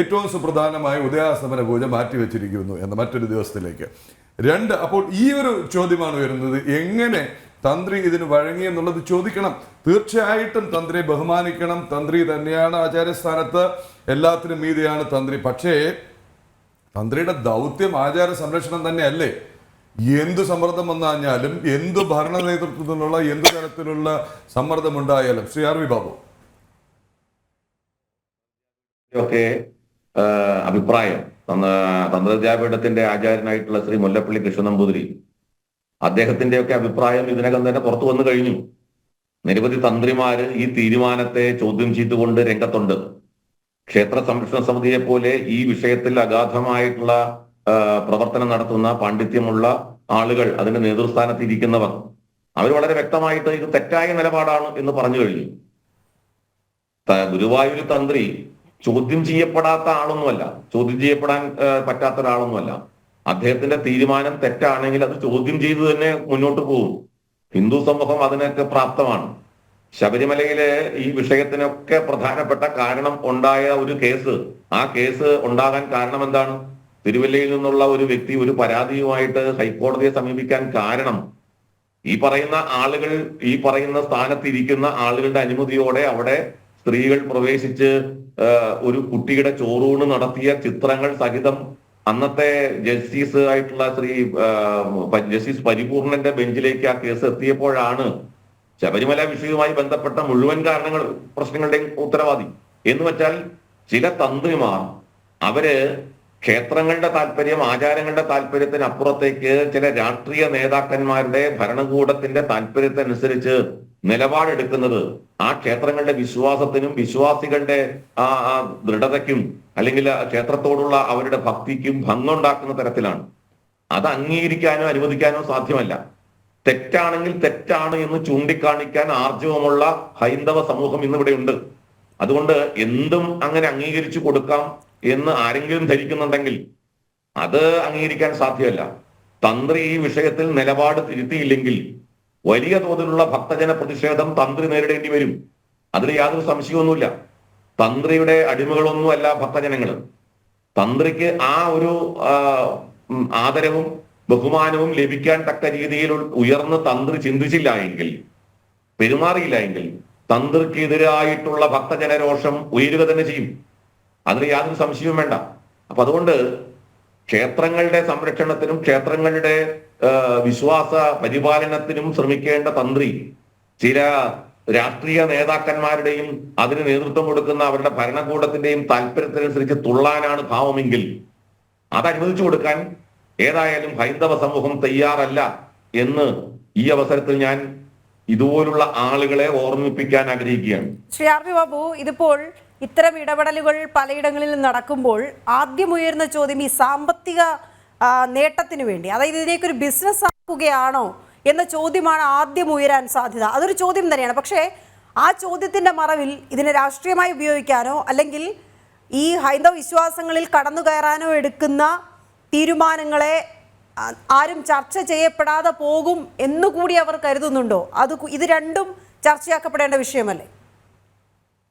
ഏറ്റവും സുപ്രധാനമായ ഉദയാസ്തമന പൂജ മാറ്റിവെച്ചിരിക്കുന്നു എന്ന മറ്റൊരു ദിവസത്തിലേക്ക്. 2, അപ്പോൾ ഈ ഒരു ചോദ്യമാണ് വരുന്നത്, എങ്ങനെ തന്ത്രി ഇതിന് വഴങ്ങി എന്നുള്ളത് ചോദിക്കണം. തീർച്ചയായിട്ടും തന്ത്രിയെ ബഹുമാനിക്കണം. തന്ത്രി തന്നെയാണ് ആചാര്യസ്ഥാനത്ത്, എല്ലാത്തിനും മീതെയാണ് തന്ത്രി. പക്ഷേ തന്ത്രിയുടെ ദൗത്യം ആചാര സംരക്ഷണം തന്നെയല്ലേ? എന്തു സമ്മർദ്ദം വന്നാലും, എന്തു ഭരണ നേതൃത്വത്തിലുള്ള എന്തു തരത്തിലുള്ള സമ്മർദ്ദം ഉണ്ടായാലും. Shri R V Babu. ഒക്കെ അഭിപ്രായം തന്ത്രവിദ്യാപീഠത്തിന്റെ ആചാര്യനായിട്ടുള്ള ശ്രീ മുല്ലപ്പള്ളി കൃഷ്ണ നമ്പൂതിരി, അദ്ദേഹത്തിന്റെ ഒക്കെ അഭിപ്രായം ഇതിനകം തന്നെ പുറത്തു വന്നു കഴിഞ്ഞു. നിരവധി തന്ത്രിമാര് ഈ തീരുമാനത്തെ ചോദ്യം ചെയ്തുകൊണ്ട് രംഗത്തുണ്ട്. ക്ഷേത്ര സംരക്ഷണ സമിതിയെ പോലെ ഈ വിഷയത്തിൽ അഗാധമായിട്ടുള്ള പ്രവർത്തനം നടത്തുന്ന പാണ്ഡിത്യമുള്ള ആളുകൾ, അതിന്റെ നേതൃസ്ഥാനത്ത് ഇരിക്കുന്നവർ, അവർ വളരെ വ്യക്തമായിട്ട് ഇത് തെറ്റായ നിലപാടാണ് എന്ന് പറഞ്ഞു കഴിഞ്ഞു. ഗുരുവായൂർ തന്ത്രി ചോദ്യം ചെയ്യപ്പെടാത്ത ആളൊന്നുമല്ല, ചോദ്യം ചെയ്യപ്പെടാൻ പറ്റാത്ത ഒരാളൊന്നുമല്ല. അദ്ദേഹത്തിന്റെ തീരുമാനം തെറ്റാണെങ്കിൽ അത് ചോദ്യം ചെയ്തു തന്നെ മുന്നോട്ട് പോകും. ഹിന്ദു സമൂഹം അതിനൊക്കെ പ്രാപ്തമാണ്. ശബരിമലയിലെ ഈ വിഷയത്തിനൊക്കെ പ്രധാനപ്പെട്ട കാരണം ഉണ്ടായ ഒരു കേസ്, ആ കേസ് ഉണ്ടാകാൻ കാരണം എന്താണ്? തിരുവല്ലയിൽ നിന്നുള്ള ഒരു വ്യക്തി ഒരു പരാതിയുമായിട്ട് ഹൈക്കോടതിയെ സമീപിക്കാൻ കാരണം ഈ പറയുന്ന ആളുകൾ, ഈ പറയുന്ന സ്ഥാനത്തിരിക്കുന്ന ആളുകളുടെ അനുമതിയോടെ അവിടെ സ്ത്രീകൾ പ്രവേശിച്ച് ഒരു കുട്ടിയുടെ ചോറൂണ് നടത്തിയ ചിത്രങ്ങൾ സഹിതം അന്നത്തെ ജസ്റ്റിസ് ആയിട്ടുള്ള ജസ്റ്റിസ് പരിപൂർണന്റെ ബെഞ്ചിലേക്ക് ആ കേസ് എത്തിയപ്പോഴാണ് ശബരിമല വിഷയവുമായി ബന്ധപ്പെട്ട മുഴുവൻ പ്രശ്നങ്ങളുടെയും ഉത്തരവാദി എന്ന് വെച്ചാൽ ചില തന്ത്രിമാർ അവര് ക്ഷേത്രങ്ങളുടെ താല്പര്യം, ആചാരങ്ങളുടെ താല്പര്യത്തിന് അപ്പുറത്തേക്ക് ചില രാഷ്ട്രീയ നേതാക്കന്മാരുടെ ഭരണകൂടത്തിന്റെ താല്പര്യത്തിനനുസരിച്ച് നിലപാടെടുക്കുന്നത് ആ ക്ഷേത്രങ്ങളുടെ വിശ്വാസത്തിനും വിശ്വാസികളുടെ ആ ദൃഢതയ്ക്കും അല്ലെങ്കിൽ ക്ഷേത്രത്തോടുള്ള അവരുടെ ഭക്തിക്കും ഭംഗമുണ്ടാക്കുന്ന തരത്തിലാണ്. അത് അംഗീകരിക്കാനോ അനുവദിക്കാനോ സാധ്യമല്ല. തെറ്റാണെങ്കിൽ തെറ്റാണ് എന്ന് ചൂണ്ടിക്കാണിക്കാൻ ആർജവമുള്ള ഹൈന്ദവ സമൂഹം ഇന്നിവിടെയുണ്ട്. അതുകൊണ്ട് എന്തും അങ്ങനെ അംഗീകരിച്ചു കൊടുക്കാം എന്ന് ആരെങ്കിലും ധരിക്കുന്നുണ്ടെങ്കിൽ അത് അംഗീകരിക്കാൻ സാധ്യമല്ല. തന്ത്രി ഈ വിഷയത്തിൽ നിലപാട് തിരുത്തിയില്ലെങ്കിൽ വലിയ തോതിലുള്ള ഭക്തജന പ്രതിഷേധം തന്ത്രി നേരിടേണ്ടി വരും. അതിൽ യാതൊരു സംശയമൊന്നുമില്ല. തന്ത്രിയുടെ അടിമകളൊന്നുമല്ല ഭക്തജനങ്ങൾ. തന്ത്രിക്ക് ആ ഒരു ആദരവും ബഹുമാനവും ലഭിക്കാൻ തക്ക രീതിയിൽ ഉയർന്ന് തന്ത്രി ചിന്തിച്ചില്ല എങ്കിൽ, പെരുമാറിയില്ല എങ്കിൽ തന്ത്രിക്കെതിരായിട്ടുള്ള ഭക്തജനരോഷം ഉയരുക തന്നെ ചെയ്യും. അതിൽ യാതൊരു സംശയവും വേണ്ട. അപ്പൊ അതുകൊണ്ട് ക്ഷേത്രങ്ങളുടെ സംരക്ഷണത്തിനും ക്ഷേത്രങ്ങളുടെ വിശ്വാസ പരിപാലനത്തിനും ശ്രമിക്കേണ്ട തന്ത്രി ചില രാഷ്ട്രീയ നേതാക്കന്മാരുടെയും അതിന് നേതൃത്വം കൊടുക്കുന്ന അവരുടെ ഭരണകൂടത്തിന്റെയും താല്പര്യത്തിനനുസരിച്ച് തുള്ളാനാണ് ഭാവമെങ്കിൽ അത് അനുവദിച്ചു കൊടുക്കാൻ ഏതായാലും ഹൈന്ദവ സമൂഹം തയ്യാറല്ല എന്ന് ഈ അവസരത്തിൽ ഞാൻ ഇതുപോലുള്ള ആളുകളെ ഓർമ്മിപ്പിക്കാൻ ആഗ്രഹിക്കുകയാണ്. ശ്രീ ആർ വി ബാബു, ഇതിപ്പോൾ ഇത്തരം ഇടപെടലുകൾ പലയിടങ്ങളിൽ നടക്കുമ്പോൾ ആദ്യം ഉയർന്ന ചോദ്യം ഈ സാമ്പത്തിക നേട്ടത്തിന് വേണ്ടി, അതായത് ഇതിനേക്കൊരു ബിസിനസ് ആക്കുകയാണോ എന്ന ചോദ്യമാണ് ആദ്യം ഉയരാൻ സാധ്യത. അതൊരു ചോദ്യം തന്നെയാണ്. പക്ഷേ ആ ചോദ്യത്തിൻ്റെ മറവിൽ ഇതിനെ രാഷ്ട്രീയമായി ഉപയോഗിക്കാനോ അല്ലെങ്കിൽ ഈ ഹൈന്ദവ വിശ്വാസങ്ങളിൽ കടന്നു കയറാനോ എടുക്കുന്ന തീരുമാനങ്ങളെ ആരും ചർച്ച ചെയ്യപ്പെടാതെ പോകും എന്നുകൂടി അവർ കരുതുന്നുണ്ടോ? ഇത് രണ്ടും ചർച്ചയാക്കപ്പെടേണ്ട വിഷയമല്ലേ?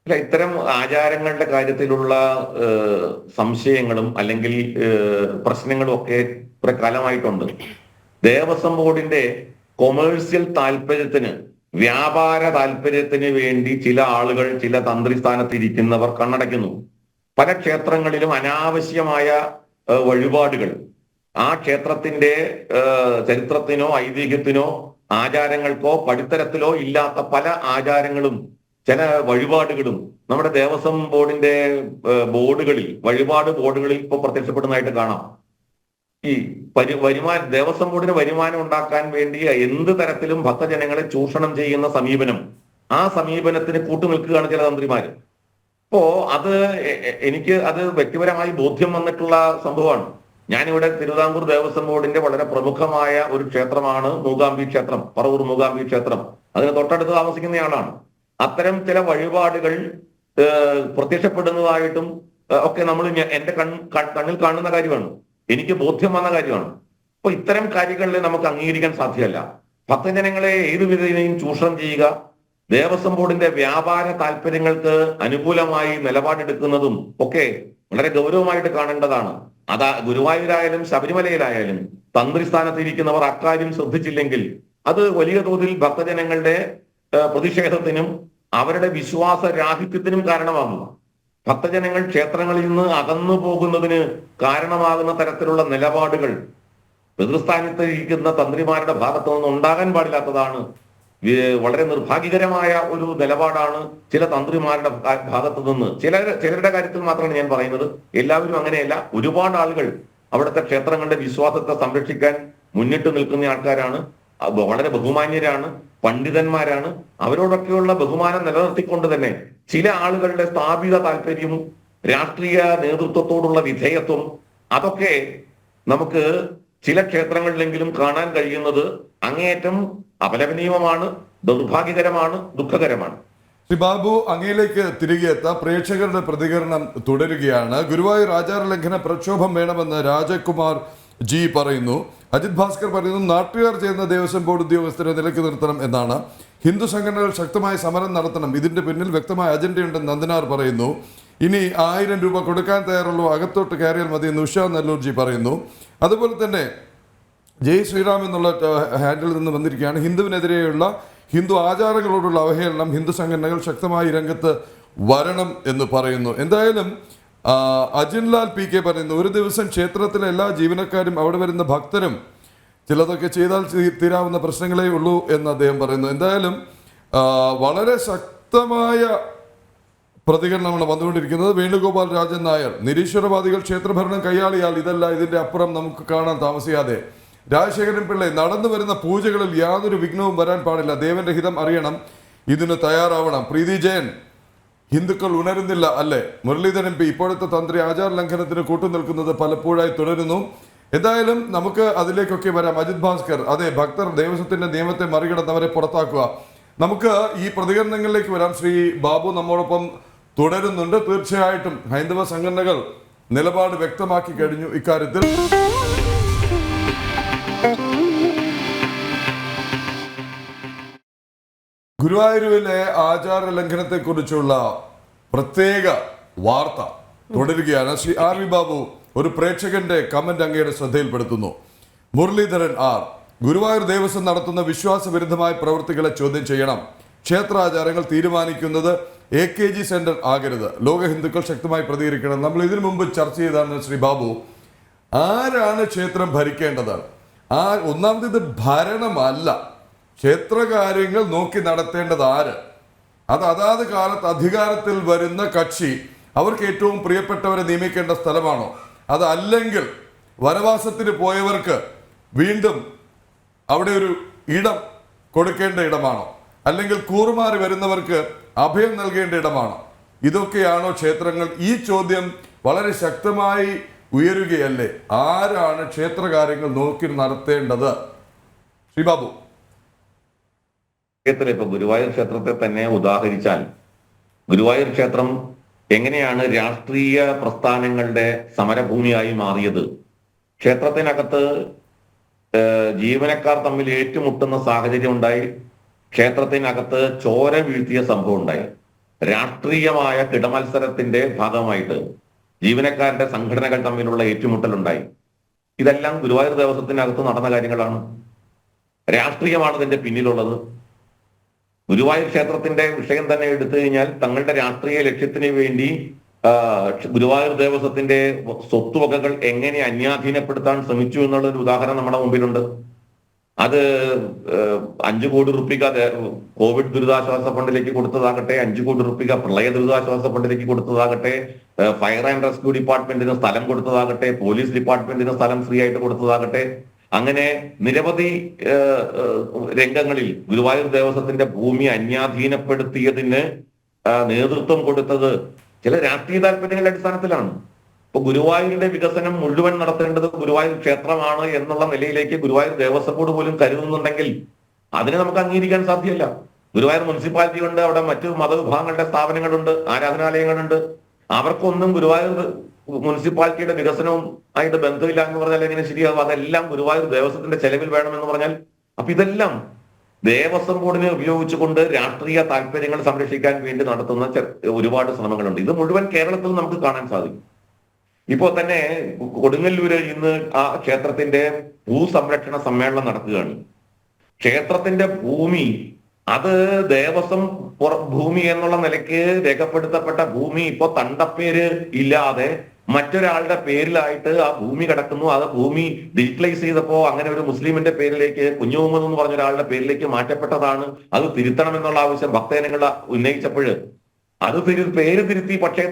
അല്ല, ഇത്തരം ആചാരങ്ങളുടെ കാര്യത്തിലുള്ള സംശയങ്ങളും അല്ലെങ്കിൽ പ്രശ്നങ്ങളും ഒക്കെ കുറെ കാലമായിട്ടുണ്ട്. ദേവസ്വം ബോർഡിന്റെ കൊമേഴ്സ്യൽ താല്പര്യത്തിന്, വ്യാപാര താല്പര്യത്തിന് വേണ്ടി ചില ആളുകൾ, ചില തന്ത്രി സ്ഥാനത്തിരിക്കുന്നവർ കണ്ണടയ്ക്കുന്നു. പല ക്ഷേത്രങ്ങളിലും അനാവശ്യമായ വഴിപാടുകൾ, ആ ക്ഷേത്രത്തിന്റെ ചരിത്രത്തിനോ ഐതിഹ്യത്തിനോ ആചാരങ്ങൾക്കോ പടിത്തരത്തിലോ ഇല്ലാത്ത പല ആചാരങ്ങളും ചില വഴിപാടുകളും നമ്മുടെ ദേവസ്വം ബോർഡിന്റെ ബോർഡുകളിൽ, വഴിപാട് ബോർഡുകളിൽ ഇപ്പോൾ പ്രത്യക്ഷപ്പെടുന്നതായിട്ട് കാണാം. ഈ ദേവസ്വം ബോർഡിന് വരുമാനം ഉണ്ടാക്കാൻ വേണ്ടി എന്ത് തരത്തിലും ഭക്തജനങ്ങളെ ചൂഷണം ചെയ്യുന്ന സമീപനം, ആ സമീപനത്തിന് കൂട്ടുനിൽക്കുകയാണ് ചില തന്ത്രിമാര്. അപ്പോ എനിക്ക് അത് വ്യക്തിപരമായി ബോധ്യം വന്നിട്ടുള്ള സംഭവമാണ്. ഞാനിവിടെ തിരുവിതാംകൂർ ദേവസ്വം ബോർഡിന്റെ വളരെ പ്രമുഖമായ ഒരു ക്ഷേത്രമാണ് മൂകാംബി ക്ഷേത്രം, പറവൂർ മൂകാംബി ക്ഷേത്രം. അതിന് തൊട്ടടുത്ത് താമസിക്കുന്നയാളാണ്. അത്തരം ചില വഴിപാടുകൾ പ്രത്യക്ഷപ്പെടുന്നതായിട്ടും ഒക്കെ നമ്മൾ എന്റെ കണ്ണിൽ കാണുന്ന കാര്യമാണ്, എനിക്ക് ബോധ്യം വന്ന കാര്യമാണ്. അപ്പൊ ഇത്തരം കാര്യങ്ങളിൽ നമുക്ക് അംഗീകരിക്കാൻ സാധ്യമല്ല. ഭക്തജനങ്ങളെ ഏതു വിധേനയും ചൂഷണം ചെയ്യുക, ദേവസ്വം ബോർഡിന്റെ വ്യാപാര താല്പര്യങ്ങൾക്ക് അനുകൂലമായി നിലപാടെടുക്കുന്നതും ഒക്കെ വളരെ ഗൗരവമായിട്ട് കാണേണ്ടതാണ്. ഗുരുവായൂരായാലും ശബരിമലയിലായാലും തന്ത്രി സ്ഥാനത്തിരിക്കുന്നവർ അക്കാര്യം ശ്രദ്ധിച്ചില്ലെങ്കിൽ അത് വലിയ തോതിൽ ഭക്തജനങ്ങളുടെ പ്രതിഷേധത്തിനും അവരുടെ വിശ്വാസ രാഹിത്യത്തിനും കാരണമാകുന്നു. ഭക്തജനങ്ങൾ ക്ഷേത്രങ്ങളിൽ നിന്ന് അകന്നു പോകുന്നതിന് കാരണമാകുന്ന തരത്തിലുള്ള നിലപാടുകൾ പിതൃസ്ഥാനത്ത് ഇരിക്കുന്ന തന്ത്രിമാരുടെ ഭാഗത്തു നിന്ന് ഉണ്ടാകാൻ പാടില്ലാത്തതാണ്. വളരെ നിർഭാഗ്യകരമായ ഒരു നിലപാടാണ് ചില തന്ത്രിമാരുടെ ഭാഗത്തു നിന്ന്. ചിലരുടെ കാര്യത്തിൽ മാത്രമാണ് ഞാൻ പറയുന്നത്, എല്ലാവരും അങ്ങനെയല്ല. ഒരുപാട് ആളുകൾ അവിടുത്തെ ക്ഷേത്രങ്ങളുടെ വിശ്വാസത്തെ സംരക്ഷിക്കാൻ മുന്നിട്ട് നിൽക്കുന്ന ആൾക്കാരാണ്, വളരെ ബഹുമാന്യരാണ്, പണ്ഡിതന്മാരാണ്. അവരോടൊക്കെയുള്ള ബഹുമാനം നിലനിർത്തിക്കൊണ്ട് തന്നെ ചില ആളുകളുടെ സ്ഥാപിത താല്പര്യവും രാഷ്ട്രീയ നേതൃത്വത്തോടുള്ള വിധേയത്വം അതൊക്കെ നമുക്ക് ചില ക്ഷേത്രങ്ങളിലെങ്കിലും കാണാൻ കഴിയുന്നത് അങ്ങേയറ്റം അപലപനീയമാണ്, ദൗർഭാഗ്യകരമാണ്, ദുഃഖകരമാണ്. ശ്രീ ബാബു, അങ്ങയിലേക്ക് തിരികെ എത്താം. പ്രേക്ഷകരുടെ പ്രതികരണം തുടരുകയാണ്. ഗുരുവായൂർ ആചാരലംഘന പ്രക്ഷോഭം വേണമെന്ന് രാജകുമാർ ജി പറയുന്നു. അജിത് ഭാസ്കർ പറയുന്നു, നാട്ടുകാർ ചേർന്ന ദേവസ്വം ബോർഡ് ഉദ്യോഗസ്ഥരെ നിലയ്ക്ക് നിർത്തണം എന്നാണ്. ഹിന്ദു സംഘടനകൾ ശക്തമായ സമരം നടത്തണം, ഇതിന്റെ പിന്നിൽ വ്യക്തമായ അജണ്ടയുണ്ടെന്ന് നന്ദനാർ പറയുന്നു. ഇനി 1000 രൂപ കൊടുക്കാൻ തയ്യാറുള്ളൂ, അകത്തോട്ട് കയറിയാൽ മതി എന്ന് ഉഷ നെല്ലൂർജി പറയുന്നു. അതുപോലെ തന്നെ ജയ് ശ്രീറാം എന്നുള്ള ഹാൻഡിൽ നിന്ന് വന്നിരിക്കുകയാണ്. ഹിന്ദുവിനെതിരെയുള്ള ഹിന്ദു ആചാരങ്ങളോടുള്ള അവഹേളനം ഹിന്ദു സംഘടനകൾ ശക്തമായി രംഗത്ത് വരണം എന്ന് പറയുന്നു. എന്തായാലും അജിൻലാൽ PK പറയുന്നു, ഒരു ദിവസം ക്ഷേത്രത്തിലെ എല്ലാ ജീവനക്കാരും അവിടെ വരുന്ന ഭക്തരും ചിലതൊക്കെ ചെയ്താൽ തീരാവുന്ന പ്രശ്നങ്ങളേ ഉള്ളൂ എന്ന് അദ്ദേഹം പറയുന്നു. എന്തായാലും വളരെ ശക്തമായ പ്രതികരണമാണ് വന്നുകൊണ്ടിരിക്കുന്നത്. വേണുഗോപാൽ രാജൻ നായർ, നിരീശ്വരവാദികൾ ക്ഷേത്രഭരണം കൈയാളിയാൽ ഇതല്ല ഇതിന്റെ അപ്പുറം നമുക്ക് കാണാൻ താമസിയാതെ. രാജശേഖരൻ പിള്ളை, നടന്നു വരുന്ന പൂജകളിൽ യാതൊരു വിഘ്നവും വരാൻ പാടില്ല, ദേവന്റെ ഹിതം അറിയണം, ഇതിന് തയ്യാറാവണം. പ്രീതി ജയൻ, ഹിന്ദുക്കൾ ഉണരുന്നില്ല അല്ലേ? മുരളീധരൻ MP, ഇപ്പോഴത്തെ തന്ത്രി ആചാര ലംഘനത്തിന് കൂട്ടുനിൽക്കുന്നത് പലപ്പോഴായി തുടരുന്നു. എന്തായാലും നമുക്ക് അതിലേക്കൊക്കെ വരാം. അജിത് ഭാസ്കർ, അതെ, ഭക്തർ ദേവസ്വത്തിന്റെ നിയമത്തെ മറികടന്നവരെ പുറത്താക്കുക. നമുക്ക് ഈ പ്രതികരണങ്ങളിലേക്ക് വരാം. ശ്രീ ബാബു നമ്മോടൊപ്പം തുടരുന്നുണ്ട്. തീർച്ചയായിട്ടും ഹൈന്ദവ സംഘടനകൾ നിലപാട് വ്യക്തമാക്കി കഴിഞ്ഞു ഇക്കാര്യത്തിൽ. ഗുരുവായൂരിലെ ആചാര ലംഘനത്തെക്കുറിച്ചുള്ള പ്രത്യേക വാർത്ത തുടരുകയാണ്. ശ്രീ RV ബാബു ഒരു പ്രേക്ഷകന്റെ കമന്റ് അങ്ങയുടെ ശ്രദ്ധയിൽപ്പെടുത്തുന്നു. മുരളീധരൻ R, ഗുരുവായൂർ ദേവസ്വം നടത്തുന്ന വിശ്വാസവിരുദ്ധമായ പ്രവൃത്തികളെ ചോദ്യം ചെയ്യണം. ക്ഷേത്രാചാരങ്ങൾ തീരുമാനിക്കുന്നത് AKG സെന്റർ ആകരുത്. ലോക ഹിന്ദുക്കൾ ശക്തമായി പ്രതികരിക്കണം. നമ്മൾ ഇതിനു മുമ്പ് ചർച്ച ചെയ്താണ് ശ്രീ ബാബു, ആരാണ് ക്ഷേത്രം ഭരിക്കേണ്ടത്? ഒന്നാമത് ഭരണമല്ല, ക്ഷേത്രകാര്യങ്ങൾ നോക്കി നടത്തേണ്ടത് ആര്? അത് അതാത് കാലത്ത് അധികാരത്തിൽ വരുന്ന കക്ഷി അവർക്ക് ഏറ്റവും പ്രിയപ്പെട്ടവരെ നിയമിക്കേണ്ട സ്ഥലമാണോ? അതല്ലെങ്കിൽ വനവാസത്തിന് പോയവർക്ക് വീണ്ടും അവിടെ ഒരു ഇടം കൊടുക്കേണ്ട ഇടമാണോ? അല്ലെങ്കിൽ കൂറുമാറി വരുന്നവർക്ക് അഭയം നൽകേണ്ട ഇടമാണോ? ഇതൊക്കെയാണോ ക്ഷേത്രങ്ങൾ? ഈ ചോദ്യം വളരെ ശക്തമായി ഉയരുകയല്ലേ? ആരാണ് ക്ഷേത്രകാര്യങ്ങൾ നോക്കി നടത്തേണ്ടത്? ശ്രീ ബാബു, ഇപ്പൊ ഗുരുവായൂർ ക്ഷേത്രത്തെ തന്നെ ഉദാഹരിച്ചാൽ, ഗുരുവായൂർ ക്ഷേത്രം എങ്ങനെയാണ് രാഷ്ട്രീയ പ്രസ്ഥാനങ്ങളുടെ സമരഭൂമിയായി മാറിയത്? ക്ഷേത്രത്തിനകത്ത് ജീവനക്കാർ തമ്മിൽ ഏറ്റുമുട്ടുന്ന സാഹചര്യം ഉണ്ടായി. ക്ഷേത്രത്തിനകത്ത് ചോര വീഴ്ത്തിയ സംഭവം ഉണ്ടായി. രാഷ്ട്രീയമായ കിടമത്സരത്തിന്റെ ഭാഗമായിട്ട് ജീവനക്കാരുടെ സംഘടനകൾ തമ്മിലുള്ള ഏറ്റുമുട്ടലുണ്ടായി. ഇതെല്ലാം ഗുരുവായൂർ ദേവസ്വത്തിനകത്ത് നടന്ന കാര്യങ്ങളാണ്. രാഷ്ട്രീയമാണ് ഇതിന്റെ പിന്നിലുള്ളത്. ഗുരുവായൂർ ക്ഷേത്രത്തിന്റെ വിഷയം തന്നെ എടുത്തു കഴിഞ്ഞാൽ തങ്ങളുടെ രാഷ്ട്രീയ ലക്ഷ്യത്തിന് വേണ്ടി ഗുരുവായൂർ ദേവസ്വത്തിന്റെ സ്വത്തുവകകൾ എങ്ങനെ അന്യാധീനപ്പെടുത്താൻ ശ്രമിച്ചു എന്നുള്ള ഒരു ഉദാഹരണം നമ്മുടെ മുമ്പിലുണ്ട്. അത് 5 കോടി റുപ്യ കോവിഡ് ദുരിതാശ്വാസ ഫണ്ടിലേക്ക് കൊടുത്തതാകട്ടെ, 5 കോടി റുപ്യ പ്രളയ ദുരിതാശ്വാസ ഫണ്ടിലേക്ക് കൊടുത്തതാകട്ടെ, ഫയർ ആൻഡ് റെസ്ക്യൂ ഡിപ്പാർട്ട്മെന്റിന് സ്ഥലം കൊടുത്തതാകട്ടെ, പോലീസ് ഡിപ്പാർട്ട്മെന്റിന് സ്ഥലം ഫ്രീ ആയിട്ട് കൊടുത്തതാകട്ടെ, അങ്ങനെ നിരവധി രംഗങ്ങളിൽ ഗുരുവായൂർ ദേവസ്വത്തിന്റെ ഭൂമി അന്യാധീനപ്പെടുത്തിയതിന് നേതൃത്വം കൊടുത്തത് ചില രാഷ്ട്രീയ താല്പര്യങ്ങളുടെ അടിസ്ഥാനത്തിലാണ്. ഇപ്പൊ ഗുരുവായൂരിന്റെ വികസനം മുഴുവൻ നടത്തേണ്ടത് ഗുരുവായൂർ ക്ഷേത്രമാണ് എന്നുള്ള നിലയിലേക്ക് ഗുരുവായൂർ ദേവസ്വം ബോർഡ് പോലും കരുതുന്നുണ്ടെങ്കിൽ അതിനെ നമുക്ക് അംഗീകരിക്കാൻ സാധ്യമല്ല. ഗുരുവായൂർ മുനിസിപ്പാലിറ്റി ഉണ്ട്, അവിടെ മറ്റു മതവിഭാഗങ്ങളുടെ സ്ഥാപനങ്ങളുണ്ട്, ആരാധനാലയങ്ങളുണ്ട്. അവർക്കൊന്നും ഗുരുവായൂർ മുനിസിപ്പാലിറ്റിയുടെ വികസനവും ആയിട്ട് ബന്ധമില്ല എന്ന് പറഞ്ഞാൽ എങ്ങനെ ശരിയാകും? അതെല്ലാം ഗുരുവായൂർ ദേവസ്വത്തിന്റെ ചെലവിൽ വേണമെന്ന് പറഞ്ഞാൽ, അപ്പൊ ഇതെല്ലാം ദേവസ്വം ബോർഡിനെ ഉപയോഗിച്ചുകൊണ്ട് രാഷ്ട്രീയ താല്പര്യങ്ങൾ സംരക്ഷിക്കാൻ വേണ്ടി നടത്തുന്ന ഒരുപാട് ശ്രമങ്ങളുണ്ട്. ഇത് മുഴുവൻ കേരളത്തിൽ നമുക്ക് കാണാൻ സാധിക്കും. ഇപ്പോ തന്നെ കൊടുങ്ങല്ലൂര് ഇന്ന് ആ ക്ഷേത്രത്തിന്റെ ഭൂസംരക്ഷണ സമ്മേളനം നടക്കുകയാണ്. ക്ഷേത്രത്തിന്റെ ഭൂമി അത് ദേവസ്വം ഭൂമി എന്നുള്ള നിലയ്ക്ക് രേഖപ്പെടുത്തപ്പെട്ട ഭൂമി ഇപ്പൊ തണ്ടപ്പേര് ഇല്ലാതെ മറ്റൊരാളുടെ പേരിലായിട്ട് ആ ഭൂമി കിടക്കുന്നു. അത് ഭൂമി ഡിജിറ്റലൈസ് ചെയ്തപ്പോ അങ്ങനെ ഒരു മുസ്ലിമിന്റെ പേരിലേക്ക്, കുഞ്ഞു മുഹമ്മദ് എന്ന് പറഞ്ഞ ഒരാളുടെ പേരിലേക്ക് മാറ്റപ്പെട്ടതാണ്. അത് തിരുത്തണം എന്നുള്ള ആവശ്യം ഭക്തജനങ്ങൾ ഉന്നയിച്ചപ്പോൾ അത് പേര് തിരുത്തി, പക്ഷേ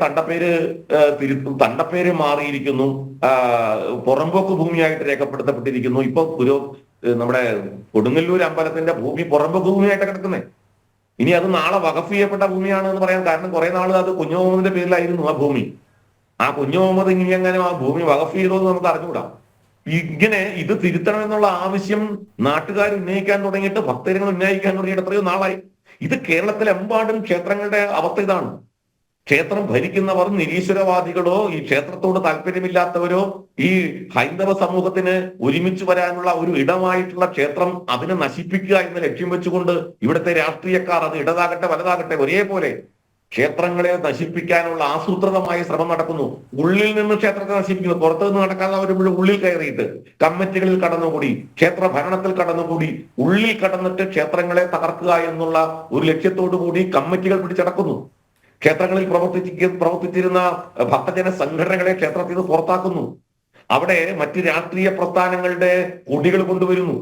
തണ്ടപ്പേര് മാറിയിരിക്കുന്നു, പുറമ്പോക്ക് ഭൂമിയായിട്ട് രേഖപ്പെടുത്തപ്പെട്ടിരിക്കുന്നു. ഇപ്പൊ നമ്മുടെ കൊടുങ്ങല്ലൂർ അമ്പലത്തിന്റെ ഭൂമി പുറമ്പോക്ക് ഭൂമിയായിട്ട് കിടക്കുന്നത്. ഇനി അത് നാളെ വഖഫ് ചെയ്യപ്പെട്ട ഭൂമിയാണ് എന്ന് പറയാൻ കാരണം കുറെ നാൾ അത് കുഞ്ഞു മുഹമ്മദിന്റെ പേരിലായിരുന്നു ആ ഭൂമി. ആ കുഞ്ഞു മുഹമ്മദ് ഇനി എങ്ങനെ ആ ഭൂമി വഖഫ് ചെയ്തോ എന്ന് നമുക്ക് അറിഞ്ഞുകൂടാ. ഇങ്ങനെ ഇത് തിരുത്തണം എന്നുള്ള ആവശ്യം നാട്ടുകാർ ഉന്നയിക്കാൻ തുടങ്ങിയിട്ട്, ഭക്തജനങ്ങൾ ഉന്നയിക്കാൻ തുടങ്ങിയിട്ട് എത്രയോ നാളായി. ഇത് കേരളത്തിലെമ്പാടും ക്ഷേത്രങ്ങളുടെ അവസ്ഥ ഇതാണ്. ക്ഷേത്രം ഭരിക്കുന്നവർ നിരീശ്വരവാദികളോ ഈ ക്ഷേത്രത്തോട് താല്പര്യമില്ലാത്തവരോ ഈ ഹൈന്ദവ സമൂഹത്തിന് ഒരുമിച്ച് വരാനുള്ള ഒരു ഇടമായിട്ടുള്ള ക്ഷേത്രം അതിനെ നശിപ്പിക്കുക എന്ന ലക്ഷ്യം വെച്ചുകൊണ്ട് ഇവിടുത്തെ രാഷ്ട്രീയക്കാർ, അത് ഇടതാകട്ടെ വലതാകട്ടെ, ഒരേപോലെ ക്ഷേത്രങ്ങളെ നശിപ്പിക്കാനുള്ള ആസൂത്രിതമായ ശ്രമം നടക്കുന്നു. ഉള്ളിൽ നിന്ന് ക്ഷേത്രത്തെ നശിപ്പിക്കുന്നു. പുറത്തു നിന്ന് നടക്കാതെ വരുമ്പോഴും ഉള്ളിൽ കയറിയിട്ട് കമ്മിറ്റികളിൽ കടന്നുകൂടി, ക്ഷേത്ര ഭരണത്തിൽ കടന്നുകൂടി, ഉള്ളിൽ കടന്നിട്ട് ക്ഷേത്രങ്ങളെ തകർക്കുക എന്നുള്ള ഒരു ലക്ഷ്യത്തോടു കൂടി കമ്മിറ്റികൾ പിടിച്ചടക്കുന്നു. ക്ഷേത്രങ്ങളിൽ പ്രവർത്തിച്ചിരുന്ന ഭക്തജന സംഘടനകളെ ക്ഷേത്രത്തിൽ നിന്ന് പുറത്താക്കുന്നു. അവിടെ മറ്റ് രാഷ്ട്രീയ പ്രസ്ഥാനങ്ങളുടെ കൊടികൾ കൊണ്ടുവരുന്നു.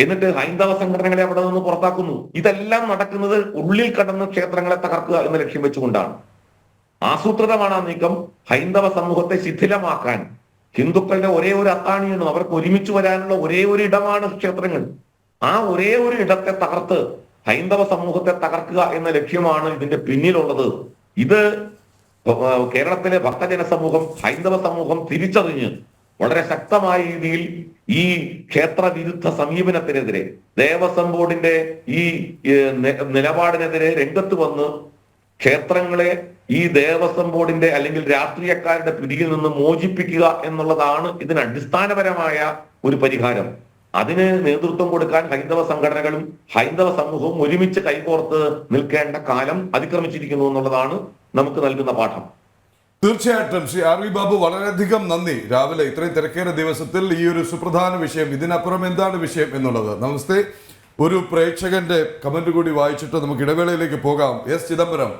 എന്നിട്ട് ഹൈന്ദവ സംഘടനകളെ അവിടെ നിന്ന് പുറത്താക്കുന്നു. ഇതെല്ലാം നടക്കുന്നത് ഉള്ളിൽ കടന്ന് ക്ഷേത്രങ്ങളെ തകർക്കുക എന്ന ലക്ഷ്യം വെച്ചുകൊണ്ടാണ്. ആസൂത്രിതമാണ് ആ നീക്കം. ഹൈന്ദവ സമൂഹത്തെ ശിഥിലമാക്കാൻ ഹിന്ദുക്കളുടെ ഒരേ ഒരു അത്താണിയാണ്, അവർക്ക് ഒരുമിച്ച് വരാനുള്ള ഒരേ ഒരു ഇടമാണ് ക്ഷേത്രങ്ങൾ. ആ ഒരേ ഒരു ഇടത്തെ തകർത്ത് ഹൈന്ദവ സമൂഹത്തെ തകർക്കുക എന്ന ലക്ഷ്യമാണ് ഇതിന്റെ പിന്നിലുള്ളത്. ഇത് കേരളത്തിലെ ഭക്തജന സമൂഹം, ഹൈന്ദവ സമൂഹം തിരിച്ചറിഞ്ഞ് വളരെ ശക്തമായ രീതിയിൽ ഈ ക്ഷേത്ര വിരുദ്ധ സമീപനത്തിനെതിരെ, ദേവസ്വം ബോർഡിന്റെ ഈ നിലപാടിനെതിരെ രംഗത്ത് വന്ന് ക്ഷേത്രങ്ങളെ ഈ ദേവസ്വം ബോർഡിന്റെ അല്ലെങ്കിൽ രാഷ്ട്രീയക്കാരുടെ പിടിയിൽ നിന്ന് മോചിപ്പിക്കുക എന്നുള്ളതാണ് ഇതിന് അടിസ്ഥാനപരമായ ഒരു പരിഹാരം. അതിന് നേതൃത്വം കൊടുക്കാൻ ഹൈന്ദവ സംഘടനകളും ഹൈന്ദവ സമൂഹവും ഒരുമിച്ച് കൈകോർത്ത് നിൽക്കേണ്ട കാലം അതിക്രമിച്ചിരിക്കുന്നു എന്നുള്ളതാണ് നമുക്ക് നൽകുന്ന പാഠം. തീർച്ചയായിട്ടും ശ്രീ ആർ വി ബാബു, വളരെയധികം നന്ദി. രാവിലെ ഇത്രയും തിരക്കേറിയ ദിവസത്തിൽ ഈ ഒരു സുപ്രധാന വിഷയം, ഇതിനപ്പുറം എന്താണ് വിഷയം എന്നുള്ളത്. നമസ്തേ. ഒരു പ്രേക്ഷകന്റെ കമന്റ് കൂടി വായിച്ചിട്ട് നമുക്ക് ഇടവേളയിലേക്ക് പോകാം. S Chidambaram,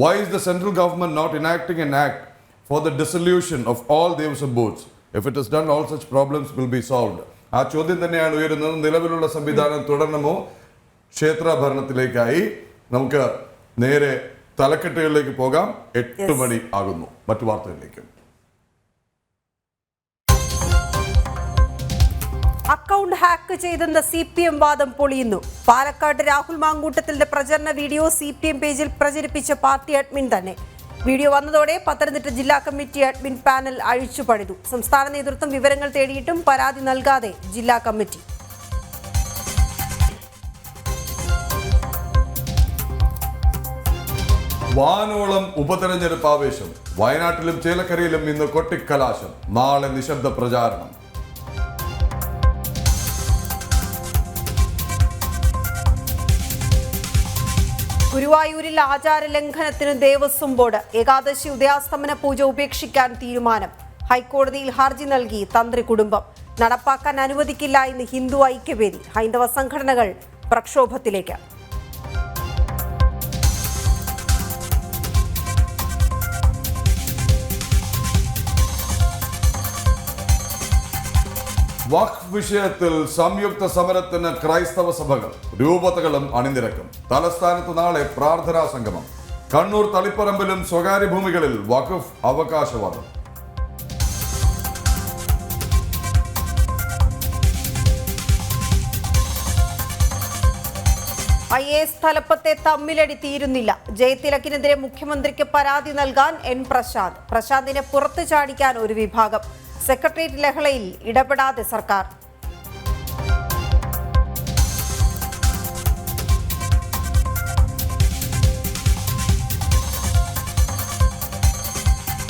why is the central government not enacting an act for the dissolution of all Devaswam boards? If it is done, all such problems will be solved. ആ ചോദ്യം തന്നെയാണ് ഉയരുന്നത്. നിലവിലുള്ള സംവിധാനം തുടരണമോ? ക്ഷേത്ര ഭരണത്തിലേക്കായി നമുക്ക് നേരെ തലക്കെട്ടുകളിലേക്ക് പോകാം. 8 മണി ആകുന്നു. മറ്റു വാർത്തകളിലേക്ക്. അക്കൗണ്ട് ഹാക്ക് ചെയ്തെന്ന CPM വാദം പൊളിയുന്നു. പാലക്കാട് രാഹുൽ മാങ്കൂട്ടത്തിന്റെ പ്രചരണ വീഡിയോ CPM പേജിൽ പ്രചരിപ്പിച്ച പാർട്ടി അഡ്മിൻ തന്നെ. വീഡിയോ വന്നതോടെ പത്തനംതിട്ട ജില്ലാ കമ്മിറ്റി അഡ്മിൻ പാനൽ അഴിച്ചുപണിതു. സംസ്ഥാന നേതൃത്വം വിവരങ്ങൾ തേടിയിട്ടും പരാതി നൽകാതെ ജില്ലാ കമ്മിറ്റി. വാനോളം ഉപതെരഞ്ഞെടുപ്പ് ആവേശം. വയനാട്ടിലും ചേലക്കരയിലും ഇന്ന് കൊട്ടിക്കലാശം. നാളെ നിശബ്ദ പ്രചാരണം. ഗുരുവായൂരിൽ ആചാര ലംഘനത്തിന് ദേവസ്വം ബോർഡ്. ഏകാദശി ഉദയാസ്തമന പൂജ ഉപേക്ഷിക്കാൻ തീരുമാനം. ഹൈക്കോടതിയിൽ ഹർജി നൽകി തന്ത്രി കുടുംബം. നടപ്പാക്കാൻ അനുവദിക്കില്ല എന്ന് ഹിന്ദു ഐക്യവേദി. ഹൈന്ദവ സംഘടനകൾ പ്രക്ഷോഭത്തിലേക്ക്. വഖഫ് വിഷയത്തിൽ സംയുക്ത സമരത്തിന് ക്രൈസ്തവ സഭകൾ, രൂപതകളും അണിനിരക്കും. തലസ്ഥാനത്ത് നാളെ പ്രാർത്ഥനാ സംഗമം. കണ്ണൂർ തളിപ്പറമ്പിലും സ്വകാര്യ ഭൂമികളിൽ വഖഫ് അവകാശവാദം. IAS തലപ്പത്തെ തമ്മിലടി തീരുന്നില്ല. ജയതിലകിനെതിരെ മുഖ്യമന്ത്രിക്ക് പരാതി നൽകാൻ N പ്രശാന്ത്. പ്രശാന്തിനെ പുറത്തു ചാടിക്കാൻ ഒരു വിഭാഗം. സെക്രട്ടേറിയറ്റ് ലഹളയിൽ ഇടപെടാതെ സർക്കാർ.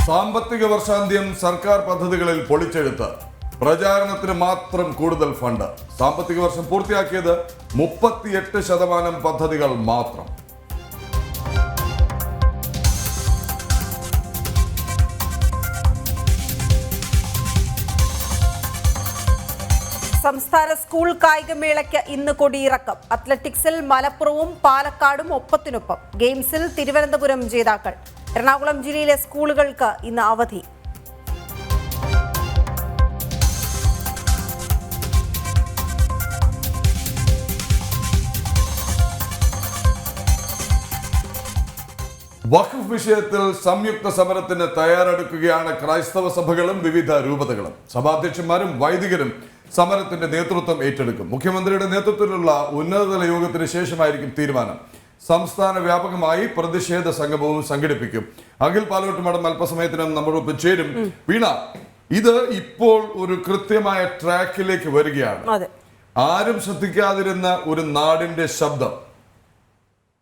സാമ്പത്തിക വർഷാന്ത്യം സർക്കാർ പദ്ധതികളിൽ പൊളിച്ചെഴുത്ത്. പ്രചാരണത്തിന് മാത്രം കൂടുതൽ ഫണ്ട്. സാമ്പത്തിക വർഷം പൂർത്തിയാക്കിയത് 38% പദ്ധതികൾ മാത്രം. സംസ്ഥാന സ്കൂൾ കായികമേളയ്ക്ക് ഇന്ന് കൊടിയിറക്കം. അത്ലറ്റിക്സിൽ മലപ്പുറവും പാലക്കാടും ഒപ്പത്തിനൊപ്പം. ഗെയിംസിൽ തിരുവനന്തപുരം ജേതാക്കൾ. എറണാകുളം ജില്ലയിലെ സ്കൂളുകൾക്ക് ഇന്ന് അവധി. വഖഫ് വിഷയത്തിൽ സംയുക്ത സമരത്തിന് തയ്യാറെടുക്കുകയാണ് ക്രൈസ്തവ സഭകളും വിവിധ രൂപതകളും. സഭാധ്യക്ഷന്മാരും വൈദികരും സമരത്തിന്റെ നേതൃത്വം ഏറ്റെടുക്കും. മുഖ്യമന്ത്രിയുടെ നേതൃത്വത്തിലുള്ള ഉന്നതതല യോഗത്തിന് ശേഷമായിരിക്കും തീരുമാനം. സംസ്ഥാന വ്യാപകമായി പ്രതിഷേധ സംഗമവും സംഘടിപ്പിക്കും. അഖിൽ പാലോട്ടുമടം അല്പസമയത്തിനും നമ്മളൊപ്പം ചേരും. വീണ, ഇത് ഇപ്പോൾ ഒരു കൃത്യമായ ട്രാക്കിലേക്ക് വരികയാണ്. ആരും ശ്രദ്ധിക്കാതിരുന്ന ഒരു നാടിന്റെ ശബ്ദം,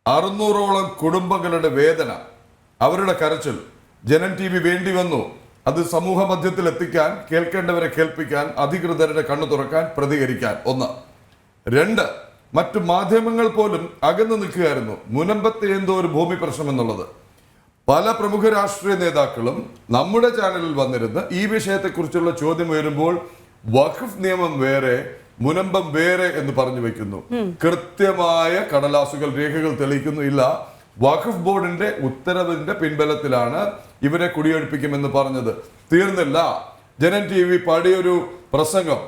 600ഓളം കുടുംബങ്ങളുടെ വേദന, അവരുടെ കരച്ചിൽ. ജനം TV വേണ്ടി വന്നു അത് സമൂഹ മധ്യത്തിൽ എത്തിക്കാൻ, കേൾക്കേണ്ടവരെ കേൾപ്പിക്കാൻ, അധികൃതരുടെ കണ്ണു തുറക്കാൻ, പ്രതികരിക്കാൻ. 1. 2, മറ്റു മാധ്യമങ്ങൾ പോലും അകന്നു നിൽക്കുകയായിരുന്നു. മുനമ്പത്തെ എന്തോ ഒരു ഭൂമി പ്രശ്നം എന്നുള്ളത്. പല പ്രമുഖ രാഷ്ട്രീയ നേതാക്കളും നമ്മുടെ ചാനലിൽ വന്നിരുന്ന് ഈ വിഷയത്തെക്കുറിച്ചുള്ള ചോദ്യം ഉയരുമ്പോൾ വഖഫ് നിയമം വേറെ, മുനമ്പം വേറെ എന്ന് പറഞ്ഞു വെക്കുന്നു. കൃത്യമായ കടലാസുകൾ, രേഖകൾ തെളിയിക്കുന്നു. ഇല്ല, വഖഫ് ബോർഡിന്റെ ഉത്തരവിന്റെ പിൻബലത്തിലാണ് ഇവരെ കുടിയൊഴിപ്പിക്കുമെന്ന് പറഞ്ഞത്. തീർന്നില്ല. ജനം TV പാടിയൊരു പ്രസംഗം,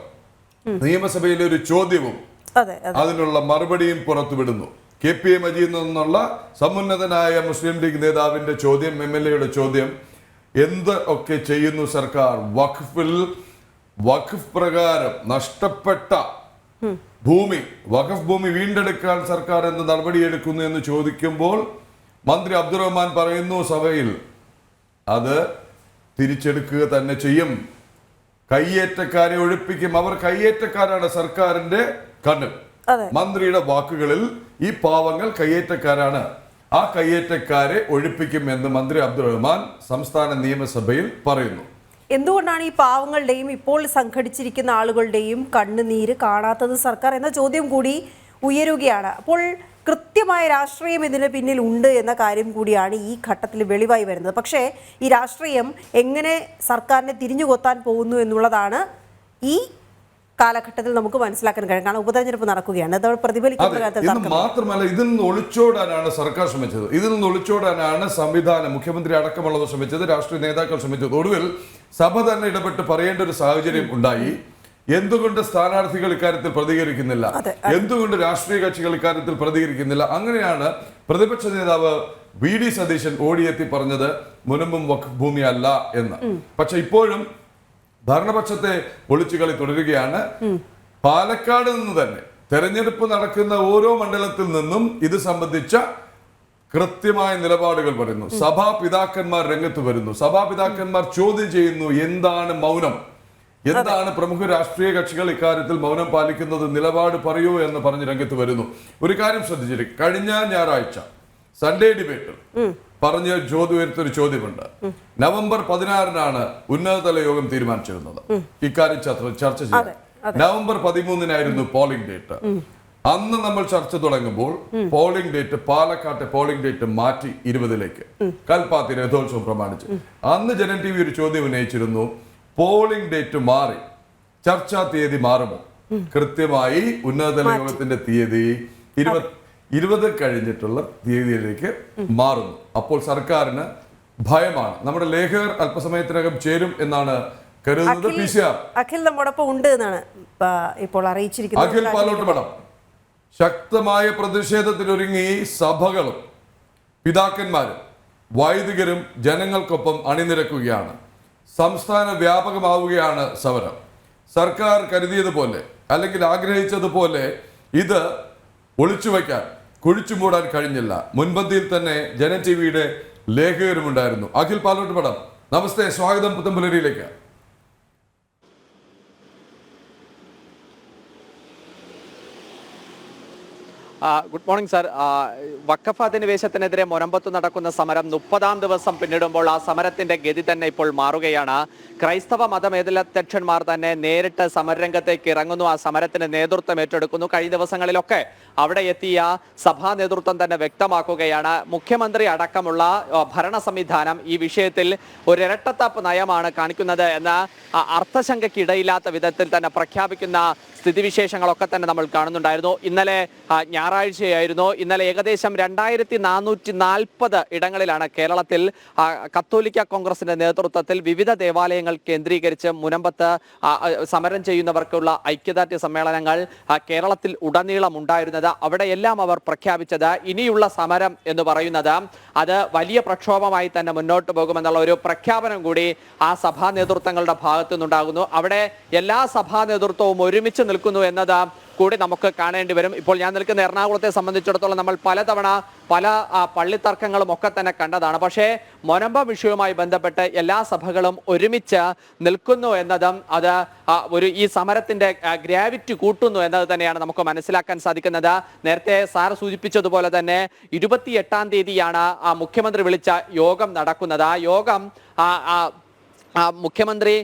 നിയമസഭയിലെ ഒരു ചോദ്യവും അതിനുള്ള മറുപടിയും പുറത്തുവിടുന്നു. KP മജീദിൽ നിന്നുള്ള സമുന്നതനായ മുസ്ലിം ലീഗ് നേതാവിന്റെ ചോദ്യം, MLA ചോദ്യം, എന്ത് ഒക്കെ ചെയ്യുന്നു സർക്കാർ? വഖഫ് പ്രകാരം നഷ്ടപ്പെട്ട ഭൂമി, വഖഫ് ഭൂമി വീണ്ടെടുക്കാൻ സർക്കാർ എന്ത് നടപടിയെടുക്കുന്നു എന്ന് ചോദിക്കുമ്പോൾ മന്ത്രി അബ്ദുറഹ്മാൻ പറയുന്നു സഭയിൽ, അത് തിരിച്ചെടുക്കുക തന്നെ ചെയ്യും, കയ്യേറ്റക്കാരെ ഒഴിപ്പിക്കും. അവർ കയ്യേറ്റക്കാരാണ് സർക്കാരിന്റെ കണ്ണിൽ. മന്ത്രിയുടെ വാക്കുകളിൽ ഈ പാവങ്ങൾ കയ്യേറ്റക്കാരാണ്, ആ കയ്യേറ്റക്കാരെ ഒഴിപ്പിക്കും എന്ന് മന്ത്രി അബ്ദുറഹ്മാൻ സംസ്ഥാന നിയമസഭയിൽ പറയുന്നു. എന്തുകൊണ്ടാണ് ഈ പാവങ്ങളുടെയും ഇപ്പോൾ സംഘടിച്ചിരിക്കുന്ന ആളുകളുടെയും കണ്ണുനീര് കാണാത്തത് സർക്കാർ എന്ന ചോദ്യം കൂടി ഉയരുകയാണ്. അപ്പോൾ കൃത്യമായ രാഷ്ട്രീയം ഇതിന് പിന്നിൽ ഉണ്ട് എന്ന കാര്യം കൂടിയാണ് ഈ ഘട്ടത്തിൽ വെളിവായി വരുന്നത്. പക്ഷേ ഈ രാഷ്ട്രീയം എങ്ങനെ സർക്കാരിനെ തിരിഞ്ഞുകൊത്താൻ പോകുന്നു എന്നുള്ളതാണ് ഈ കാലഘട്ടത്തിൽ നമുക്ക് മനസ്സിലാക്കാൻ കഴിയും. കാരണം ഉപതെരഞ്ഞെടുപ്പ് നടക്കുകയാണ്, അത് പ്രതിഫലിക്കുന്ന മാത്രമല്ല, ഇതിൽ നിന്ന് ഒളിച്ചോടാനാണ് സർക്കാർ ശ്രമിച്ചത്, ഇതിൽ നിന്ന് ഒളിച്ചോടാനാണ് സംവിധാനം, മുഖ്യമന്ത്രി അടക്കമുള്ളവർ ശ്രമിച്ചത്, രാഷ്ട്രീയ നേതാക്കൾ ശ്രമിച്ചത്. ഒടുവിൽ സഭ തന്നെ ഇടപെട്ട് പറയേണ്ട ഒരു സാഹചര്യം ഉണ്ടായി. എന്തുകൊണ്ട് സ്ഥാനാർത്ഥികൾ ഇക്കാര്യത്തിൽ പ്രതികരിക്കുന്നില്ല, എന്തുകൊണ്ട് രാഷ്ട്രീയ കക്ഷികൾ ഇക്കാര്യത്തിൽ പ്രതികരിക്കുന്നില്ല? അങ്ങനെയാണ് പ്രതിപക്ഷ നേതാവ് VD സതീശൻ ഓടിയെത്തി പറഞ്ഞത് മുനമ്പും വഖഫ് ഭൂമി അല്ല എന്ന്. പക്ഷെ ഇപ്പോഴും ഭരണപക്ഷത്തെ ഒളിച്ചുകളി തുടരുകയാണ്. പാലക്കാട് നിന്ന് തന്നെ തെരഞ്ഞെടുപ്പ് നടക്കുന്ന ഓരോ മണ്ഡലത്തിൽ നിന്നും ഇത് സംബന്ധിച്ച കൃത്യമായ നിലപാടുകൾ പറയുന്നു. സഭാപിതാക്കന്മാർ രംഗത്ത് വരുന്നു, സഭാപിതാക്കന്മാർ ചോദ്യം ചെയ്യുന്നു, എന്താണ് മൗനം, എന്താണ് പ്രമുഖ രാഷ്ട്രീയ കക്ഷികൾ ഇക്കാര്യത്തിൽ മൗനം പാലിക്കുന്നത്, നിലപാട് പറയൂ എന്ന് പറഞ്ഞ് രംഗത്ത് വരുന്നു. ഒരു കാര്യം ശ്രദ്ധിച്ചിരിക്കും, കഴിഞ്ഞ ഞായറാഴ്ച സൺഡേ ഡിബേറ്റിൽ പറഞ്ഞ ഒരു ചോദ്യമുണ്ട്. നവംബർ 16-നാണ് ഉന്നതതല യോഗം തീരുമാനിച്ചിരുന്നത് ഇക്കാര്യം ചർച്ച ചെയ്യാൻ. നവംബർ 13-നായിരുന്നു പോളിംഗ് ഡേറ്റ്. അന്ന് നമ്മൾ ചർച്ച തുടങ്ങുമ്പോൾ പോളിംഗ് ഡേറ്റ്, പാലക്കാട്ടെ പോളിംഗ് ഡേറ്റ് മാറ്റി 20-ലേക്ക്, കൽപ്പാത്തി രഥോത്സവം പ്രമാണിച്ച്. അന്ന് ജനം TV ഒരു ചോദ്യം ഉന്നയിച്ചിരുന്നു, പോളിംഗ് ഡേറ്റ് മാറി, ചർച്ചാ തീയതി മാറുമോ? കൃത്യമായി ഉന്നതതല യോഗത്തിന്റെ തീയതി 20 കഴിഞ്ഞിട്ടുള്ള തീയതിയിലേക്ക് മാറുന്നു. അപ്പോൾ സർക്കാരിന് ഭയമാണ്. നമ്മുടെ ലേഖകർ അല്പസമയത്തിനകം ചേരും എന്നാണ് കരുതുന്നത്. PCR അഖിൽ നമ്മോടൊപ്പം ഉണ്ട് എന്നാണ് ഇപ്പോൾ അറിയിച്ചിരിക്കുന്നത്. അഖിൽ പാലോട്ടുപടം, ശക്തമായ പ്രതിഷേധത്തിനൊരുങ്ങി സഭകളും പിതാക്കന്മാരും വൈദികരും ജനങ്ങൾക്കൊപ്പം അണിനിരക്കുകയാണ്. സംസ്ഥാന വ്യാപകമാവുകയാണ് സമരം. സർക്കാർ കരുതിയതുപോലെ അല്ലെങ്കിൽ ആഗ്രഹിച്ചതുപോലെ ഇത് ഒളിച്ചുവയ്ക്കാൻ, കുഴിച്ചു മൂടാൻ കഴിഞ്ഞില്ല. മുൻപന്തിയിൽ തന്നെ ജനം TVയുടെ ലേഖകരും ഉണ്ടായിരുന്നു. അഖിൽ പാലോട്ടുപടം, നമസ്തേ, സ്വാഗതം പുത്തമ്പുലരിയിലേക്ക്. Good morning sir. വഖഫ് അധിനിവേശത്തിനെതിരെ മുനമ്പത്ത് നടക്കുന്ന സമരം 30-ാം ദിവസം പിന്നിടുമ്പോൾ ആ സമരത്തിന്റെ ഗതി തന്നെ ഇപ്പോൾ മാറുകയാണ്. ക്രൈസ്തവ മതമേലധ്യക്ഷന്മാർ തന്നെ നേരിട്ട് സമരരംഗത്തേക്ക് ഇറങ്ങുന്നു, ആ സമരത്തിന് നേതൃത്വം ഏറ്റെടുക്കുന്നു. കഴിഞ്ഞ ദിവസങ്ങളിലൊക്കെ അവിടെ എത്തിയ സഭാ നേതൃത്വം തന്നെ വ്യക്തമാക്കുകയാണ്, മുഖ്യമന്ത്രി അടക്കമുള്ള ഭരണ സംവിധാനം ഈ വിഷയത്തിൽ ഒരു ഇരട്ടത്താപ്പ് നയമാണ് കാണിക്കുന്നത് എന്ന് അർത്ഥശങ്കയ്ക്കിടയില്ലാത്ത വിധത്തിൽ തന്നെ പ്രഖ്യാപിക്കുന്ന സ്ഥിതിവിശേഷങ്ങളൊക്കെ തന്നെ നമ്മൾ കാണുന്നുണ്ടായിരുന്നു. ഇന്നലെ ഞായറാഴ്ചയായിരുന്നു. ഇന്നലെ ഏകദേശം 2440 ഇടങ്ങളിലാണ് കേരളത്തിൽ കത്തോലിക്ക കോൺഗ്രസിന്റെ നേതൃത്വത്തിൽ വിവിധ ദേവാലയങ്ങൾ കേന്ദ്രീകരിച്ച് മുനമ്പത്ത് സമരം ചെയ്യുന്നവർക്കുള്ള ഐക്യദാർഢ്യ സമ്മേളനങ്ങൾ കേരളത്തിൽ ഉടനീളം ഉണ്ടായിരുന്നത്. അവിടെയെല്ലാം അവർ പ്രഖ്യാപിച്ചത് ഇനിയുള്ള സമരം എന്ന് പറയുന്നത് അത് വലിയ പ്രക്ഷോഭമായി തന്നെ മുന്നോട്ട് പോകുമെന്നുള്ള ഒരു പ്രഖ്യാപനം കൂടി ആ സഭാ നേതൃത്വങ്ങളുടെ ഭാഗത്തു നിന്നുണ്ടാകുന്നു. അവിടെ എല്ലാ സഭാ നേതൃത്വവും ഒരുമിച്ച് നിൽക്കുന്നു എന്നത് കൂടി നമുക്ക് കാണേണ്ടി വരും. ഇപ്പോൾ ഞാൻ നിൽക്കുന്ന എറണാകുളത്തെ സംബന്ധിച്ചിടത്തോളം നമ്മൾ പലതവണ പല പള്ളിത്തർക്കങ്ങളും ഒക്കെ തന്നെ കണ്ടതാണ്. പക്ഷേ മുനമ്പ വിഷയവുമായി ബന്ധപ്പെട്ട് എല്ലാ സഭകളും ഒരുമിച്ച് നിൽക്കുന്നു എന്നതും അത് ഈ സമരത്തിന്റെ ഗ്രാവിറ്റി കൂട്ടുന്നു എന്നത് തന്നെയാണ് നമുക്ക് മനസ്സിലാക്കാൻ സാധിക്കുന്നത്. നേരത്തെ സാർ സൂചിപ്പിച്ചതുപോലെ തന്നെ 28-ാം തീയതിയാണ് മുഖ്യമന്ത്രി വിളിച്ച യോഗം നടക്കുന്നത്. ആ യോഗം മുഖ്യമന്ത്രി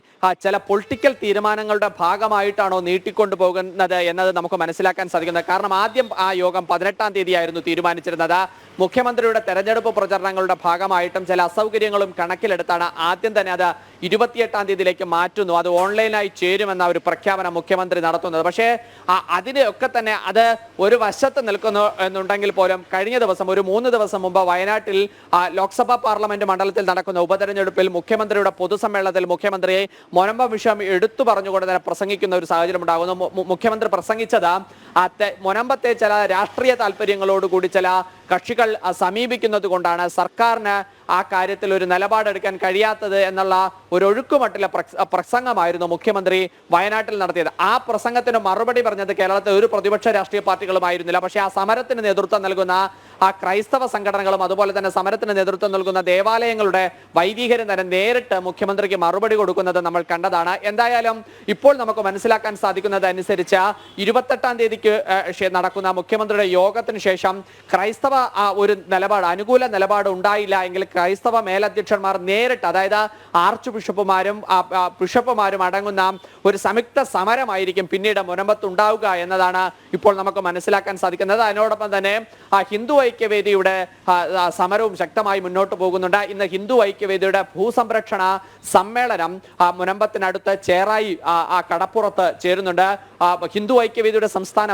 ചില പൊളിറ്റിക്കൽ തീരുമാനങ്ങളുടെ ഭാഗമായിട്ടാണോ നീട്ടിക്കൊണ്ടു പോകുന്നത് എന്നത് നമുക്ക് മനസ്സിലാക്കാൻ സാധിക്കുന്നത്. കാരണം ആദ്യം ആ യോഗം 18-ാം തീയതിയായിരുന്നു തീരുമാനിച്ചിരുന്നത്. മുഖ്യമന്ത്രിയുടെ തെരഞ്ഞെടുപ്പ് പ്രചരണങ്ങളുടെ ഭാഗമായിട്ടും ചില അസൗകര്യങ്ങളും കണക്കിലെടുത്താണ് ആദ്യം തന്നെ അത് 28-ാം തീയതിയിലേക്ക് മാറ്റുന്നു. അത് ഓൺലൈനായി ചേരുമെന്ന ഒരു പ്രഖ്യാപനം മുഖ്യമന്ത്രി നടത്തുന്നത്. പക്ഷേ അതിനെയൊക്കെ തന്നെ അത് ഒരു വശത്ത് നിൽക്കുന്നു എന്നുണ്ടെങ്കിൽ പോലും കഴിഞ്ഞ ദിവസം ഒരു 3 ദിവസം മുമ്പ് വയനാട്ടിൽ ലോക്സഭാ പാർലമെന്റ് മണ്ഡലത്തിൽ നടക്കുന്ന ഉപതെരഞ്ഞെടുപ്പിൽ മുഖ്യമന്ത്രിയുടെ പൊതുസമ്മേളനത്തിൽ മുഖ്യമന്ത്രിയെ മുനമ്പ വിഷയം എടുത്തു പറഞ്ഞുകൊണ്ട് തന്നെ പ്രസംഗിക്കുന്ന ഒരു സാഹചര്യം ഉണ്ടാകുന്നു. മുഖ്യമന്ത്രി പ്രസംഗിച്ചത് മുനമ്പത്തെ ചില രാഷ്ട്രീയ താല്പര്യങ്ങളോടുകൂടി ചില കക്ഷികൾ സമീപിക്കുന്നത് കൊണ്ടാണ് സർക്കാരിന് ആ കാര്യത്തിൽ ഒരു നിലപാടെടുക്കാൻ കഴിയാത്തത് എന്നുള്ള ഒരു ഒഴുക്കുമട്ടിലെ പ്രസംഗമായിരുന്നു മുഖ്യമന്ത്രി വയനാട്ടിൽ നടത്തിയത്. ആ പ്രസംഗത്തിന് മറുപടി പറഞ്ഞത് കേരളത്തിലെ ഒരു പ്രതിപക്ഷ രാഷ്ട്രീയ പാർട്ടികളുമായിരുന്നില്ല. പക്ഷേ ആ സമരത്തിന് നേതൃത്വം നൽകുന്ന ആ ക്രൈസ്തവ സംഘടനകളും അതുപോലെ തന്നെ സമരത്തിന് നേതൃത്വം നൽകുന്ന ദേവാലയങ്ങളുടെ വൈദികരും തന്നെ നേരിട്ട് മുഖ്യമന്ത്രിക്ക് മറുപടി കൊടുക്കുന്നത് നമ്മൾ കണ്ടതാണ്. എന്തായാലും ഇപ്പോൾ നമുക്ക് മനസ്സിലാക്കാൻ സാധിക്കുന്നത് അനുസരിച്ച് 28-ാം തീയതിക്ക് നടക്കുന്ന മുഖ്യമന്ത്രിയുടെ യോഗത്തിന് ശേഷം ക്രൈസ്തവ ഒരു നിലപാട് അനുകൂല നിലപാട് ഉണ്ടായില്ല എങ്കിൽ ക്രൈസ്തവ മേലധ്യക്ഷന്മാർ നേരിട്ട്, അതായത് ആർച്ച് ബിഷപ്പുമാരും അടങ്ങുന്ന ഒരു സംയുക്ത സമരമായിരിക്കും പിന്നീട് മുനമ്പത്ത് ഉണ്ടാവുക എന്നതാണ് ഇപ്പോൾ നമുക്ക് മനസ്സിലാക്കാൻ സാധിക്കുന്നത്. അതിനോടൊപ്പം തന്നെ ഹിന്ദു ഐക്യവേദിയുടെ സമരവും ശക്തമായി മുന്നോട്ട് പോകുന്നുണ്ട്. ഇന്ന് ഹിന്ദു ഐക്യവേദിയുടെ ഭൂസംരക്ഷണ സമ്മേളനം മുനമ്പത്തിനടുത്ത് ചേറായി കടപ്പുറത്ത് ചേരുന്നുണ്ട്. ഹിന്ദു ഐക്യവേദിയുടെ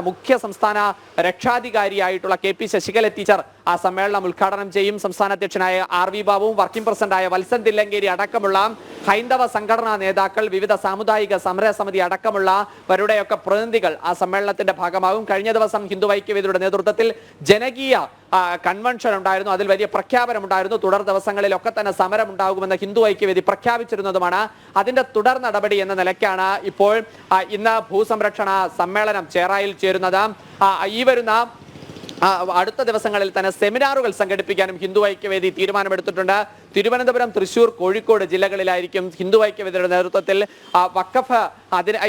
മുഖ്യ സംസ്ഥാന രക്ഷാധികാരിയായിട്ടുള്ള KP ശശികല ടീച്ചർ ആ സമ്മേളനം ഉദ്ഘാടനം ചെയ്യും. സംസ്ഥാന അധ്യക്ഷനായ RV ബാബുവും വർക്കിംഗ് പ്രസിഡന്റായ വത്സൻ തില്ലങ്കേരി അടക്കമുള്ള ഹൈന്ദവ സംഘടനാ നേതാക്കൾ, വിവിധ സാമുദായിക സമരസമിതി അടക്കമുള്ളവരുടെയൊക്കെ പ്രതിനിധികൾ ആ സമ്മേളനത്തിന്റെ ഭാഗമാകും. കഴിഞ്ഞ ദിവസം ഹിന്ദു ഐക്യവേദിയുടെ നേതൃത്വത്തിൽ ജനകീയ കൺവെൻഷൻ ഉണ്ടായിരുന്നു. അതിൽ വലിയ പ്രഖ്യാപനമുണ്ടായിരുന്നു. തുടർ ദിവസങ്ങളിലൊക്കെ തന്നെ സമരം ഉണ്ടാകുമെന്ന് ഹിന്ദു ഐക്യവേദി പ്രഖ്യാപിച്ചിരുന്നതുമാണ്. അതിന്റെ തുടർ നടപടി എന്ന നിലയ്ക്കാണ് ഇപ്പോൾ ഇന്ന് ഭൂസംരക്ഷണ സമ്മേളനം ചേറായിൽ ചേരുന്നത്. ഈ വരുന്ന അടുത്ത ദിവസങ്ങളിൽ തന്നെ സെമിനാറുകൾ സംഘടിപ്പിക്കാനും ഹിന്ദു ഐക്യവേദി തീരുമാനമെടുത്തിട്ടുണ്ട്. തിരുവനന്തപുരം, തൃശൂർ, കോഴിക്കോട് ജില്ലകളിലായിരിക്കും ഹിന്ദു ഐക്യവേദിയുടെ നേതൃത്വത്തിൽ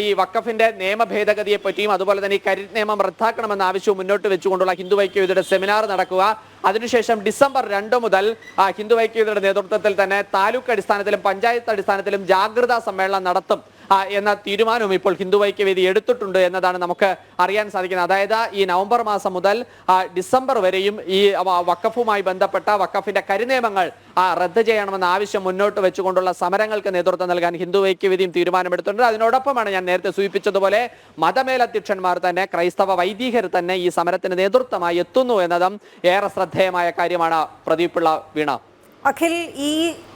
ഈ വഖഫിന്റെ നിയമ ഭേദഗതിയെ പറ്റിയും അതുപോലെ തന്നെ ഈ കരിറ്റ് നിയമം റദ്ദാക്കണമെന്ന ആവശ്യവും മുന്നോട്ട് വെച്ചുകൊണ്ടുള്ള ഹിന്ദു ഐക്യവേദിയുടെ സെമിനാർ നടക്കുക. അതിനുശേഷം ഡിസംബർ 2 മുതൽ ഹിന്ദു ഐക്യവേദിയുടെ നേതൃത്വത്തിൽ തന്നെ താലൂക്ക് അടിസ്ഥാനത്തിലും പഞ്ചായത്ത് അടിസ്ഥാനത്തിലും ജാഗ്രതാ സമ്മേളനം നടത്തും എന്ന തീരുമാനവും ഇപ്പോൾ ഹിന്ദു ഐക്യവേദി എടുത്തിട്ടുണ്ട് എന്നതാണ് നമുക്ക് അറിയാൻ സാധിക്കുന്നത്. അതായത് ഈ നവംബർ മാസം മുതൽ ഡിസംബർ വരെയും ഈ വഖഫുമായി ബന്ധപ്പെട്ട വഖഫിന്റെ കരിനിയമങ്ങൾ റദ്ദ് ചെയ്യണമെന്ന ആവശ്യം മുന്നോട്ട് വെച്ചുകൊണ്ടുള്ള സമരങ്ങൾക്ക് നേതൃത്വം നൽകാൻ ഹിന്ദു ഐക്യവേദിയും തീരുമാനമെടുത്തിട്ടുണ്ട്. അതിനോടൊപ്പമാണ് ഞാൻ നേരത്തെ സൂചിപ്പിച്ചതുപോലെ മതമേലധ്യക്ഷന്മാർ തന്നെ, ക്രൈസ്തവ വൈദികർ തന്നെ ഈ സമരത്തിന് നേതൃത്വമായി എത്തുന്നു എന്നതും ഏറെ ശ്രദ്ധേയമായ കാര്യമാണ്. പ്രദീപിള്ള, വീണ. അഖിൽ,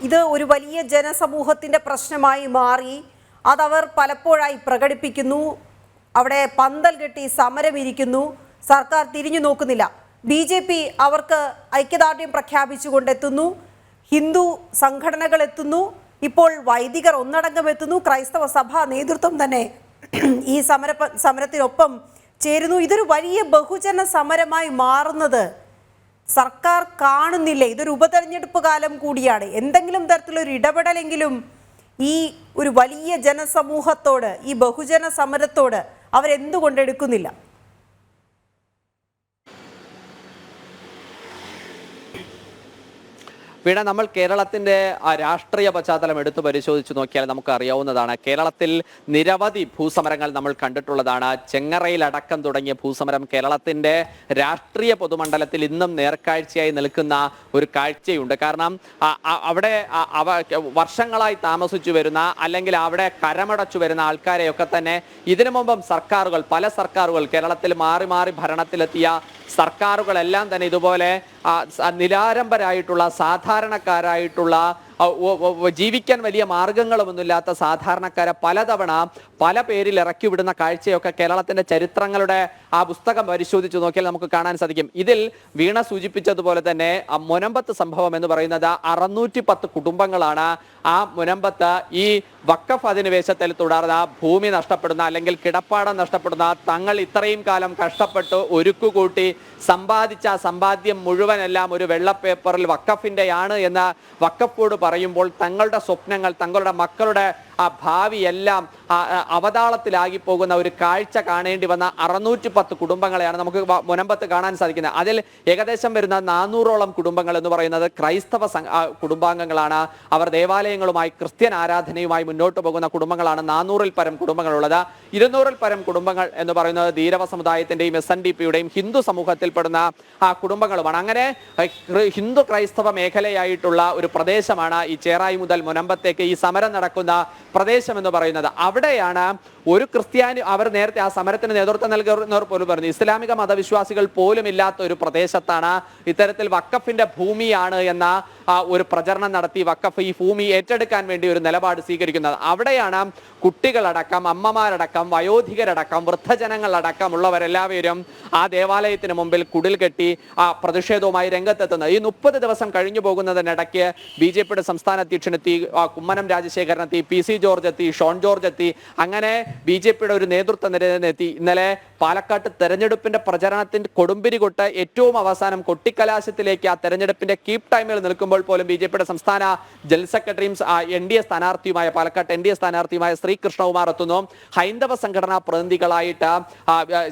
ഇത് ഒരു വലിയ ജനസമൂഹത്തിന്റെ പ്രശ്നമായി മാറി. അതവർ പലപ്പോഴായി പ്രകടിപ്പിക്കുന്നു. അവിടെ പന്തൽ കെട്ടി സമരമിരിക്കുന്നു. സർക്കാർ തിരിഞ്ഞു നോക്കുന്നില്ല. BJP അവർക്ക് ഐക്യദാർഢ്യം പ്രഖ്യാപിച്ചുകൊണ്ടെത്തുന്നു. ഹിന്ദു സംഘടനകൾ എത്തുന്നു. ഇപ്പോൾ വൈദികർ ഒന്നടങ്കം എത്തുന്നു. ക്രൈസ്തവ സഭാ നേതൃത്വം തന്നെ ഈ സമരത്തിനൊപ്പം ചേരുന്നു. ഇതൊരു വലിയ ബഹുജന സമരമായി മാറുന്നത് സർക്കാർ കാണുന്നില്ലേ? ഇതൊരു ഉപതെരഞ്ഞെടുപ്പ് കാലം കൂടിയാണ്. എന്തെങ്കിലും തരത്തിലൊരു ഇടപെടലെങ്കിലും ഈ ഒരു വലിയ ജനസമൂഹത്തോട്, ഈ ബഹുജന സമരത്തോട് അവരെന്തുകൊണ്ടെടുക്കുന്നില്ല? വീണ, നമ്മൾ കേരളത്തിന്റെ രാഷ്ട്രീയ പശ്ചാത്തലം എടുത്തു പരിശോധിച്ച് നോക്കിയാൽ നമുക്ക് അറിയാവുന്നതാണ്. കേരളത്തിൽ നിരവധി ഭൂസമരങ്ങൾ നമ്മൾ കണ്ടിട്ടുള്ളതാണ്. ചെങ്ങറയിലടക്കം തുടങ്ങിയ ഭൂസമരം കേരളത്തിന്റെ രാഷ്ട്രീയ പൊതുമണ്ഡലത്തിൽ ഇന്നും നേർക്കാഴ്ചയായി നിൽക്കുന്ന ഒരു കാഴ്ചയുണ്ട്. കാരണം അവിടെ വർഷങ്ങളായി താമസിച്ചു വരുന്ന അല്ലെങ്കിൽ അവിടെ കരമടച്ചു വരുന്ന ആൾക്കാരെയൊക്കെ തന്നെ ഇതിനു മുമ്പും പല സർക്കാരുകൾ കേരളത്തിൽ മാറി മാറി ഭരണത്തിലെത്തിയ സർക്കാരുകളെല്ലാം തന്നെ ഇതുപോലെ നിരാരംഭരായിട്ടുള്ള സാധാരണക്കാരായിട്ടുള്ള ജീവിക്കാൻ വലിയ മാർഗങ്ങളൊന്നുമില്ലാത്ത സാധാരണക്കാരെ പലതവണ പല പേരിൽ ഇറക്കി വിടുന്ന കാഴ്ചയൊക്കെ കേരളത്തിന്റെ ചരിത്രങ്ങളുടെ ആ പുസ്തകം പരിശോധിച്ച് നോക്കിയാൽ നമുക്ക് കാണാൻ സാധിക്കും. ഇതിൽ വീണ സൂചിപ്പിച്ചതുപോലെ തന്നെ മുനമ്പത്ത് സംഭവം എന്ന് പറയുന്നത് 610 കുടുംബങ്ങളാണ് ആ മുനമ്പത്ത് ഈ വഖഫ് അധിനിവേശത്തിൽ തുടർന്ന് ഭൂമി നഷ്ടപ്പെടുന്ന അല്ലെങ്കിൽ കിടപ്പാടം നഷ്ടപ്പെടുന്ന, തങ്ങൾ ഇത്രയും കാലം കഷ്ടപ്പെട്ട് ഒരുക്കുകൂട്ടി സമ്പാദിച്ച സമ്പാദ്യം മുഴുവനെല്ലാം ഒരു വെള്ളപ്പേപ്പറിൽ വഖഫിന്റെയാണ് എന്ന് വഖഫ് ബോർഡ് പറയുമ്പോൾ തങ്ങളുടെ സ്വപ്നങ്ങൾ, തങ്ങളുടെ മക്കളുടെ ഭാവിയെല്ലാം അവതാളത്തിലാകി പോകുന്ന ഒരു കാഴ്ച കാണേണ്ടി വന്ന 610 കുടുംബങ്ങളെയാണ് നമുക്ക് മുനമ്പത്ത് കാണാൻ സാധിക്കുന്നത്. അതിൽ ഏകദേശം വരുന്ന 400ഓളം കുടുംബങ്ങൾ എന്ന് പറയുന്നത് ക്രൈസ്തവ കുടുംബാംഗങ്ങളാണ്. അവർ ദേവാലയങ്ങളുമായി ക്രിസ്ത്യൻ ആരാധനയുമായി മുന്നോട്ട് പോകുന്ന കുടുംബങ്ങളാണ് 400-ൽ പരം കുടുംബങ്ങളുള്ളത്. 200-ൽ പരം കുടുംബങ്ങൾ എന്ന് പറയുന്നത് ധീരവ സമുദായത്തിന്റെയും SNDPയുടെയും ഹിന്ദു സമൂഹത്തിൽപ്പെടുന്ന കുടുംബങ്ങളുമാണ്. അങ്ങനെ ഹിന്ദു ക്രൈസ്തവ മേഖലയായിട്ടുള്ള ഒരു പ്രദേശമാണ് ഈ ചേറായി മുതൽ മുനമ്പത്തേക്ക് ഈ സമരം നടക്കുന്ന പ്രദേശം എന്ന് പറയുന്നത്. അവിടെയാണ് ഒരു ക്രിസ്ത്യാനി, അവർ നേരത്തെ ആ സമരത്തിന് നേതൃത്വം നൽകുന്നവർ പോലും പറഞ്ഞു, ഇസ്ലാമിക മതവിശ്വാസികൾ പോലും ഇല്ലാത്ത ഒരു പ്രദേശത്താണ് ഇത്തരത്തിൽ വഖഫിന്റെ ഭൂമിയാണ് എന്ന ഒരു പ്രചരണം നടത്തി വഖഫ് ഈ ഭൂമി ഏറ്റെടുക്കാൻ വേണ്ടി ഒരു നിലപാട് സ്വീകരിക്കുന്നത്. അവിടെയാണ് കുട്ടികളടക്കം, അമ്മമാരടക്കം, വയോധികരടക്കം, വൃദ്ധജനങ്ങളടക്കം ഉള്ളവരെല്ലാവരും ആ ദേവാലയത്തിന് മുമ്പിൽ കുടിൽ കെട്ടി ആ പ്രതിഷേധവുമായി രംഗത്തെത്തുന്നത്. ഈ 30 ദിവസം കഴിഞ്ഞു പോകുന്നതിനിടയ്ക്ക് BJPയുടെ സംസ്ഥാന അധ്യക്ഷനെത്തി, കുമ്മനം രാജശേഖരൻ എത്തി, PC ജോർജ് എത്തി, ഷോൺ ജോർജ് എത്തി, അങ്ങനെ BJPയുടെ ഒരു നേതൃത്വ നിരയെത്തി. ഇന്നലെ പാലക്കാട്ട് തെരഞ്ഞെടുപ്പിന്റെ പ്രചരണത്തിന്റെ കൊടുമ്പിരി കൊട്ട് ഏറ്റവും അവസാനം കൊട്ടിക്കലാശത്തിലേക്ക് ആ തെരഞ്ഞെടുപ്പിന്റെ കീപ് ടൈമിൽ നിൽക്കുമ്പോൾ പോലും BJPയുടെ സംസ്ഥാന ജനറൽ സെക്രട്ടറിയും NDA സ്ഥാനാർത്ഥിയുമായ പാലക്കാട്ട് NDA സ്ഥാനാർത്ഥിയുമായ ശ്രീ കൃഷ്ണകുമാർ എത്തുന്നു. ഹൈന്ദവ സംഘടനാ പ്രതിനിധികളായിട്ട്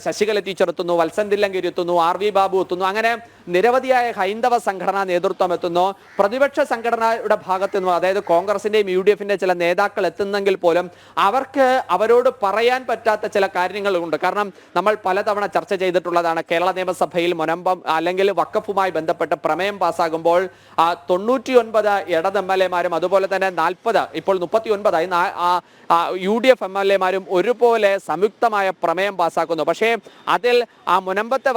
ശശികല ടീച്ചർ എത്തുന്നു, വത്സൻ തില്ലങ്കേരി എത്തുന്നു, RV ബാബു എത്തുന്നു. അങ്ങനെ നിരവധിയായ ഹൈന്ദവ സംഘടനാ നേതൃത്വം എത്തുന്നു. പ്രതിപക്ഷ സംഘടനയുടെ ഭാഗത്ത് നിന്നും, അതായത് കോൺഗ്രസിന്റെയും UDFന്റെ ചില നേതാക്കൾ എത്തുന്നെങ്കിൽ പോലും അവർക്ക് അവരോട് പറയാൻ പറ്റാത്ത ചില കാര്യങ്ങളുണ്ട്. കാരണം നമ്മൾ പലതവണ ചർച്ച ചെയ്തിട്ടുള്ളതാണ്, കേരള നിയമസഭയിൽ മുനമ്പം അല്ലെങ്കിൽ വഖഫുമായി ബന്ധപ്പെട്ട് പ്രമേയം പാസ്സാകുമ്പോൾ 99 ഇടത് MLA-മാരും അതുപോലെ തന്നെ 40, ഇപ്പോൾ 39 UDF MLA-മാരും ഒരുപോലെ സംയുക്തമായ പ്രമേയം പാസ്സാക്കുന്നു. പക്ഷേ അതിൽ ആ മുനമ്പത്തെ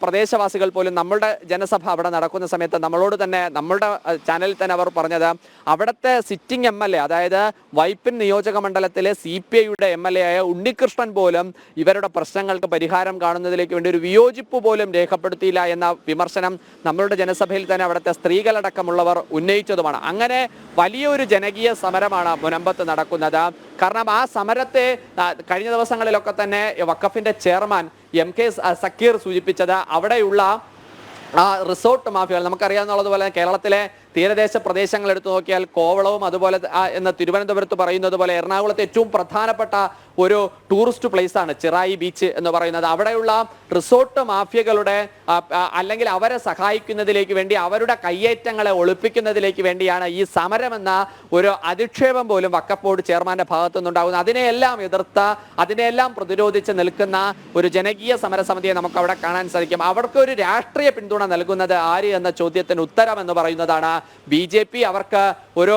പ്രദേശവാസികൾ പോലും നമ്മളുടെ ജനസഭ അവിടെ നടക്കുന്ന സമയത്ത് നമ്മളോട് തന്നെ, നമ്മളുടെ ചാനലിൽ തന്നെ അവർ പറഞ്ഞത്, അവിടുത്തെ സിറ്റിംഗ് MLA, അതായത് വൈപ്പിൻ നിയോജക മണ്ഡലത്തിലെ CPIയുടെ MLA ആയ ഉണ്ണികൃഷ്ണൻ പോലും ഇവരുടെ പ്രശ്നങ്ങൾക്ക് പരിഹാരം കാണുന്നതിലേക്ക് വേണ്ടി ഒരു വിയോജിപ്പ് പോലും രേഖപ്പെടുത്തിയില്ല എന്ന വിമർശനം നമ്മളുടെ ജനസഭയിൽ തന്നെ അവിടുത്തെ സ്ത്രീകളടക്കമുള്ളവർ ഉന്നയിച്ചതുമാണ്. അങ്ങനെ വലിയൊരു ജനകീയ സമരമാണ് മുനമ്പത്ത് നടക്കുന്നത്. കാരണം ആ സമരത്തെ കഴിഞ്ഞ ദിവസങ്ങളിലൊക്കെ തന്നെ വഖഫിന്റെ ചെയർമാൻ MK സക്കീർ സൂചിപ്പിച്ചത് അവിടെയുള്ള റിസോർട്ട് മാഫിയകൾ, നമുക്കറിയാവുന്നതുപോലെ കേരളത്തിലെ തീരദേശ പ്രദേശങ്ങൾ എടുത്തു നോക്കിയാൽ കോവളവും അതുപോലെ എന്ന് തിരുവനന്തപുരത്ത് പറയുന്നത് പോലെ എറണാകുളത്തെ ഏറ്റവും പ്രധാനപ്പെട്ട ഒരു ടൂറിസ്റ്റ് പ്ലേസ് ആണ് ചിറായി ബീച്ച് എന്ന് പറയുന്നത്. അവിടെയുള്ള റിസോർട്ട് മാഫിയകളുടെ അല്ലെങ്കിൽ അവരെ സഹായിക്കുന്നതിലേക്ക് വേണ്ടി, അവരുടെ കയ്യേറ്റങ്ങളെ ഒളിപ്പിക്കുന്നതിലേക്ക് വേണ്ടിയാണ് ഈ സമരമെന്ന ഒരു അധിക്ഷേപം പോലും വഖഫ് ബോർഡ് ചെയർമാന്റെ ഭാഗത്തു നിന്നുണ്ടാകുന്നത്. അതിനെയെല്ലാം എതിർത്ത്, അതിനെയെല്ലാം പ്രതിരോധിച്ച് നിൽക്കുന്ന ഒരു ജനകീയ സമരസമിതിയെ നമുക്ക് അവിടെ കാണാൻ സാധിക്കും. അവർക്ക് ഒരു രാഷ്ട്രീയ പിന്തുണ നൽകുന്നത് ആര് എന്ന ചോദ്യത്തിന് ഉത്തരം എന്ന് പറയുന്നതാണ് BJP. അവർക്ക് ഒരു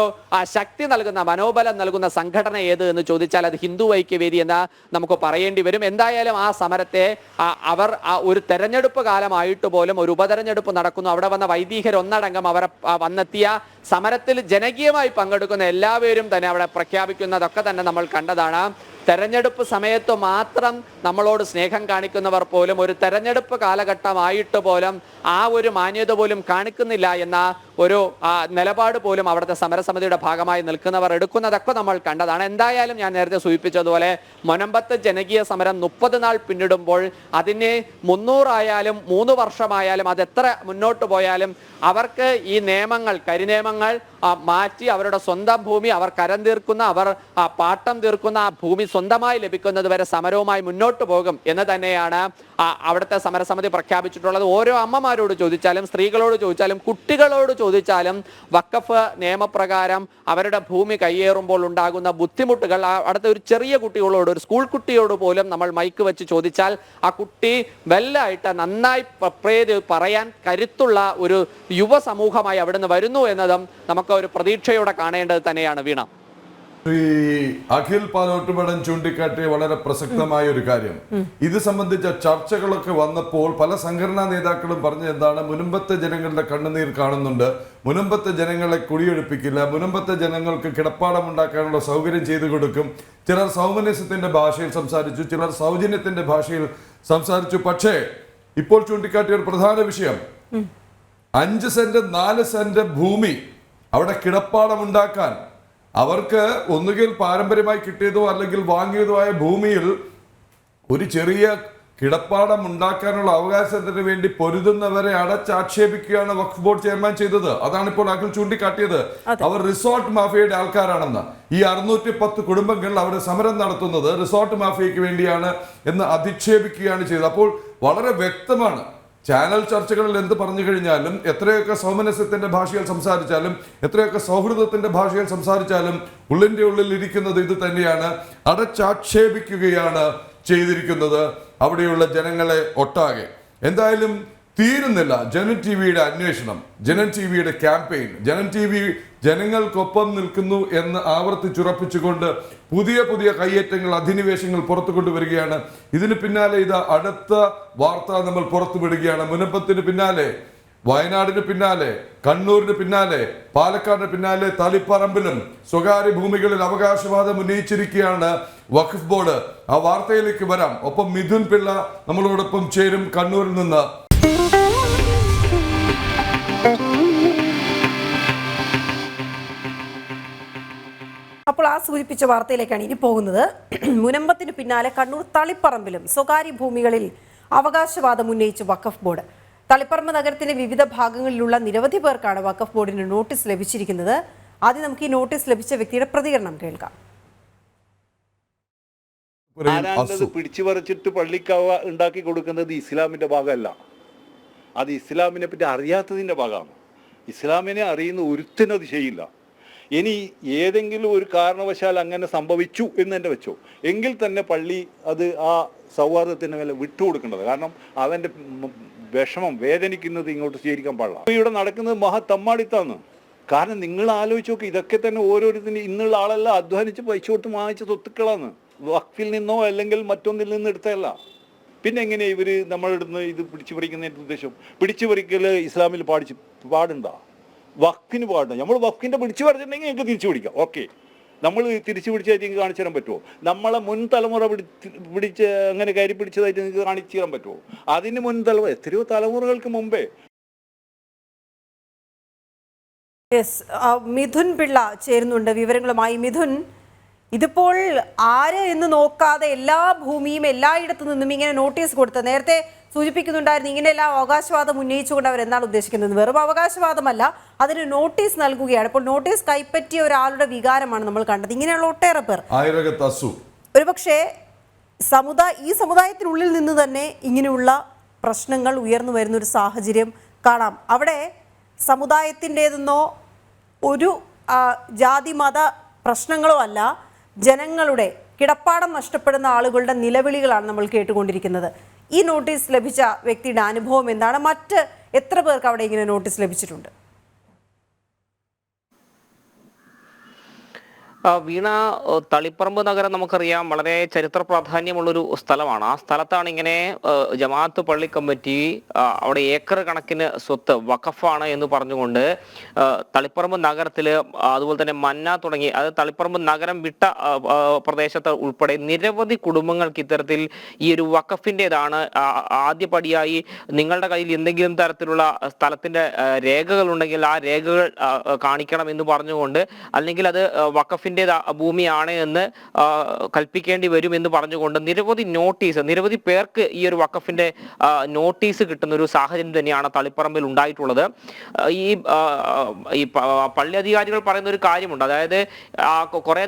ശക്തി നൽകുന്ന, മനോബലം നൽകുന്ന സംഘടന ഏത് എന്ന് ചോദിച്ചാൽ അത് ഹിന്ദു ഐക്യവേദി എന്ന് നമുക്ക് പറയേണ്ടി വരും. എന്തായാലും ആ സമരത്തെ അവർ ഒരു തെരഞ്ഞെടുപ്പ് കാലമായിട്ട് പോലും ഒരു ഉപതെരഞ്ഞെടുപ്പ് നടക്കുന്നു, അവിടെ വന്ന വൈദികർ ഒന്നടങ്കം അവരെ വന്നെത്തിയ സമരത്തിൽ ജനകീയമായി പങ്കെടുക്കുന്ന എല്ലാവരും തന്നെ അവിടെ പ്രഖ്യാപിക്കുന്നതൊക്കെ തന്നെ നമ്മൾ കണ്ടതാണ്. തെരഞ്ഞെടുപ്പ് സമയത്ത് മാത്രം നമ്മളോട് സ്നേഹം കാണിക്കുന്നവർ പോലും ഒരു തെരഞ്ഞെടുപ്പ് കാലഘട്ടമായിട്ട് പോലും ആ ഒരു മാന്യത പോലും കാണിക്കുന്നില്ല എന്ന ഒരു നിലപാട് പോലും അവിടുത്തെ സമരസമിതിയുടെ ഭാഗമായി നിൽക്കുന്നവർ എടുക്കുന്നതൊക്കെ നമ്മൾ കണ്ടതാണ്. എന്തായാലും ഞാൻ നേരത്തെ സൂചിപ്പിച്ചതുപോലെ മുനമ്പത്ത് ജനകീയ സമരം 30 നാൾ പിന്നിടുമ്പോൾ അതിന് 300 ആയാലും 3 വർഷമായാലും അതെത്ര മുന്നോട്ട് പോയാലും അവർക്ക് ഈ നിയമങ്ങൾ, കരിനിയമങ്ങൾ മാറ്റി അവരുടെ സ്വന്തം ഭൂമി അവർ കരം തീർക്കുന്ന, അവർ പാട്ടം തീർക്കുന്ന ആ ഭൂമി സ്വന്തമായി ലഭിക്കുന്നത് വരെ സമരവുമായി മുന്നോട്ട് പോകും എന്ന് തന്നെയാണ് അവിടുത്തെ സമരസമിതി പ്രഖ്യാപിച്ചിട്ടുള്ളത്. ഓരോ അമ്മമാരോട് ചോദിച്ചാലും, സ്ത്രീകളോട് ചോദിച്ചാലും, കുട്ടികളോട് ചോദിച്ചാലും വഖഫ് നിയമപ്രകാരം അവരുടെ ഭൂമി കയ്യേറുമ്പോൾ ഉണ്ടാകുന്ന ബുദ്ധിമുട്ടുകൾ അവിടുത്തെ ഒരു ചെറിയ കുട്ടികളോട്, ഒരു സ്കൂൾ കുട്ടിയോട് പോലും നമ്മൾ മൈക്ക് വെച്ച് ചോദിച്ചാൽ ആ കുട്ടി വെല്ലായിട്ട് നന്നായി പറയാൻ കരുത്തുള്ള ഒരു യുവസമൂഹമായി അവിടുന്ന് വരുന്നു എന്നതും നമുക്ക് ഒരു പ്രതീക്ഷയോടെ കാണേണ്ടത് തന്നെയാണ്. വീണ, ശ്രീ അഖിൽ പാലോട്ടുമടൻ ചൂണ്ടിക്കാട്ടിയ വളരെ പ്രസക്തമായ ഒരു കാര്യം, ഇത് സംബന്ധിച്ച ചർച്ചകളൊക്കെ വന്നപ്പോൾ പല സംഘടനാ നേതാക്കളും പറഞ്ഞത് എന്താണ്, മുനമ്പത്തെ ജനങ്ങളുടെ കണ്ണുനീർ കാണുന്നുണ്ട്, മുനമ്പത്തെ ജനങ്ങളെ കുടിയൊഴിപ്പിക്കില്ല, മുനമ്പത്തെ ജനങ്ങൾക്ക് കിടപ്പാടം ഉണ്ടാക്കാനുള്ള സൗകര്യം ചെയ്തു കൊടുക്കും. ചിലർ സൗമനസ്യത്തിന്റെ ഭാഷയിൽ സംസാരിച്ചു, ചിലർ സൗജന്യത്തിന്റെ ഭാഷയിൽ സംസാരിച്ചു. പക്ഷേ ഇപ്പോൾ ചൂണ്ടിക്കാട്ടിയ ഒരു പ്രധാന വിഷയം, 5 സെന്റ് 4 സെന്റ് ഭൂമി അവിടെ കിടപ്പാടം ഉണ്ടാക്കാൻ അവർക്ക് ഒന്നുകിൽ പാരമ്പര്യമായി കിട്ടിയതോ അല്ലെങ്കിൽ വാങ്ങിയതോ ആയ ഭൂമിയിൽ ഒരു ചെറിയ കിടപ്പാടം ഉണ്ടാക്കാനുള്ള അവകാശത്തിന് വേണ്ടി പൊരുതുന്നവരെ അടച്ചാക്ഷേപിക്കുകയാണ് വഖഫ് ബോർഡ് ചെയർമാൻ ചെയ്തത്. അതാണ് ഇപ്പോൾ അഖിൽ ചൂണ്ടിക്കാട്ടിയത്. അവർ റിസോർട്ട് മാഫിയയുടെ ആൾക്കാരാണെന്ന്. ഈ 610 കുടുംബങ്ങൾ അവർ സമരം നടത്തുന്നത് റിസോർട്ട് മാഫിയയ്ക്ക് വേണ്ടിയാണ് എന്ന് അധിക്ഷേപിക്കുകയാണ് ചെയ്തത്. അപ്പോൾ വളരെ വ്യക്തമാണ്. ചാനൽ ചർച്ചകളിൽ എന്ത് പറഞ്ഞു കഴിഞ്ഞാലും, എത്രയൊക്കെ സൗമനസ്യത്തിന്റെ ഭാഷയിൽ സംസാരിച്ചാലും, എത്രയൊക്കെ സൗഹൃദത്തിന്റെ ഭാഷയിൽ സംസാരിച്ചാലും, ഉള്ളിന്റെ ഉള്ളിൽ ഇരിക്കുന്നത് ഇത് തന്നെയാണ്. അടച്ചാക്ഷേപിക്കുകയാണ് ചെയ്തിരിക്കുന്നത് അവിടെയുള്ള ജനങ്ങളെ ഒട്ടാകെ. എന്തായാലും തീരുന്നില്ല ജനൻ ടി വിയുടെ അന്വേഷണം, ജനൻ ടി വിയുടെ ക്യാമ്പയിൻ. ജനൻ ടി വി ജനങ്ങൾക്കൊപ്പം നിൽക്കുന്നു എന്ന് ആവർത്തിച്ചുറപ്പിച്ചുകൊണ്ട് പുതിയ പുതിയ കയ്യേറ്റങ്ങൾ, അധിനിവേശങ്ങൾ പുറത്തു കൊണ്ടുവരികയാണ്. ഇതിന് പിന്നാലെ ഇത് അടുത്ത വാർത്ത നമ്മൾ പുറത്തുവിടുകയാണ്. മുനമ്പത്തിന് പിന്നാലെ, വയനാടിന് പിന്നാലെ, കണ്ണൂരിന് പിന്നാലെ, പാലക്കാടിന് പിന്നാലെ തളിപ്പറമ്പിലും സ്വകാര്യ ഭൂമികളിൽ അവകാശവാദം ഉന്നയിച്ചിരിക്കുകയാണ് വഖഫ് ബോർഡ്. ആ വാർത്തയിലേക്ക് വരാം. ഒപ്പം മിഥുൻ പിള്ള നമ്മളോടൊപ്പം ചേരും കണ്ണൂരിൽ നിന്ന്. അപ്പോൾ ആ സൂചിപ്പിച്ച വാർത്തയിലേക്കാണ് ഇനി പോകുന്നത്. മുനമ്പത്തിന് പിന്നാലെ കണ്ണൂർ തളിപ്പറമ്പിലും സ്വകാര്യ ഭൂമികളിൽ അവകാശവാദം ഉന്നയിച്ച് വഖഫ് ബോർഡ്. തളിപ്പറമ്പ് നഗരത്തിന്റെ വിവിധ ഭാഗങ്ങളിലുള്ള നിരവധി പേർക്കാണ് വഖഫ് ബോർഡിന് നോട്ടീസ് ലഭിച്ചിരിക്കുന്നത്. ആദ്യം നമുക്ക് ഈ നോട്ടീസ് ലഭിച്ച വ്യക്തിയുടെ പ്രതികരണം കേൾക്കാം. പിടിച്ചു പറിച്ചിട്ട് പള്ളിക്കാവ ഉണ്ടാക്കി കൊടുക്കുന്നത് ഇസ്ലാമിന്റെ ഭാഗമല്ല, അത് ഇസ്ലാമിനെ പറ്റി അറിയാത്തതിന്റെ ഭാഗമാണ്. ഇസ്ലാമിനെ അറിയുന്ന ഒരുത്തിനും അത് ചെയ്യില്ല. ഇനി ഏതെങ്കിലും ഒരു കാരണവശാൽ അങ്ങനെ സംഭവിച്ചു എന്ന് തന്നെ വെച്ചോ, എങ്കിൽ തന്നെ പള്ളി അത് ആ സൗഹാർദ്ദത്തിന് മേലെ വിട്ടുകൊടുക്കേണ്ടത്. കാരണം അവൻ്റെ വിഷമം വേദനിക്കുന്നത് ഇങ്ങോട്ട് സ്വീകരിക്കാൻ പാടില്ല. ഇവിടെ നടക്കുന്നത് മഹാത്തമ്മാടിത്താണ്. കാരണം നിങ്ങൾ ആലോചിച്ച് നോക്കി, ഇതൊക്കെ തന്നെ ഓരോരുത്തരും ഇന്നുള്ള ആളെല്ലാം അധ്വാനിച്ച് പൈസ കൊടുത്ത് വാങ്ങിച്ച സ്വത്തുക്കളാണ്. വഖഫിൽ നിന്നോ അല്ലെങ്കിൽ മറ്റൊന്നിൽ നിന്ന് എടുത്തതല്ല. പിന്നെ എങ്ങനെയാണ് ഇവർ നമ്മളിടുന്ന് ഇത് പിടിച്ചു പറിക്കുന്നതിൻ്റെ ഉദ്ദേശം? പിടിച്ചു പറിക്കൽ ഇസ്ലാമിൽ പാടുണ്ടോ? വഖഫിന് പാടില്ല. നമ്മൾ വഖഫിൻ്റെ പിടിച്ചു പറിച്ചിട്ടുണ്ടെങ്കിൽ ഞങ്ങൾക്ക് തിരിച്ചു പിടിക്കാം. ഓക്കെ, നമ്മൾ തിരിച്ചു പിടിച്ചായിട്ട് നിങ്ങൾക്ക് കാണിച്ചു തരാൻ പറ്റുമോ? നമ്മളെ മുൻ തലമുറ പിടിച്ച് അങ്ങനെ കയറി പിടിച്ചതായിട്ട് നിങ്ങൾക്ക് കാണിച്ചു തരാൻ പറ്റുമോ? അതിന് മുൻ തലമുറ, എത്രയോ തലമുറകൾക്ക് മുമ്പേ. മിഥുൻ പിള്ള ചേരുന്നുണ്ട് വിവരങ്ങളുമായി. മിഥുൻ, ഇതിപ്പോൾ ആര് എന്ന് നോക്കാതെ എല്ലാ ഭൂമിയും എല്ലായിടത്തു നിന്നും ഇങ്ങനെ നോട്ടീസ് കൊടുത്ത്, നേരത്തെ സൂചിപ്പിക്കുന്നുണ്ടായിരുന്നു ഇങ്ങനെയെല്ലാം അവകാശവാദം ഉന്നയിച്ചുകൊണ്ട് അവർ എന്താണ് ഉദ്ദേശിക്കുന്നത്? വെറും അവകാശവാദമല്ല, അതിന് നോട്ടീസ് നൽകുകയാണ്. ഇപ്പോൾ നോട്ടീസ് കൈപ്പറ്റിയ ഒരാളുടെ വികാരമാണ് നമ്മൾ കണ്ടത്. ഇങ്ങനെയുള്ള ഒട്ടേറെ പേർ ഒരുപക്ഷെ ഈ സമുദായത്തിനുള്ളിൽ നിന്ന് തന്നെ ഇങ്ങനെയുള്ള പ്രശ്നങ്ങൾ ഉയർന്നു വരുന്നൊരു സാഹചര്യം കാണാം. അവിടെ സമുദായത്തിൻ്റെതെന്നോ ഒരു ജാതി മത പ്രശ്നങ്ങളോ അല്ല, ജനങ്ങളുടെ കിടപ്പാടം നഷ്ടപ്പെടുന്ന ആളുകളുടെ നിലവിളികളാണ് നമ്മൾ കേട്ടുകൊണ്ടിരിക്കുന്നത്. ഈ നോട്ടീസ് ലഭിച്ച വ്യക്തിയുടെ അനുഭവം എന്താണ്? മറ്റ് എത്ര പേർക്ക് അവിടെ ഇങ്ങനെ നോട്ടീസ് ലഭിച്ചിട്ടുണ്ട്? വീണ, തളിപ്പറമ്പ് നഗരം നമുക്കറിയാം വളരെ ചരിത്ര പ്രാധാന്യമുള്ളൊരു സ്ഥലമാണ്. ആ സ്ഥലത്താണ് ഇങ്ങനെ ജമാഅത്ത് പള്ളി കമ്മിറ്റി അവിടെ ഏക്കർ കണക്കിന് സ്വത്ത് വഖഫാണ് എന്ന് പറഞ്ഞുകൊണ്ട് തളിപ്പറമ്പ് നഗരത്തിൽ, അതുപോലെ തന്നെ മന്ന തുടങ്ങി, അത് തളിപ്പറമ്പ് നഗരം വിട്ട പ്രദേശത്ത് ഉൾപ്പെടെ നിരവധി കുടുംബങ്ങൾക്ക് ഇത്തരത്തിൽ ഈ ഒരു വഖഫിൻ്റെതാണ് ആദ്യപടിയായി നിങ്ങളുടെ കയ്യിൽ എന്തെങ്കിലും തരത്തിലുള്ള സ്ഥലത്തിന്റെ രേഖകൾ ഉണ്ടെങ്കിൽ ആ രേഖകൾ കാണിക്കണം എന്ന് പറഞ്ഞുകൊണ്ട്, അല്ലെങ്കിൽ അത് വഖഫിന്റെ ഭൂമിയാണ് എന്ന് കൽപ്പിക്കേണ്ടി വരും എന്ന് പറഞ്ഞുകൊണ്ട് നിരവധി പേർക്ക് ഈ ഒരു വഖഫിന്റെ നോട്ടീസ് കിട്ടുന്ന ഒരു സാഹചര്യം തന്നെയാണ് തളിപ്പറമ്പിൽ ഉണ്ടായിട്ടുള്ളത്. ഈ പള്ളി അധികാരികൾ പറയുന്ന ഒരു കാര്യമുണ്ട്. അതായത് കുറെ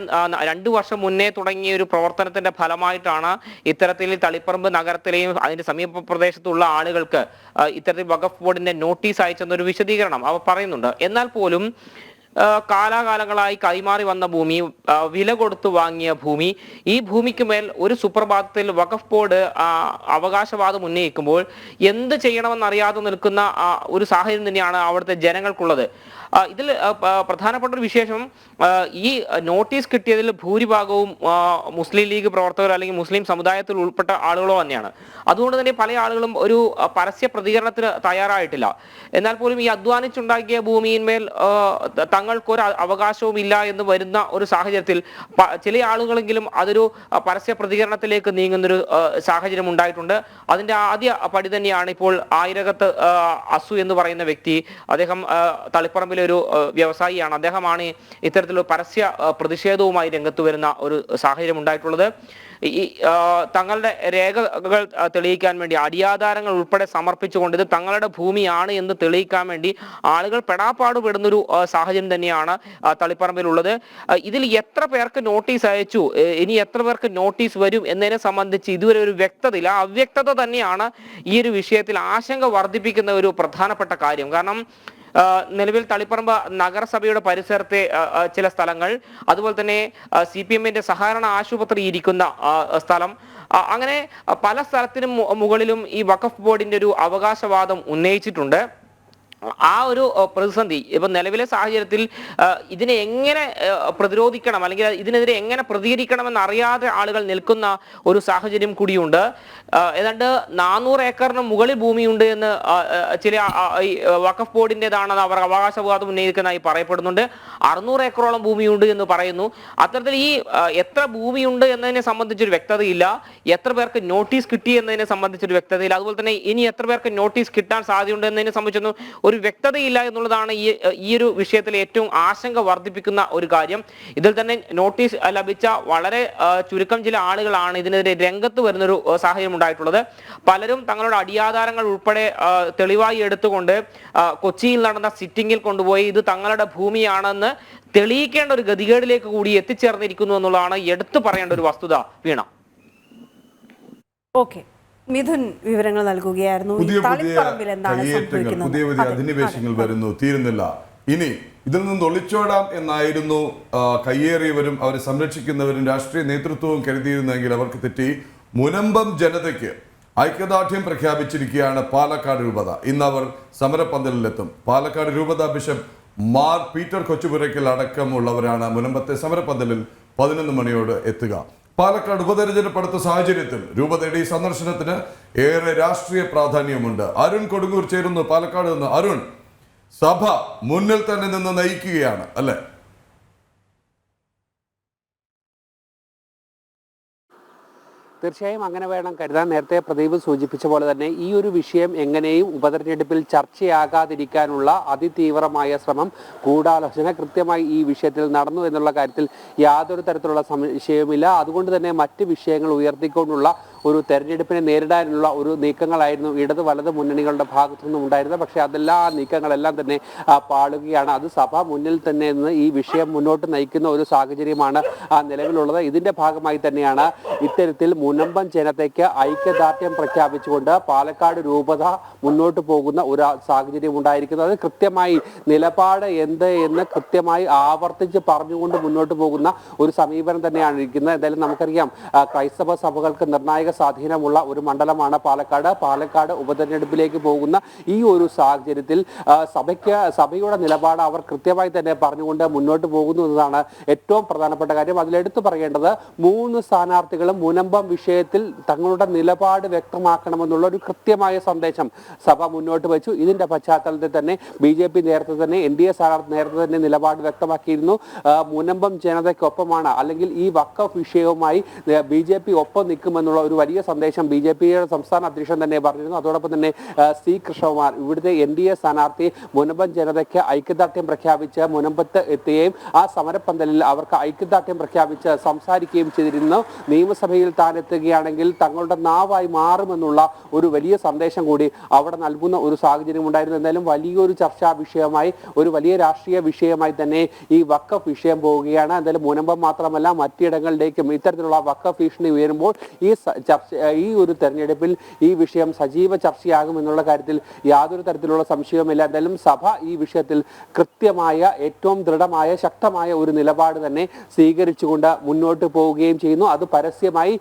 2 വർഷം മുന്നേ തുടങ്ങിയ ഒരു പ്രവർത്തനത്തിന്റെ ഫലമായിട്ടാണ് ഇത്തരത്തിൽ തളിപ്പറമ്പ് നഗരത്തിലെയും അതിന്റെ സമീപ പ്രദേശത്തുള്ള ആളുകൾക്ക് ഇത്തരത്തിൽ വഖഫ് ബോർഡിന്റെ നോട്ടീസ് അയച്ചെന്നൊരു വിശദീകരണം അവർ പറയുന്നുണ്ട്. എന്നാൽ പോലും കാലാകാലങ്ങളായി കൈമാറി വന്ന ഭൂമി, വില കൊടുത്തു വാങ്ങിയ ഭൂമി, ഈ ഭൂമിക്ക് മേൽ ഒരു സുപ്രഭാതത്തിൽ വഖഫ് ബോർഡ് അവകാശവാദം ഉന്നയിക്കുമ്പോൾ എന്ത് ചെയ്യണമെന്നറിയാതെ നിൽക്കുന്ന ഒരു സാഹചര്യം തന്നെയാണ് അവിടുത്തെ ജനങ്ങൾക്കുള്ളത്. ഇതിൽ പ്രധാനപ്പെട്ട ഒരു വിശേഷം, ഈ നോട്ടീസ് കിട്ടിയതിൽ ഭൂരിഭാഗവും മുസ്ലിം ലീഗ് പ്രവർത്തകർ അല്ലെങ്കിൽ മുസ്ലിം സമുദായത്തിൽ ഉൾപ്പെട്ട ആളുകളോ തന്നെയാണ്. അതുകൊണ്ട് തന്നെ പല ആളുകളും ഒരു പരസ്യ പ്രതികരണത്തിന് തയ്യാറായിട്ടില്ല. എന്നാൽ പോലും ഈ അധ്വാനിച്ചുണ്ടാക്കിയ ഭൂമിയിന്മേൽ തങ്ങൾക്കൊരു അവകാശവും ഇല്ല എന്ന് വരുന്ന ഒരു സാഹചര്യത്തിൽ ചില ആളുകളെങ്കിലും അതൊരു പരസ്യ പ്രതികരണത്തിലേക്ക് നീങ്ങുന്നൊരു സാഹചര്യം ഉണ്ടായിട്ടുണ്ട്. അതിന്റെ ആദ്യ പടി തന്നെയാണ് ഇപ്പോൾ ആയിരകത്ത് അസു എന്ന് പറയുന്ന വ്യക്തി. അദ്ദേഹം തളിപ്പറമ്പിലെ ഒരു വ്യവസായിയാണ്. അദ്ദേഹമാണ് ഇത്തരത്തിലുള്ള പരസ്യ പ്രതിഷേധവുമായി രംഗത്ത് വരുന്ന ഒരു സാഹചര്യം ഉണ്ടായിട്ടുള്ളത്. ഈ തങ്ങളുടെ രേഖകൾ തെളിയിക്കാൻ വേണ്ടി അടിയാധാരങ്ങൾ ഉൾപ്പെടെ സമർപ്പിച്ചുകൊണ്ട് ഇത് തങ്ങളുടെ ഭൂമിയാണ് എന്ന് തെളിയിക്കാൻ വേണ്ടി ആളുകൾ പെടാപ്പാട് പെടുന്നൊരു സാഹചര്യം തന്നെയാണ് തളിപ്പറമ്പിലുള്ളത്. ഇതിൽ എത്ര പേർക്ക് നോട്ടീസ് അയച്ചു, ഇനി എത്ര പേർക്ക് നോട്ടീസ് വരും എന്നതിനെ സംബന്ധിച്ച് ഇതുവരെ ഒരു വ്യക്തതയില്ല. അവ്യക്തത തന്നെയാണ് ഈ ഒരു വിഷയത്തിൽ ആശങ്ക വർദ്ധിപ്പിക്കുന്ന ഒരു പ്രധാനപ്പെട്ട കാര്യം. കാരണം നിലവിൽ തളിപ്പറമ്പ് നഗരസഭയുടെ പരിസരത്തെ ചില സ്ഥലങ്ങൾ, അതുപോലെ തന്നെ CPM-ന്റെ സഹകരണ ആശുപത്രി ഇരിക്കുന്ന സ്ഥലം, അങ്ങനെ പല സ്ഥലത്തിനും മുകളിലും ഈ വഖഫ് ബോർഡിന്റെ ഒരു അവകാശവാദം ഉന്നയിച്ചിട്ടുണ്ട്. ആ ഒരു പ്രതിസന്ധി ഇപ്പൊ നിലവിലെ സാഹചര്യത്തിൽ ഇതിനെ എങ്ങനെ പ്രതിരോധിക്കണം അല്ലെങ്കിൽ ഇതിനെതിരെ എങ്ങനെ പ്രതികരിക്കണമെന്ന് അറിയാതെ ആളുകൾ നിൽക്കുന്ന ഒരു സാഹചര്യം കൂടിയുണ്ട്. ഏതാണ്ട് 400 ഏക്കറിന് മുകളിൽ ഭൂമിയുണ്ട് എന്ന് ചില വഖഫ് ബോർഡിൻ്റെതാണെന്ന് അവർ അവകാശവാദം ഉന്നയിക്കുന്നതായി പറയപ്പെടുന്നുണ്ട്. 600 ഏക്കറോളം ഭൂമിയുണ്ട് എന്ന് പറയുന്നു. അത്തരത്തിൽ ഈ എത്ര ഭൂമിയുണ്ട് എന്നതിനെ സംബന്ധിച്ചൊരു വ്യക്തതയില്ല, എത്ര പേർക്ക് നോട്ടീസ് കിട്ടി എന്നതിനെ സംബന്ധിച്ചൊരു വ്യക്തതയില്ല, അതുപോലെ തന്നെ ഇനി എത്ര പേർക്ക് നോട്ടീസ് കിട്ടാൻ സാധ്യതയുണ്ട് എന്നതിനെ സംബന്ധിച്ചൊന്നും ഒരു വ്യക്തതയില്ല എന്നുള്ളതാണ് ഈ ഒരു വിഷയത്തിൽ ഏറ്റവും ആശങ്ക വർദ്ധിപ്പിക്കുന്ന ഒരു കാര്യം. ഇതിൽ തന്നെ നോട്ടീസ് ലഭിച്ച വളരെ ചുരുക്കം ചില ആളുകളാണ് ഇതിനെതിരെ രംഗത്ത് വരുന്നൊരു സാഹചര്യം ഉണ്ടായിട്ടുള്ളത്. പലരും തങ്ങളുടെ അടിയാധാരങ്ങൾ ഉൾപ്പെടെ തെളിവായി എടുത്തുകൊണ്ട് കൊച്ചിയിൽ നടന്ന സിറ്റിംഗിൽ കൊണ്ടുപോയി ഇത് തങ്ങളുടെ ഭൂമിയാണെന്ന് തെളിയിക്കേണ്ട ഒരു ഗതികേടിലേക്ക് കൂടി എത്തിച്ചേർന്നിരിക്കുന്നു എന്നുള്ളതാണ് എടുത്തു പറയേണ്ട ഒരു വസ്തുത. വീണ. ഓക്കെ, മിഥുൻ വിവരങ്ങൾ നൽകുകയായിരുന്നു. തളിപ്പറമ്പിൽ എന്താണ് സംഭവിക്കുന്നത്? പുതിയ പുതിയ അധിനിവേശങ്ങൾ വരുന്നു, തീരുന്നില്ല. ഇനി ഇതിൽ നിന്ന് ഒളിച്ചോടാം എന്നായിരുന്നു കയ്യേറിയവരും അവരെ സംരക്ഷിക്കുന്നവരും രാഷ്ട്രീയ നേതൃത്വവും കരുതിയിരുന്നെങ്കിൽ അവർക്ക് തെറ്റി. മുനമ്പം ജനതയ്ക്ക് ഐക്യദാർഢ്യം പ്രഖ്യാപിച്ചിരിക്കുകയാണ് പാലക്കാട് രൂപത. ഇന്ന് അവർ സമരപ്പന്തലിലെത്തും. പാലക്കാട് രൂപത ബിഷപ്പ് മാർ പീറ്റർ കൊച്ചുപുരയ്ക്കൽ അടക്കമുള്ളവരാണ് മുനമ്പത്തെ സമരപ്പന്തലിൽ 11 മണിയോട് എത്തുക. പാലക്കാട് ഉപതെരഞ്ഞെടുപ്പ് അടുത്ത സാഹചര്യത്തിൽ രൂപതയുടെ ഈ സന്ദർശനത്തിന് ഏറെ രാഷ്ട്രീയ പ്രാധാന്യമുണ്ട്. അരുൺ കൊടുങ്ങൂർ ചേരുന്നു പാലക്കാട് നിന്ന്. അരുൺ, സഭ മുന്നിൽ തന്നെ നിന്ന് നയിക്കുകയാണ് അല്ലെ? തീർച്ചയായും അങ്ങനെ വേണം കരുതാൻ. നേരത്തെ പ്രദീപ് സൂചിപ്പിച്ച പോലെ തന്നെ ഈ ഒരു വിഷയം എങ്ങനെയും ഉപതെരഞ്ഞെടുപ്പിൽ ചർച്ചയാകാതിരിക്കാനുള്ള അതിതീവ്രമായ ശ്രമം, ഗൂഢാലോചന കൃത്യമായി ഈ വിഷയത്തിൽ നടന്നു എന്നുള്ള കാര്യത്തിൽ യാതൊരു തരത്തിലുള്ള സംശയവുമില്ല. അതുകൊണ്ട് തന്നെ മറ്റ് വിഷയങ്ങൾ ഉയർത്തിക്കൊണ്ടുള്ള ഒരു തെരഞ്ഞെടുപ്പിനെ നേരിടാനുള്ള ഒരു നീക്കങ്ങളായിരുന്നു ഇടത് വലത് മുന്നണികളുടെ ഭാഗത്തു നിന്നും ഉണ്ടായിരുന്നത്. പക്ഷേ ആ നീക്കങ്ങളെല്ലാം തന്നെ പാളുകയാണ്. അത് സഭ മുന്നിൽ തന്നെ നിന്ന് ഈ വിഷയം മുന്നോട്ട് നയിക്കുന്ന ഒരു സാഹചര്യമാണ് നിലവിലുള്ളത്. ഇതിന്റെ ഭാഗമായി തന്നെയാണ് ഇത്തരത്തിൽ മുനമ്പം ജനതയ്ക്ക് ഐക്യദാർഢ്യം പ്രഖ്യാപിച്ചുകൊണ്ട് പാലക്കാട് രൂപത മുന്നോട്ട് പോകുന്ന ഒരു സാഹചര്യം ഉണ്ടായിരിക്കുന്നത്. കൃത്യമായി നിലപാട് എന്ത് എന്ന് കൃത്യമായി ആവർത്തിച്ച് പറഞ്ഞുകൊണ്ട് മുന്നോട്ട് പോകുന്ന ഒരു സമീപനം തന്നെയാണ് ഇരിക്കുന്നത്. എന്തായാലും നമുക്കറിയാം, ക്രൈസ്തവ സഭകൾക്ക് നിർണായക സ്വാധീനമുള്ള ഒരു മണ്ഡലമാണ് പാലക്കാട്. പാലക്കാട് ഉപതെരഞ്ഞെടുപ്പിലേക്ക് പോകുന്ന ഈ ഒരു സാഹചര്യത്തിൽ സഭയുടെ നിലപാട് അവർ കൃത്യമായി തന്നെ പറഞ്ഞുകൊണ്ട് മുന്നോട്ട് പോകുന്നു എന്നതാണ് ഏറ്റവും പ്രധാനപ്പെട്ട കാര്യം. അതിലെടുത്തു പറയേണ്ടത് 3 സ്ഥാനാർത്ഥികളും മുനമ്പം വിഷയത്തിൽ തങ്ങളുടെ നിലപാട് വ്യക്തമാക്കണമെന്നുള്ള ഒരു കൃത്യമായ സന്ദേശം സഭ മുന്നോട്ട് വെച്ചു. ഇതിന്റെ പശ്ചാത്തലത്തിൽ തന്നെ BJP നേരത്തെ തന്നെ NDA സ്ഥാനാർത്ഥി നേരത്തെ തന്നെ നിലപാട് വ്യക്തമാക്കിയിരുന്നു. മുനമ്പം ജനതയ്ക്കൊപ്പമാണ്, അല്ലെങ്കിൽ ഈ വഖഫ് വിഷയവുമായി BJP ഒപ്പം നിൽക്കുമെന്നുള്ള ഒരു വലിയ സന്ദേശം BJPയുടെ സംസ്ഥാന അധ്യക്ഷൻ തന്നെ പറഞ്ഞിരുന്നു. അതോടൊപ്പം തന്നെ C കൃഷ്ണകുമാർ, ഇവിടുത്തെ NDA സ്ഥാനാർത്ഥി, മുനമ്പം ജനതയ്ക്ക് ഐക്യദാർഢ്യം പ്രഖ്യാപിച്ച് മുനമ്പത്ത് എത്തുകയും ആ സമരപ്പന്തലിൽ അവർക്ക് ഐക്യദാർഢ്യം പ്രഖ്യാപിച്ച് സംസാരിക്കുകയും ചെയ്തിരുന്നു. നിയമസഭയിൽ താൻ എത്തുകയാണെങ്കിൽ തങ്ങളുടെ നാവായി മാറുമെന്നുള്ള ഒരു വലിയ സന്ദേശം കൂടി അവിടെ നൽകുന്ന ഒരു സാഹചര്യം ഉണ്ടായിരുന്നു. എന്തായാലും വലിയൊരു ചർച്ചാ വിഷയമായി, ഒരു വലിയ രാഷ്ട്രീയ വിഷയമായി തന്നെ ഈ വഖഫ് വിഷയം പോവുകയാണ്. എന്തായാലും മുനമ്പം മാത്രമല്ല മറ്റിടങ്ങളിലേക്കും ഇത്തരത്തിലുള്ള വഖഫ് ഭീഷണി ഉയരുമ്പോൾ ഈ ഒരു തെരഞ്ഞെടുപ്പിൽ ഈ വിഷയം സജീവ ചർച്ചയാകുമെന്നുള്ള കാര്യത്തിൽ യാതൊരു തരത്തിലുള്ള സംശയവുമില്ല. എന്തായാലും സഭ ഈ വിഷയത്തിൽ കൃത്യമായ, ഏറ്റവും ദൃഢമായ, ശക്തമായ ഒരു നിലപാട് തന്നെ സ്വീകരിച്ചുകൊണ്ട് മുന്നോട്ട് പോവുകയും ചെയ്യുന്നു. അത് പരസ്യമായി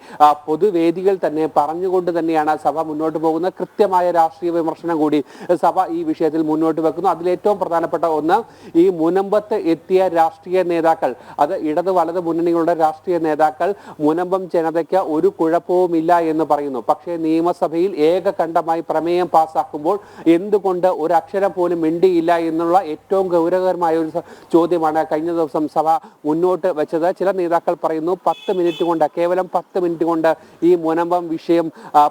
പൊതുവേദികൾ തന്നെ പറഞ്ഞുകൊണ്ട് തന്നെയാണ് സഭ മുന്നോട്ട് പോകുന്നത്. കൃത്യമായ രാഷ്ട്രീയ വിമർശനം കൂടി സഭ ഈ വിഷയത്തിൽ മുന്നോട്ട് വെക്കുന്നു. അതിലേറ്റവും പ്രധാനപ്പെട്ട ഒന്ന്, ഈ മുനമ്പത്ത് എത്തിയ രാഷ്ട്രീയ നേതാക്കൾ, അത് ഇടത് വലത് മുന്നണികളുടെ രാഷ്ട്രീയ നേതാക്കൾ, മുനമ്പം ജനതയ്ക്ക് ഒരു കുഴപ്പവും പ്രമേയമില്ല എന്ന് പറയുന്നു. പക്ഷേ നിയമസഭയിൽ ഏകകണ്ഠമായി പ്രമേയം പാസ്സാക്കുമ്പോൾ എന്തുകൊണ്ട് ഒരു അക്ഷരം പോലും മിണ്ടിയില്ല എന്നുള്ള ഏറ്റവും ഗൗരവകരമായ ഒരു ചോദ്യമാണ് കഴിഞ്ഞ ദിവസം സഭ മുന്നോട്ട് വെച്ചത്. ചില നേതാക്കൾ പറയുന്നു 10 മിനിറ്റ് കൊണ്ട്, കേവലം 10 മിനിറ്റ് കൊണ്ട് ഈ മുനമ്പം വിഷയം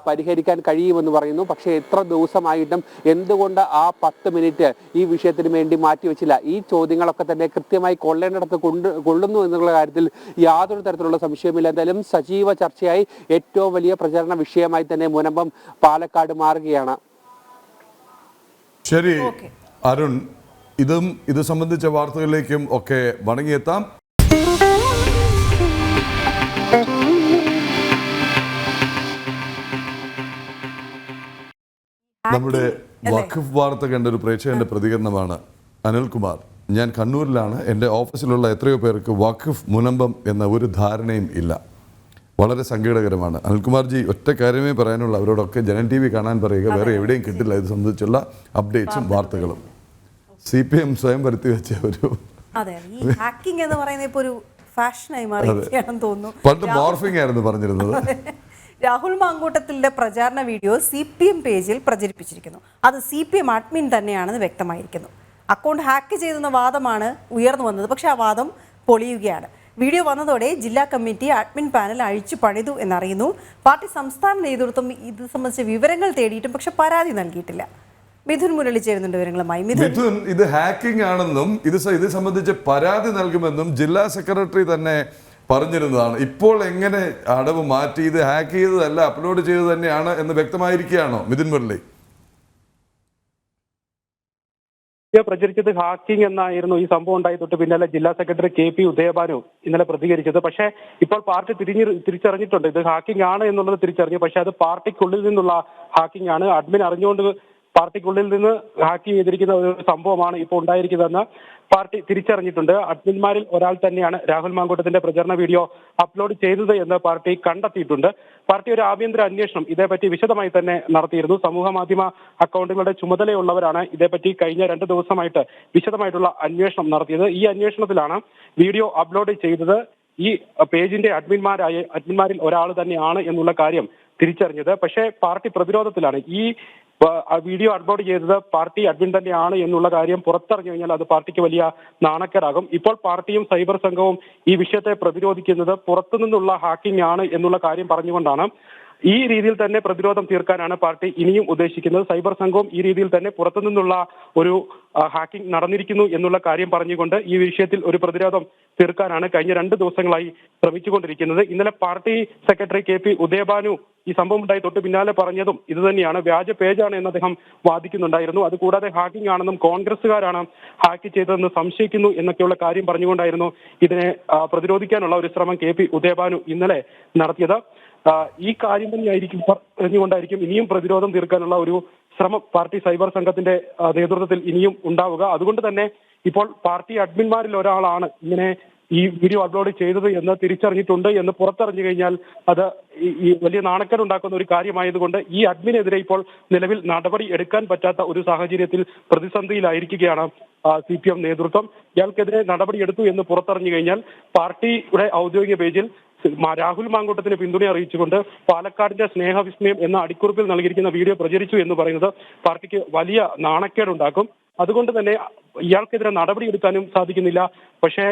പരിഹരിക്കാൻ കഴിയുമെന്ന് പറയുന്നു. പക്ഷേ എത്ര ദിവസമായിട്ടും എന്തുകൊണ്ട് ആ 10 മിനിറ്റ് ഈ വിഷയത്തിന് വേണ്ടി മാറ്റിവെച്ചില്ല? ഈ ചോദ്യങ്ങളൊക്കെ തന്നെ കൃത്യമായി കൊള്ളേണ്ടിടത്ത് കൊള്ളുന്നു എന്നുള്ള കാര്യത്തിൽ യാതൊരു തരത്തിലുള്ള സംശയമില്ല. എന്തായാലും സജീവ ചർച്ചയായി ഏറ്റവും വലിയ പ്രചരണ വിഷയമായി തന്നെ മുനമ്പം പാലക്കാട് മാറുകയാണ്. ശരി അരുൺ, ഇത് സംബന്ധിച്ച വാർത്തകളിലേക്കും ഒക്കെ മടങ്ങിയെത്താം. നമ്മുടെ വഖഫ് വാർത്ത കണ്ട ഒരു പ്രേക്ഷകന്റെ പ്രതികരണമാണ് അനിൽകുമാർ. ഞാൻ കണ്ണൂരിലാണ്. എൻ്റെ ഓഫീസിലുള്ള എത്രയോ പേർക്ക് വഖഫ് മുനമ്പം എന്ന ഒരു ധാരണയും ഇല്ല. വളരെ സങ്കടകരമാണ്. അനിൽകുമാർജി, ഒറ്റ കാര്യമേ പറയാനുള്ള, അവരോടൊക്കെ ജനൻ TV കാണാൻ പറയുക, വേറെ എവിടെയും കിട്ടില്ല ഇത് സംബന്ധിച്ചുള്ള അപ്ഡേറ്റ്സും വാർത്തകളും. CPM സ്വയം വരുത്തി വെച്ച ഒരു ഈ ഹാക്കിംഗ് എന്ന് പറയുന്നത് ഇപ്പോൾ ഒരു ഫാഷനായി മാറിയിരിക്കുകയാണെന്ന് തോന്നുന്നു. പണ്ട് മോർഫിംഗ് ആയിരുന്നു പറഞ്ഞിരുന്നത്. രാഹുൽ മാങ്കൂട്ടത്തിൻ്റെ പ്രചാരണ വീഡിയോ CPM പേജിൽ പ്രചരിപ്പിച്ചിരിക്കുന്നു. അത് CPM അഡ്മിൻ തന്നെയാണെന്ന് വ്യക്തമായിരിക്കുന്നു. അക്കൗണ്ട് ഹാക്ക് ചെയ്തെന്ന വാദമാണ് ഉയർന്നു വന്നത്. പക്ഷേ ആ വാദം പൊളിയുകയാണ്. വീഡിയോ വന്നതോടെ ജില്ലാ കമ്മിറ്റി അഡ്മിൻ പാനൽ അഴിച്ചു പണിതു എന്നറിയുന്നു. പാർട്ടി സംസ്ഥാന നേതൃത്വം ഇത് സംബന്ധിച്ച വിവരങ്ങൾ തേടിയിട്ടും പക്ഷെ പരാതി നൽകിയിട്ടില്ല. മിഥുൻ മുരളി ചേരുന്നുണ്ട് വിവരങ്ങളുമായി. മിഥുൻ, ഇത് ഹാക്കിംഗ് ആണെന്നും ഇത് സംബന്ധിച്ച് പരാതി നൽകുമെന്നും ജില്ലാ സെക്രട്ടറി തന്നെ പറഞ്ഞിരുന്നതാണ്. ഇപ്പോൾ എങ്ങനെ അടവ് മാറ്റി ഇത് ഹാക്ക് ചെയ്തതല്ല അപ്ലോഡ് ചെയ്തത് തന്നെയാണ് എന്ന് വ്യക്തമായിരിക്കുകയാണോ മിഥുൻ മുരളി? പ്രചരിച്ചത് ഹാക്കിംഗ് എന്നായിരുന്നു. ഈ സംഭവം ഉണ്ടായി തൊട്ട് പിന്നാലെ ജില്ലാ സെക്രട്ടറി KP ഉദയഭാനു ഇന്നലെ പ്രതികരിച്ചത്. പക്ഷേ ഇപ്പോൾ പാർട്ടി തിരിച്ചറിഞ്ഞിട്ടുണ്ട് ഇത് ഹാക്കിംഗ് ആണ് എന്നുള്ളത് തിരിച്ചറിഞ്ഞു. പക്ഷേ അത് പാർട്ടിക്കുള്ളിൽ നിന്നുള്ള ഹാക്കിംഗ് ആണ്. അഡ്മിൻ അറിഞ്ഞുകൊണ്ട് പാർട്ടിക്കുള്ളിൽ നിന്ന് ഹാക്ക് ചെയ്തിരിക്കുന്ന ഒരു സംഭവമാണ് ഇപ്പോൾ ഉണ്ടായിരിക്കുന്നതെന്ന് പാർട്ടി തിരിച്ചറിഞ്ഞിട്ടുണ്ട്. അഡ്മിന്മാരിൽ ഒരാൾ തന്നെയാണ് രാഹുൽ മാങ്കൂട്ടത്തിന്റെ പ്രചരണ വീഡിയോ അപ്ലോഡ് ചെയ്തത് എന്ന് പാർട്ടി കണ്ടെത്തിയിട്ടുണ്ട്. പാർട്ടി ഒരു ആഭ്യന്തര അന്വേഷണം ഇതേപ്പറ്റി വിശദമായി തന്നെ നടത്തിയിരുന്നു. സമൂഹ മാധ്യമ അക്കൗണ്ടുകളുടെ ചുമതലയുള്ളവരാണ് ഇതേപ്പറ്റി കഴിഞ്ഞ 2 ദിവസമായിട്ട് വിശദമായിട്ടുള്ള അന്വേഷണം നടത്തിയത്. ഈ അന്വേഷണത്തിലാണ് വീഡിയോ അപ്ലോഡ് ചെയ്തത് ഈ പേജിന്റെ അഡ്മിന്മാരിൽ ഒരാൾ തന്നെയാണ് എന്നുള്ള കാര്യം തിരിച്ചറിഞ്ഞത്. പക്ഷേ പാർട്ടി പ്രതിരോധത്തിലാണ്. ഈ വീഡിയോ അപ്ലോഡ് ചെയ്തത് പാർട്ടി അഡ്മിൻ തന്നെയാണ് എന്നുള്ള കാര്യം പുറത്തറിഞ്ഞു കഴിഞ്ഞാൽ അത് പാർട്ടിക്ക് വലിയ നാണക്കേടാകും. ഇപ്പോൾ പാർട്ടിയും സൈബർ സംഘവും ഈ വിഷയത്തെ പ്രതിരോധിക്കുന്നത് പുറത്തുനിന്നുള്ള ഹാക്കിംഗ് ആണ് എന്നുള്ള കാര്യം പറഞ്ഞുകൊണ്ടാണ്. ഈ രീതിയിൽ തന്നെ പ്രതിരോധം തീർക്കാനാണ് പാർട്ടി ഇനിയും ഉദ്ദേശിക്കുന്നത്. സൈബർ സംഘവും ഈ രീതിയിൽ തന്നെ പുറത്തുനിന്നുള്ള ഒരു ഹാക്കിംഗ് നടന്നിരിക്കുന്നു എന്നുള്ള കാര്യം പറഞ്ഞുകൊണ്ട് ഈ വിഷയത്തിൽ ഒരു പ്രതിരോധം തീർക്കാനാണ് കഴിഞ്ഞ 2 ദിവസങ്ങളായി ശ്രമിച്ചുകൊണ്ടിരിക്കുന്നത്. ഇന്നലെ പാർട്ടി സെക്രട്ടറി KP ഉദയഭാനു ഈ സംഭവം ഉണ്ടായി തൊട്ട് പിന്നാലെ പറഞ്ഞതും ഇത് തന്നെയാണ്. വ്യാജ പേജാണ് എന്ന് അദ്ദേഹം വാദിക്കുന്നുണ്ടായിരുന്നു. അതുകൂടാതെ ഹാക്കിംഗ് ആണെന്നും കോൺഗ്രസുകാരാണ് ഹാക്ക് ചെയ്തതെന്ന് സംശയിക്കുന്നു എന്നൊക്കെയുള്ള കാര്യം പറഞ്ഞുകൊണ്ടായിരുന്നു ഇതിനെ പ്രതിരോധിക്കാനുള്ള ഒരു ശ്രമം KP ഉദയഭാനു ഇന്നലെ നടത്തിയത്. ഈ കാര്യം തന്നെയായിരിക്കും പറഞ്ഞുകൊണ്ടായിരിക്കും ഇനിയും പ്രതിരോധം തീർക്കാനുള്ള ഒരു ശ്രമം പാർട്ടി സൈബർ സംഘത്തിന്റെ നേതൃത്വത്തിൽ ഇനിയും ഉണ്ടാവുക. അതുകൊണ്ട് തന്നെ ഇപ്പോൾ പാർട്ടി അഡ്മിന്മാരിൽ ഒരാളാണ് ഇങ്ങനെ ഈ വീഡിയോ അപ്ലോഡ് ചെയ്തത് എന്ന് തിരിച്ചറിഞ്ഞിട്ടുണ്ട് എന്ന് പുറത്തറിഞ്ഞു കഴിഞ്ഞാൽ അത് ഈ വലിയ നാണക്കേടുണ്ടാക്കുന്ന ഒരു കാര്യമായതുകൊണ്ട് ഈ അഡ്മിനെതിരെ ഇപ്പോൾ നിലവിൽ നടപടി എടുക്കാൻ പറ്റാത്ത ഒരു സാഹചര്യത്തിൽ പ്രതിസന്ധിയിലായിരിക്കുകയാണ് CPM നേതൃത്വം. ഇയാൾക്കെതിരെ നടപടി എടുത്തു എന്ന് പുറത്തറിഞ്ഞു കഴിഞ്ഞാൽ പാർട്ടിയുടെ ഔദ്യോഗിക പേജിൽ രാഹുൽ മാങ്കൂട്ടത്തിന് പിന്തുണ അറിയിച്ചുകൊണ്ട് പാലക്കാടിന്റെ സ്നേഹവിസ്മയം എന്ന അടിക്കുറിപ്പിൽ നൽകിയിരിക്കുന്ന വീഡിയോ പ്രചരിച്ചു എന്ന് പറയുന്നത് പാർട്ടിക്ക് വലിയ നാണക്കേടുണ്ടാക്കും. അതുകൊണ്ട് തന്നെ ഇയാൾക്കെതിരെ നടപടിയെടുക്കാനും സാധിക്കുന്നില്ല. പക്ഷേ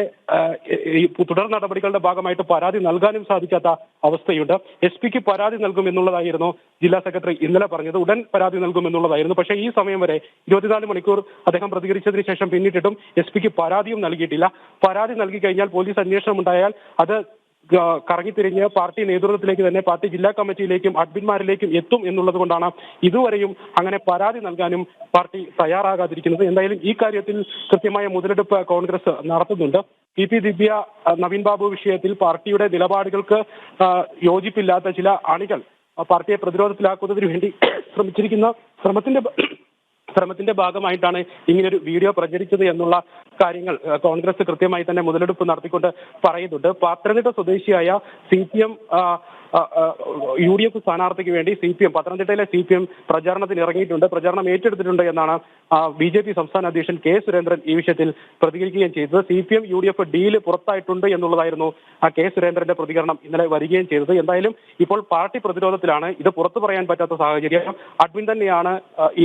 തുടർ നടപടികളുടെ ഭാഗമായിട്ട് പരാതി നൽകാനും സാധിക്കാത്ത അവസ്ഥയുണ്ട്. SP-ക്ക് പരാതി നൽകും എന്നുള്ളതായിരുന്നു ജില്ലാ സെക്രട്ടറി ഇന്നലെ പറഞ്ഞത്. ഉടൻ പരാതി നൽകും എന്നുള്ളതായിരുന്നു. പക്ഷേ ഈ സമയം വരെ 24 മണിക്കൂർ അദ്ദേഹം പ്രതികരിച്ചതിന് ശേഷം പിന്നിട്ടിട്ടും SP-ക്ക് പരാതിയും നൽകിയിട്ടില്ല. പരാതി നൽകി കഴിഞ്ഞാൽ പോലീസ് അന്വേഷണം ഉണ്ടായാൽ അത് കറങ്ങിത്തിരിഞ്ഞ് പാർട്ടി നേതൃത്വത്തിലേക്ക് തന്നെ പാർട്ടി ജില്ലാ കമ്മിറ്റിയിലേക്കും അഡ്മിന്മാരിലേക്കും എത്തും എന്നുള്ളത് കൊണ്ടാണ് ഇതുവരെയും അങ്ങനെ പരാതി നൽകാനും പാർട്ടി തയ്യാറാകാതിരിക്കുന്നത്. എന്തായാലും ഈ കാര്യത്തിൽ കൃത്യമായ മുതലെടുപ്പ് കോൺഗ്രസ് നടത്തുന്നുണ്ട്. PP ദിവ്യ നവീൻ ബാബു വിഷയത്തിൽ പാർട്ടിയുടെ നിലപാടുകൾക്ക് യോജിപ്പില്ലാത്ത ചില അണികൾ പാർട്ടിയെ പ്രതിരോധത്തിലാക്കുന്നതിന് വേണ്ടി ശ്രമിച്ചിരിക്കുന്ന ശ്രമത്തിന്റെ ഭാഗമായിട്ടാണ് ഇങ്ങനൊരു വീഡിയോ പ്രചരിച്ചത് എന്നുള്ള കാര്യങ്ങൾ കോൺഗ്രസ് കൃത്യമായി തന്നെ മുതലെടുപ്പ് നടത്തിക്കൊണ്ട് പറയുന്നുണ്ട്. പത്തനംതിട്ട സ്വദേശിയായ CPM UDF സ്ഥാനാർത്ഥിക്ക് വേണ്ടി CPM പത്തനംതിട്ടയിലെ CPM പ്രചാരണത്തിന് ഇറങ്ങിയിട്ടുണ്ട്, പ്രചാരണം ഏറ്റെടുത്തിട്ടുണ്ട് എന്നാണ് BJP സംസ്ഥാന അധ്യക്ഷൻ K. സുരേന്ദ്രൻ ഈ വിഷയത്തിൽ പ്രതികരിക്കുകയും ചെയ്തത്. CPM UDF ഡീല് പുറത്തായിട്ടുണ്ട് എന്നുള്ളതായിരുന്നു K. സുരേന്ദ്രന്റെ പ്രതികരണം ഇന്നലെ വരികയും ചെയ്തത്. എന്തായാലും ഇപ്പോൾ പാർട്ടി പ്രതിരോധത്തിലാണ്. ഇത് പുറത്തു പറയാൻ പറ്റാത്ത സാഹചര്യം, അഡ്മിൻ തന്നെയാണ്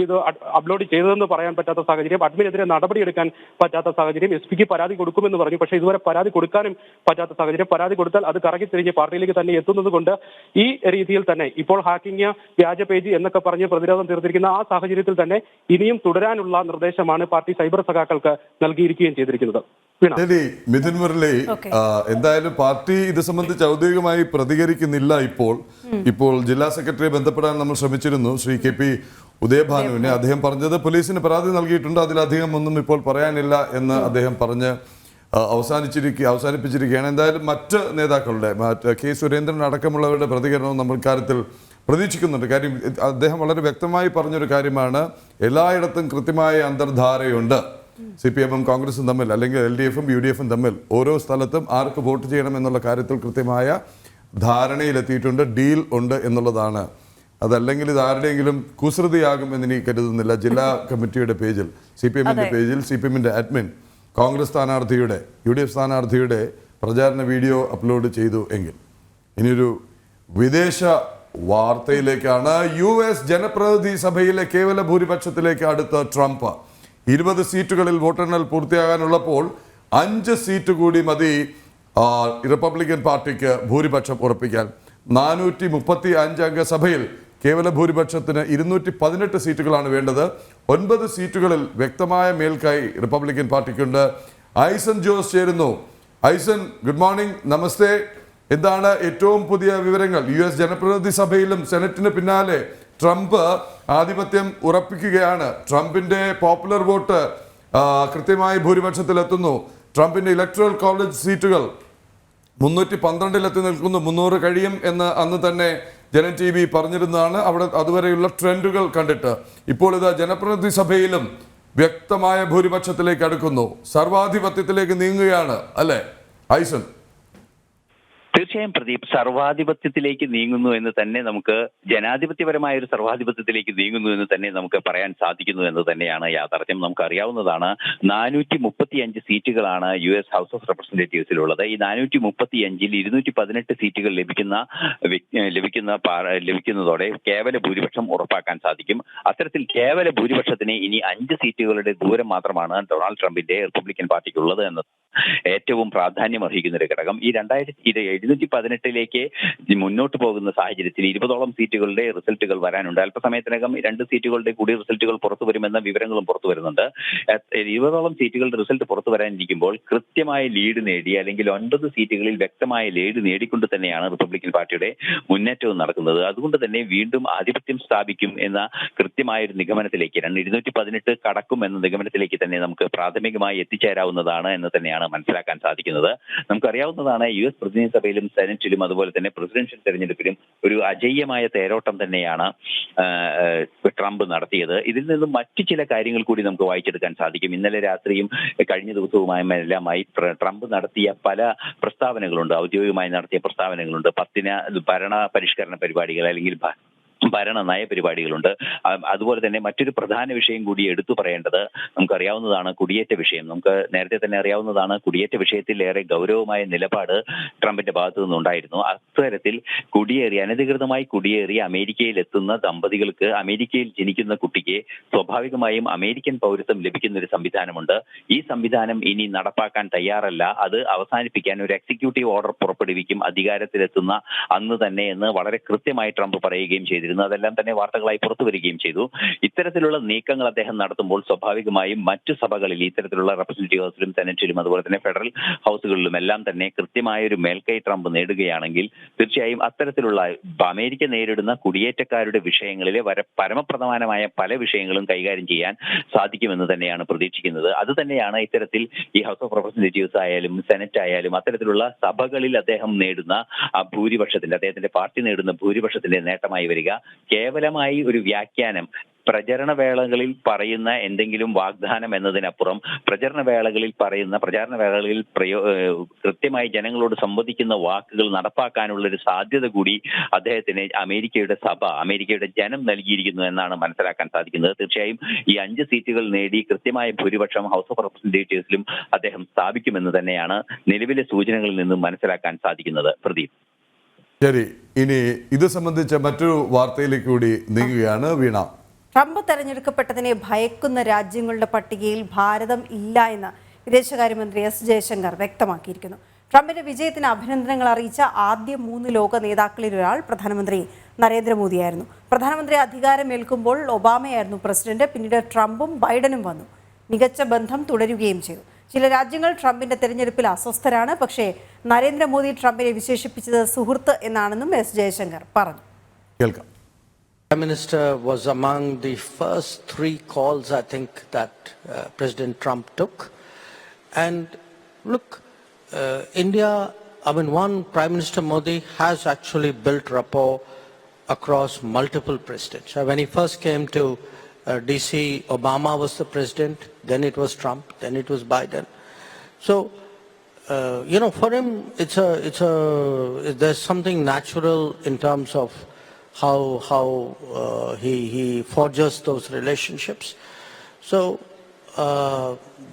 ഇത് അപ്ലോഡ് ചെയ്തതെന്ന് പറയാൻ പറ്റാത്ത സാഹചര്യം, അഡ്മിനെതിരെ നടപടിയെടുക്കാൻ പറ്റാത്ത സാഹചര്യം, SP ക്ക് പരാതി കൊടുക്കുമെന്ന് പറഞ്ഞു. പക്ഷേ ഇതുവരെ പരാതി കൊടുക്കാനും പറ്റാത്ത സാഹചര്യം. പരാതി കൊടുത്താൽ അത് കറങ്ങിത്തിരിഞ്ഞ് പാർട്ടിയിലേക്ക് തന്നെ എത്തുന്നത് കൊണ്ട് ഈ രീതിയിൽ തന്നെ ഇപ്പോൾ ഹാക്കിംഗ്, വ്യാജ പേജ് എന്നൊക്കെ പറഞ്ഞ് പ്രതിരോധം തീർത്തിരിക്കുന്ന ആ സാഹചര്യത്തിൽ തന്നെ ഇനിയും തുടരാനുള്ള നിർദ്ദേശമാണ് പാർട്ടി സൈബർ സഖാക്കൾക്ക് നൽകിയിരിക്കുകയും ചെയ്തിരിക്കുന്നത്. ശരി മിഥുൻ മുരളി, എന്തായാലും പാർട്ടി ഇത് സംബന്ധിച്ച് ഔദ്യോഗികമായി പ്രതികരിക്കുന്നില്ല. ഇപ്പോൾ ജില്ലാ സെക്രട്ടറിയെ ബന്ധപ്പെടാൻ നമ്മൾ ശ്രമിച്ചിരുന്നു, ശ്രീ KP ഉദയഭാനുവിനെ. അദ്ദേഹം പറഞ്ഞത് പോലീസിന് പരാതി നൽകിയിട്ടുണ്ട്, അതിലധികം ഒന്നും ഇപ്പോൾ പറയാനില്ല എന്ന് അദ്ദേഹം പറഞ്ഞ് അവസാനിപ്പിച്ചിരിക്കുകയാണ്. എന്തായാലും മറ്റ് നേതാക്കളുടെ K. സുരേന്ദ്രൻ അടക്കമുള്ളവരുടെ പ്രതികരണവും നമ്മൾ കാര്യത്തിൽ പ്രതീക്ഷിക്കുന്നുണ്ട്. കാര്യം അദ്ദേഹം വളരെ വ്യക്തമായി പറഞ്ഞൊരു കാര്യമാണ്, എല്ലായിടത്തും കൃത്യമായ അന്തർധാരയുണ്ട്. CPM-ഉം കോൺഗ്രസും തമ്മിൽ, അല്ലെങ്കിൽ LDF-ഉം UDF-ഉം തമ്മിൽ ഓരോ സ്ഥലത്തും ആർക്ക് വോട്ട് ചെയ്യണം എന്നുള്ള കാര്യത്തിൽ കൃത്യമായ ധാരണയിലെത്തിയിട്ടുണ്ട്, ഡീൽ ഉണ്ട് എന്നുള്ളതാണ്. അതല്ലെങ്കിൽ ഇത് ആരുടെയെങ്കിലും കുസൃതിയാകും എന്ന് എനിക്ക് കരുതുന്നില്ല. ജില്ലാ കമ്മിറ്റിയുടെ പേജിൽ, CPM-ന്റെ പേജിൽ CPM-ന്റെ അഡ്മിൻ കോൺഗ്രസ് സ്ഥാനാർത്ഥിയുടെ, UDF സ്ഥാനാർത്ഥിയുടെ പ്രചാരണ വീഡിയോ അപ്ലോഡ് ചെയ്തു എങ്കിൽ. ഇനിയൊരു വിദേശ വാർത്തയിലേക്കാണ്. US ജനപ്രതിനിധി സഭയിലെ കേവല ഭൂരിപക്ഷത്തിലേക്ക് അടുത്ത ട്രംപ്. 20 സീറ്റുകളിൽ വോട്ടെണ്ണൽ പൂർത്തിയാകാനുള്ളപ്പോൾ 5 സീറ്റ് കൂടി മതി റിപ്പബ്ലിക്കൻ പാർട്ടിക്ക് ഭൂരിപക്ഷം ഉറപ്പിക്കാൻ. 435 അംഗ സഭയിൽ കേവല ഭൂരിപക്ഷത്തിന് 218 സീറ്റുകളാണ് വേണ്ടത്. 9 സീറ്റുകളിൽ വ്യക്തമായ മേൽക്കൈ റിപ്പബ്ലിക്കൻ പാർട്ടിക്കുണ്ട്. ഐസൻ ജോസ് ചേരുന്നു. ഐസൻ, ഗുഡ് മോർണിംഗ്, നമസ്തേ. എന്താണ് ഏറ്റവും പുതിയ വിവരങ്ങൾ? US ജനപ്രതിനിധി സഭയിലും സെനറ്റിന് പിന്നാലെ ട്രംപ് ആധിപത്യം ഉറപ്പിക്കുകയാണ്. ട്രംപിന്റെ പോപ്പുലർ വോട്ട് കൃത്യമായി ഭൂരിപക്ഷത്തിലെത്തുന്നു. ട്രംപിന്റെ ഇലക്ടറൽ കോളേജ് സീറ്റുകൾ 312 നിൽക്കുന്നു. 300 കഴിയും എന്ന് അന്ന് തന്നെ ജനം TV പറഞ്ഞിരുന്നതാണ്. അവിടെ അതുവരെയുള്ള ട്രെൻഡുകൾ കണ്ടിട്ട് ഇപ്പോൾ ഇത് ജനപ്രതിനിധി സഭയിലും വ്യക്തമായ ഭൂരിപക്ഷത്തിലേക്ക് അടുക്കുന്നു, സർവാധിപത്യത്തിലേക്ക് നീങ്ങുകയാണ് അല്ലേ ഐസൻ? തീർച്ചയായും പ്രദീപ്, സർവാധിപത്യത്തിലേക്ക് നീങ്ങുന്നു എന്ന് തന്നെ നമുക്ക്, ജനാധിപത്യപരമായ ഒരു സർവാധിപത്യത്തിലേക്ക് നീങ്ങുന്നു എന്ന് തന്നെ നമുക്ക് പറയാൻ സാധിക്കുന്നു എന്ന് തന്നെയാണ് യാഥാർത്ഥ്യം. നമുക്ക് അറിയാവുന്നതാണ്, 435 സീറ്റുകളാണ് US ഹൗസ് ഓഫ് റെപ്രസെന്റേറ്റീവ്സിലുള്ളത്. ഈ 435-ൽ 218 സീറ്റുകൾ ലഭിക്കുന്നതോടെ കേവല ഭൂരിപക്ഷം ഉറപ്പാക്കാൻ സാധിക്കും. അത്തരത്തിൽ കേവല ഭൂരിപക്ഷത്തിന് ഇനി 5 സീറ്റുകളുടെ ദൂരം മാത്രമാണ് ഡൊണാൾഡ് ട്രംപിന്റെ റിപ്പബ്ലിക്കൻ പാർട്ടിക്കുള്ളത് എന്നത് ഏറ്റവും പ്രാധാന്യം അർഹിക്കുന്ന ഒരു ഘടകം. ഈ 218-ലേക്ക് മുന്നോട്ട് പോകുന്ന സാഹചര്യത്തിൽ 20ഓളം സീറ്റുകളുടെ റിസൾട്ടുകൾ വരാനുണ്ട്. അല്പസമയത്തിനകം 2 സീറ്റുകളുടെ കൂടി റിസൾട്ടുകൾ പുറത്തു വരുമെന്ന വിവരങ്ങളും പുറത്തു വരുന്നുണ്ട്. 20ഓളം സീറ്റുകളുടെ റിസൾട്ട് പുറത്തു വരാനിരിക്കുമ്പോൾ കൃത്യമായ ലീഡ് നേടി, അല്ലെങ്കിൽ 9 സീറ്റുകളിൽ വ്യക്തമായ ലീഡ് നേടിക്കൊണ്ട് തന്നെയാണ് റിപ്പബ്ലിക്കൻ പാർട്ടിയുടെ മുന്നേറ്റവും നടക്കുന്നത്. അതുകൊണ്ട് തന്നെ വീണ്ടും ആധിപത്യം സ്ഥാപിക്കും എന്ന കൃത്യമായ ഒരു നിഗമനത്തിലേക്ക്, 218 കടക്കും എന്ന നിഗമനത്തിലേക്ക് തന്നെ നമുക്ക് പ്രാഥമികമായി എത്തിച്ചേരാവുന്നതാണ് എന്ന് തന്നെയാണ് മനസ്സിലാക്കാൻ സാധിക്കുന്നത്. നമുക്കറിയാവുന്നതാണ്, US പ്രതിനിധി സഭയിലും സെനറ്റിലും അതുപോലെ തന്നെ പ്രസിഡൻഷ്യൽ തെരഞ്ഞെടുപ്പിലും ഒരു അജയ്യമായ തേരോട്ടം തന്നെയാണ് ട്രംപ് നടത്തിയത്. ഇതിൽ നിന്നും മറ്റു ചില കാര്യങ്ങൾ കൂടി നമുക്ക് വായിച്ചെടുക്കാൻ സാധിക്കും. ഇന്നലെ രാത്രിയും കഴിഞ്ഞ ദിവസവുമെല്ലാമായി ട്രംപ് നടത്തിയ പല പ്രസ്താവനകളുണ്ട്, ഔദ്യോഗികമായി നടത്തിയ പ്രസ്താവനകളുണ്ട്. 10 ഭരണ പരിഷ്കരണ പരിപാടികൾ അല്ലെങ്കിൽ ഭരണ നയ പരിപാടികളുണ്ട്. അതുപോലെ തന്നെ മറ്റൊരു പ്രധാന വിഷയം കൂടി എടുത്തു പറയേണ്ടത് നമുക്കറിയാവുന്നതാണ്, കുടിയേറ്റ വിഷയം. നമുക്ക് നേരത്തെ തന്നെ അറിയാവുന്നതാണ്, കുടിയേറ്റ വിഷയത്തിൽ ഏറെ ഗൗരവമായ നിലപാട് ട്രംപിന്റെ ഭാഗത്തു നിന്നുണ്ടായിരുന്നു. അത്തരത്തിൽ അനധികൃതമായി കുടിയേറി അമേരിക്കയിൽ എത്തുന്ന ദമ്പതികൾക്ക്, അമേരിക്കയിൽ ജനിക്കുന്ന കുട്ടിക്ക് സ്വാഭാവികമായും അമേരിക്കൻ പൗരത്വം ലഭിക്കുന്ന ഒരു സംവിധാനമുണ്ട്. ഈ സംവിധാനം ഇനി നടപ്പാക്കാൻ തയ്യാറല്ല, അത് അവസാനിപ്പിക്കാൻ ഒരു എക്സിക്യൂട്ടീവ് ഓർഡർ പുറപ്പെടുവിക്കും അധികാരത്തിലെത്തുന്ന അന്ന് തന്നെ എന്ന് വളരെ കൃത്യമായി ട്രംപ് പറയുകയും ചെയ്തിരുന്നു. അതെല്ലാം തന്നെ വാർത്തകളായി പുറത്തു വരികയും ചെയ്തു. ഇത്തരത്തിലുള്ള നീക്കങ്ങൾ അദ്ദേഹം നടത്തുമ്പോൾ സ്വാഭാവികമായും മറ്റു സഭകളിൽ, ഇത്തരത്തിലുള്ള റെപ്രസെന്റേറ്റീവ് ഹൗസിലും സെനറ്റിലും അതുപോലെ തന്നെ ഫെഡറൽ ഹൗസുകളിലും എല്ലാം തന്നെ കൃത്യമായ ഒരു മേൽക്കൈ ട്രംപ് നേടുകയാണെങ്കിൽ തീർച്ചയായും അത്തരത്തിലുള്ള അമേരിക്ക നേരിടുന്ന കുടിയേറ്റക്കാരുടെ വിഷയങ്ങളിലെ പരമപ്രധാനമായ പല വിഷയങ്ങളും കൈകാര്യം ചെയ്യാൻ സാധിക്കുമെന്ന് തന്നെയാണ് പ്രതീക്ഷിക്കുന്നത്. അത് തന്നെയാണ് ഇത്തരത്തിൽ ഈ ഹൗസ് ഓഫ് റെപ്രസെന്റേറ്റീവ്സ് ആയാലും സെനറ്റ് ആയാലും അത്തരത്തിലുള്ള സഭകളിൽ അദ്ദേഹം നേടുന്ന ഭൂരിപക്ഷത്തിന്റെ, അദ്ദേഹത്തിന്റെ പാർട്ടി നേടുന്ന ഭൂരിപക്ഷത്തിന്റെ നേട്ടമായി വരിക. കേവലമായി ഒരു വ്യാഖ്യാനം, പ്രചരണ വേളകളിൽ പറയുന്ന എന്തെങ്കിലും വാഗ്ദാനം എന്നതിനപ്പുറം പ്രചരണ വേളകളിൽ കൃത്യമായി ജനങ്ങളോട് സംവദിക്കുന്ന വാക്കുകൾ നടപ്പാക്കാനുള്ള ഒരു സാധ്യത കൂടി അദ്ദേഹത്തിന് അമേരിക്കയുടെ ജനം നൽകിയിരിക്കുന്നു എന്നാണ് മനസ്സിലാക്കാൻ സാധിക്കുന്നത്. തീർച്ചയായും ഈ 5 സീറ്റുകൾ നേടി കൃത്യമായ ഭൂരിപക്ഷം ഹൗസ് ഓഫ് റെപ്രസെന്റേറ്റീവ്സിലും അദ്ദേഹം സ്ഥാപിക്കുമെന്ന് തന്നെയാണ് നിലവിലെ സൂചനകളിൽ നിന്നും മനസ്സിലാക്കാൻ സാധിക്കുന്നത്. പ്രദീപ്, ശരി, ഇനി ഇത് സംബന്ധിച്ച മറ്റൊരു വാർത്തയിലേക്ക് കൂടി നീങ്ങുകയാണ് വീണ. ട്രംപ് തെരഞ്ഞെടുക്കപ്പെട്ടതിനെ ഭയക്കുന്ന രാജ്യങ്ങളുടെ പട്ടികയിൽ ഭാരതം ഇല്ല എന്ന് വിദേശകാര്യമന്ത്രി എസ് ജയശങ്കർ വ്യക്തമാക്കിയിരിക്കുന്നു. ട്രംപിന്റെ വിജയത്തിന് അഭിനന്ദനങ്ങൾ അറിയിച്ച ആദ്യ 3 ലോക നേതാക്കളിൽ ഒരാൾ പ്രധാനമന്ത്രി നരേന്ദ്രമോദിയായിരുന്നു. പ്രധാനമന്ത്രി അധികാരമേൽക്കുമ്പോൾ ഒബാമയായിരുന്നു പ്രസിഡന്റ്. പിന്നീട് ട്രംപും ബൈഡനും വന്നു. മികച്ച ബന്ധം തുടരുകയും ചെയ്തു. ചില രാജ്യങ്ങൾ ട്രംപിന്റെ തെരഞ്ഞെടുപ്പിൽ അസ്വസ്ഥരാണ്. പക്ഷേ നരേന്ദ്രമോദി ട്രംപിനെ വിശേഷിപ്പിച്ചത് സുഹൃത്ത് എന്നാണെന്നും എസ് ജയശങ്കർ പറഞ്ഞു. കേൾക്കാം. Prime Minister was among the first 3 calls, I think, that President Trump took. And look, India, Prime Minister Modi has actually built rapport across multiple presidents. When he first came to DC, Obama was the president, then it was Trump, then it was Biden. So, for him, there's something natural in terms of how he forges those relationships. So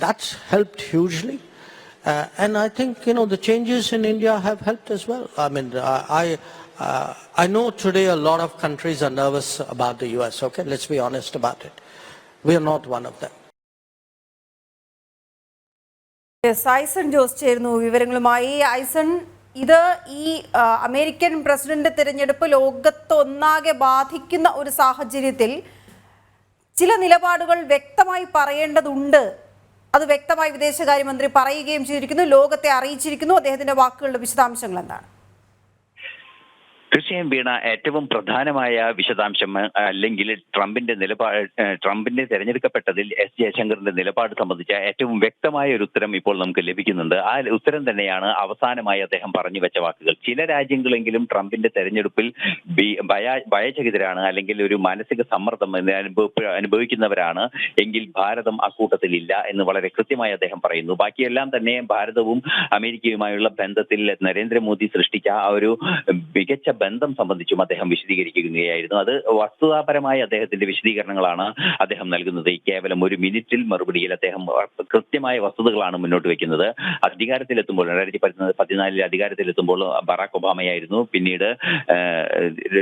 that's helped hugely. And I think, the changes in India have helped as well. I know today a lot of countries are nervous about the US, okay? Let's be honest about it. We are not one of them. Yes, Aison Jose ചേരുന്നു വിവരങ്ങളുമായി. ഐസൺ, ഇത് ഈ അമേരിക്കൻ പ്രസിഡന്റ് തിരഞ്ഞെടുപ്പ് ലോകത്തൊന്നാകെ ബാധിക്കുന്ന ഒരു സാഹചര്യത്തിൽ ചില നിലപാടുകൾ വ്യക്തമായി പറയേണ്ടതുണ്ട്. അത് വ്യക്തമായി വിദേശകാര്യമന്ത്രി പറയുകയും ചെയ്തിരിക്കുന്നു, ലോകത്തെ അറിയിച്ചിരിക്കുന്നു. അദ്ദേഹത്തിന്റെ വാക്കുകളുടെ വിശദാംശങ്ങൾ എന്താണ്? തീർച്ചയായും വീണ, ഏറ്റവും പ്രധാനമായ വിശദാംശം അല്ലെങ്കിൽ ട്രംപിന്റെ തെരഞ്ഞെടുക്കപ്പെട്ടതിൽ എസ് ജയശങ്കറിന്റെ നിലപാട് സംബന്ധിച്ച ഏറ്റവും വ്യക്തമായ ഒരു ഉത്തരം ഇപ്പോൾ നമുക്ക് ലഭിക്കുന്നുണ്ട്. ആ ഉത്തരം തന്നെയാണ് അവസാനമായി അദ്ദേഹം പറഞ്ഞു വെച്ച വാക്കുകൾ. ചില രാജ്യങ്ങളെങ്കിലും ട്രംപിന്റെ തെരഞ്ഞെടുപ്പിൽ ഭയചകിതരാണ്, അല്ലെങ്കിൽ ഒരു മാനസിക സമ്മർദ്ദം അനുഭവിക്കുന്നവരാണ് എങ്കിൽ ഭാരതം അക്കൂട്ടത്തിലില്ല എന്ന് വളരെ കൃത്യമായി അദ്ദേഹം പറയുന്നു. ബാക്കിയെല്ലാം തന്നെ ഭാരതവും അമേരിക്കയുമായുള്ള ബന്ധത്തിൽ നരേന്ദ്രമോദി സൃഷ്ടിച്ച ആ ഒരു മികച്ച ബന്ധം സംബന്ധിച്ചും അദ്ദേഹം വിശദീകരിക്കുകയായിരുന്നു. അത് വസ്തുതാപരമായ അദ്ദേഹത്തിന്റെ വിശദീകരണങ്ങളാണ് അദ്ദേഹം നൽകുന്നത്. ഈ കേവലം 1 മിനിറ്റിൽ മറുപടിയിൽ അദ്ദേഹം കൃത്യമായ വസ്തുതകളാണ് മുന്നോട്ട് വെക്കുന്നത്. അധികാരത്തിലെത്തുമ്പോൾ 2014 അധികാരത്തിലെത്തുമ്പോൾ ബറാക് ഒബാമയായിരുന്നു, പിന്നീട്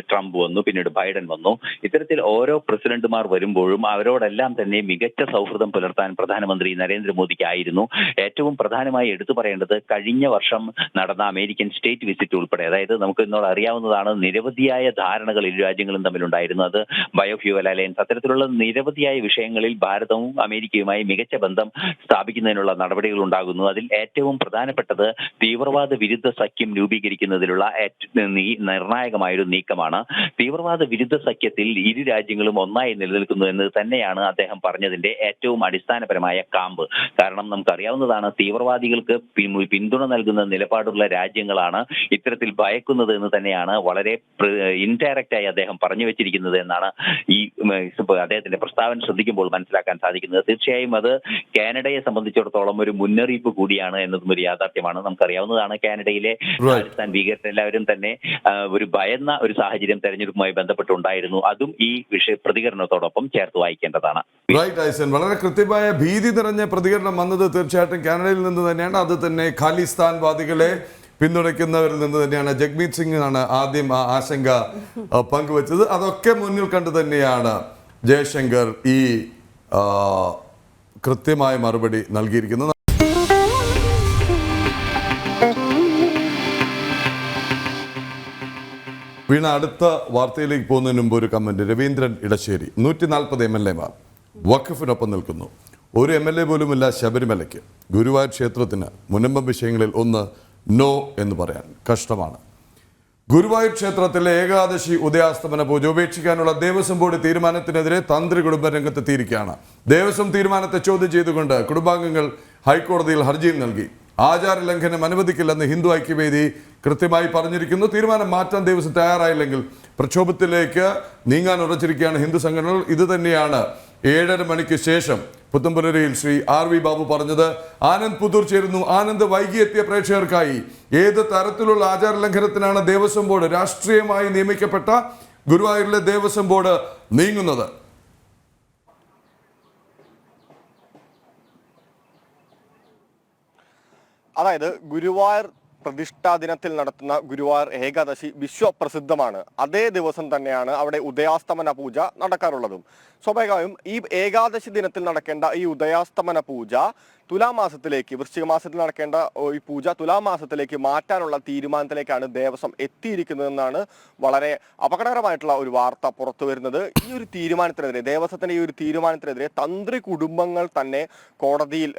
ട്രംപ് വന്നു, പിന്നീട് ബൈഡൻ വന്നു. ഇത്തരത്തിൽ ഓരോ പ്രസിഡന്റുമാർ വരുമ്പോഴും അവരോടെല്ലാം തന്നെ മികച്ച സൗഹൃദം പുലർത്താൻ പ്രധാനമന്ത്രി നരേന്ദ്രമോദിക്കായിരുന്നു. ഏറ്റവും പ്രധാനമായി എടുത്തു പറയേണ്ടത് കഴിഞ്ഞ വർഷം നടന്ന അമേരിക്കൻ സ്റ്റേറ്റ് വിസിറ്റ് ഉൾപ്പെടെ, അതായത് നമുക്ക് ഇന്നോട് അറിയാവുന്നതാണ്, നിരവധിയായ ധാരണകൾ ഇരു രാജ്യങ്ങളും തമ്മിലുണ്ടായിരുന്നു. അത് ബയോഫ്യൂവൽ അലയൻസ്, അത്തരത്തിലുള്ള നിരവധിയായ വിഷയങ്ങളിൽ ഭാരതവും അമേരിക്കയുമായി മികച്ച ബന്ധം സ്ഥാപിക്കുന്നതിനുള്ള നടപടികൾ ഉണ്ടാകുന്നു. അതിൽ ഏറ്റവും പ്രധാനപ്പെട്ടത് തീവ്രവാദ വിരുദ്ധ സഖ്യം രൂപീകരിക്കുന്നതിലുള്ള നിർണായകമായൊരു നീക്കമാണ്. തീവ്രവാദ വിരുദ്ധ സഖ്യത്തിൽ ഇരു രാജ്യങ്ങളും ഒന്നായി നിലനിൽക്കുന്നു എന്ന് തന്നെയാണ് അദ്ദേഹം പറഞ്ഞതിന്റെ ഏറ്റവും അടിസ്ഥാനപരമായ കാമ്പ്. കാരണം നമുക്കറിയാവുന്നതാണ്, തീവ്രവാദികൾക്ക് പിന്തുണ നൽകുന്ന നിലപാടുള്ള രാജ്യങ്ങളാണ് ഇത്തരത്തിൽ ഭയക്കുന്നത് എന്ന് തന്നെയാണ് വളരെ ഇൻഡയറക്റ്റ് ആയി അദ്ദേഹം പറഞ്ഞു വെച്ചിരിക്കുന്നത് എന്നാണ് ഈ അദ്ദേഹത്തിന്റെ പ്രസ്താവന ശ്രദ്ധിക്കുമ്പോൾ മനസ്സിലാക്കാൻ സാധിക്കുന്നത്. തീർച്ചയായും അത് കാനഡയെ സംബന്ധിച്ചിടത്തോളം ഒരു മുന്നറിയിപ്പ് കൂടിയാണ് എന്നതും ഒരു യാഥാർത്ഥ്യമാണ്. നമുക്കറിയാവുന്നതാണ്, കാനഡയിലെ ഖാലിസ്ഥാൻ ഭീകരരെല്ലാവരും തന്നെ ഒരു ഭയന്ന ഒരു സാഹചര്യം തെരഞ്ഞെടുപ്പുമായി ബന്ധപ്പെട്ടുണ്ടായിരുന്നു. അതും ഈ പ്രതികരണത്തോടൊപ്പം ചേർത്ത് വായിക്കേണ്ടതാണ്. വളരെ കൃത്യമായ ഭീതി നിറഞ്ഞ പ്രതികരണം വന്നത് തീർച്ചയായിട്ടും കാനഡയിൽ നിന്ന് തന്നെയാണ്. അത് തന്നെ ഖാലിസ്ഥാൻവാദികളെ പിന്തുണയ്ക്കുന്നവരിൽ നിന്ന് തന്നെയാണ്. ജഗ്മീത് സിംഗ് ആണ് ആദ്യം ആ ആശങ്ക പങ്കുവച്ചത്. അതൊക്കെ മുന്നിൽ കണ്ടു തന്നെയാണ് ജയശങ്കർ ഈ കൃത്യമായ മറുപടി നൽകിയിരിക്കുന്നത്. വീണ, അടുത്ത വാർത്തയിലേക്ക് പോകുന്നതിന് മുമ്പ് ഒരു കമന്റ്. രവീന്ദ്രൻ ഇടശ്ശേരി, 140 MLA-മാർ വഖഫിനൊപ്പം നിൽക്കുന്നു. ഒരു MLA പോലുമില്ല ശബരിമലയ്ക്ക്. ഗുരുവായൂർ ക്ഷേത്രത്തിന് മുനമ്പം വിഷയങ്ങളിൽ ഒന്ന് നോ എന്ന് പറയാൻ കഷ്ടമാണ്. ഗുരുവായൂർ ക്ഷേത്രത്തിലെ ഏകാദശി ഉദയാസ്തമന പൂജ ഉപേക്ഷിക്കാനുള്ള ദേവസ്വം ബോർഡ് തീരുമാനത്തിനെതിരെ തന്ത്രി കുടുംബം രംഗത്തെത്തിയിരിക്കുകയാണ്. ദേവസ്വം തീരുമാനത്തെ ചോദ്യം ചെയ്തുകൊണ്ട് കുടുംബാംഗങ്ങൾ ഹൈക്കോടതിയിൽ ഹർജിയും നൽകി. ആചാര ലംഘനം അനുവദിക്കില്ലെന്ന് ഹിന്ദു ഐക്യവേദി കൃത്യമായി പറഞ്ഞിരിക്കുന്നു. തീരുമാനം മാറ്റാൻ ദേവസ്വം തയ്യാറായില്ലെങ്കിൽ പ്രക്ഷോഭത്തിലേക്ക് നീങ്ങാൻ ഉറച്ചിരിക്കുകയാണ് ഹിന്ദു സംഘടനകൾ. ഇത് തന്നെയാണ് 7:30 മണിക്ക് ശേഷം പുത്തമ്പുരയിൽ ശ്രീ ആർ വി ബാബു പറഞ്ഞത്. ആനന്ദ് പുതൂർ ചേരുന്നു. ആനന്ദ്, വൈകിയെത്തിയ പ്രേക്ഷകർക്കായി ഏത് തരത്തിലുള്ള ആചാര ലംഘനത്തിനാണ് ദേവസ്വം ബോർഡ്, രാഷ്ട്രീയമായി നിയമിക്കപ്പെട്ട ഗുരുവായൂരിലെ ദേവസ്വം ബോർഡ് നീങ്ങുന്നത്? അതായത് ഗുരുവായൂർ പ്രതിഷ്ഠാ ദിനത്തിൽ നടത്തുന്ന ഗുരുവായൂർ ഏകാദശി വിശ്വപ്രസിദ്ധമാണ്. അതേ ദിവസം തന്നെയാണ് അവിടെ ഉദയാസ്തമന പൂജ നടക്കാറുള്ളതും. സ്വാഭാവികമായും ഈ ഏകാദശി ദിനത്തിൽ നടക്കേണ്ട ഈ ഉദയാസ്തമന പൂജ തുലാമാസത്തിലേക്ക്, വൃശ്ചിക മാസത്തിൽ നടക്കേണ്ട ഈ പൂജ തുലാമാസത്തിലേക്ക് മാറ്റാനുള്ള തീരുമാനത്തിലേക്കാണ് ദേവസ്വം എത്തിയിരിക്കുന്നതെന്നാണ് വളരെ അപകടകരമായിട്ടുള്ള ഒരു വാർത്ത പുറത്തു വരുന്നത്. ഈ ഒരു തീരുമാനത്തിനെതിരെ, ദേവസ്വത്തിന്റെ ഈ ഒരു തീരുമാനത്തിനെതിരെ തന്ത്രി കുടുംബങ്ങൾ തന്നെ കോടതിയിൽ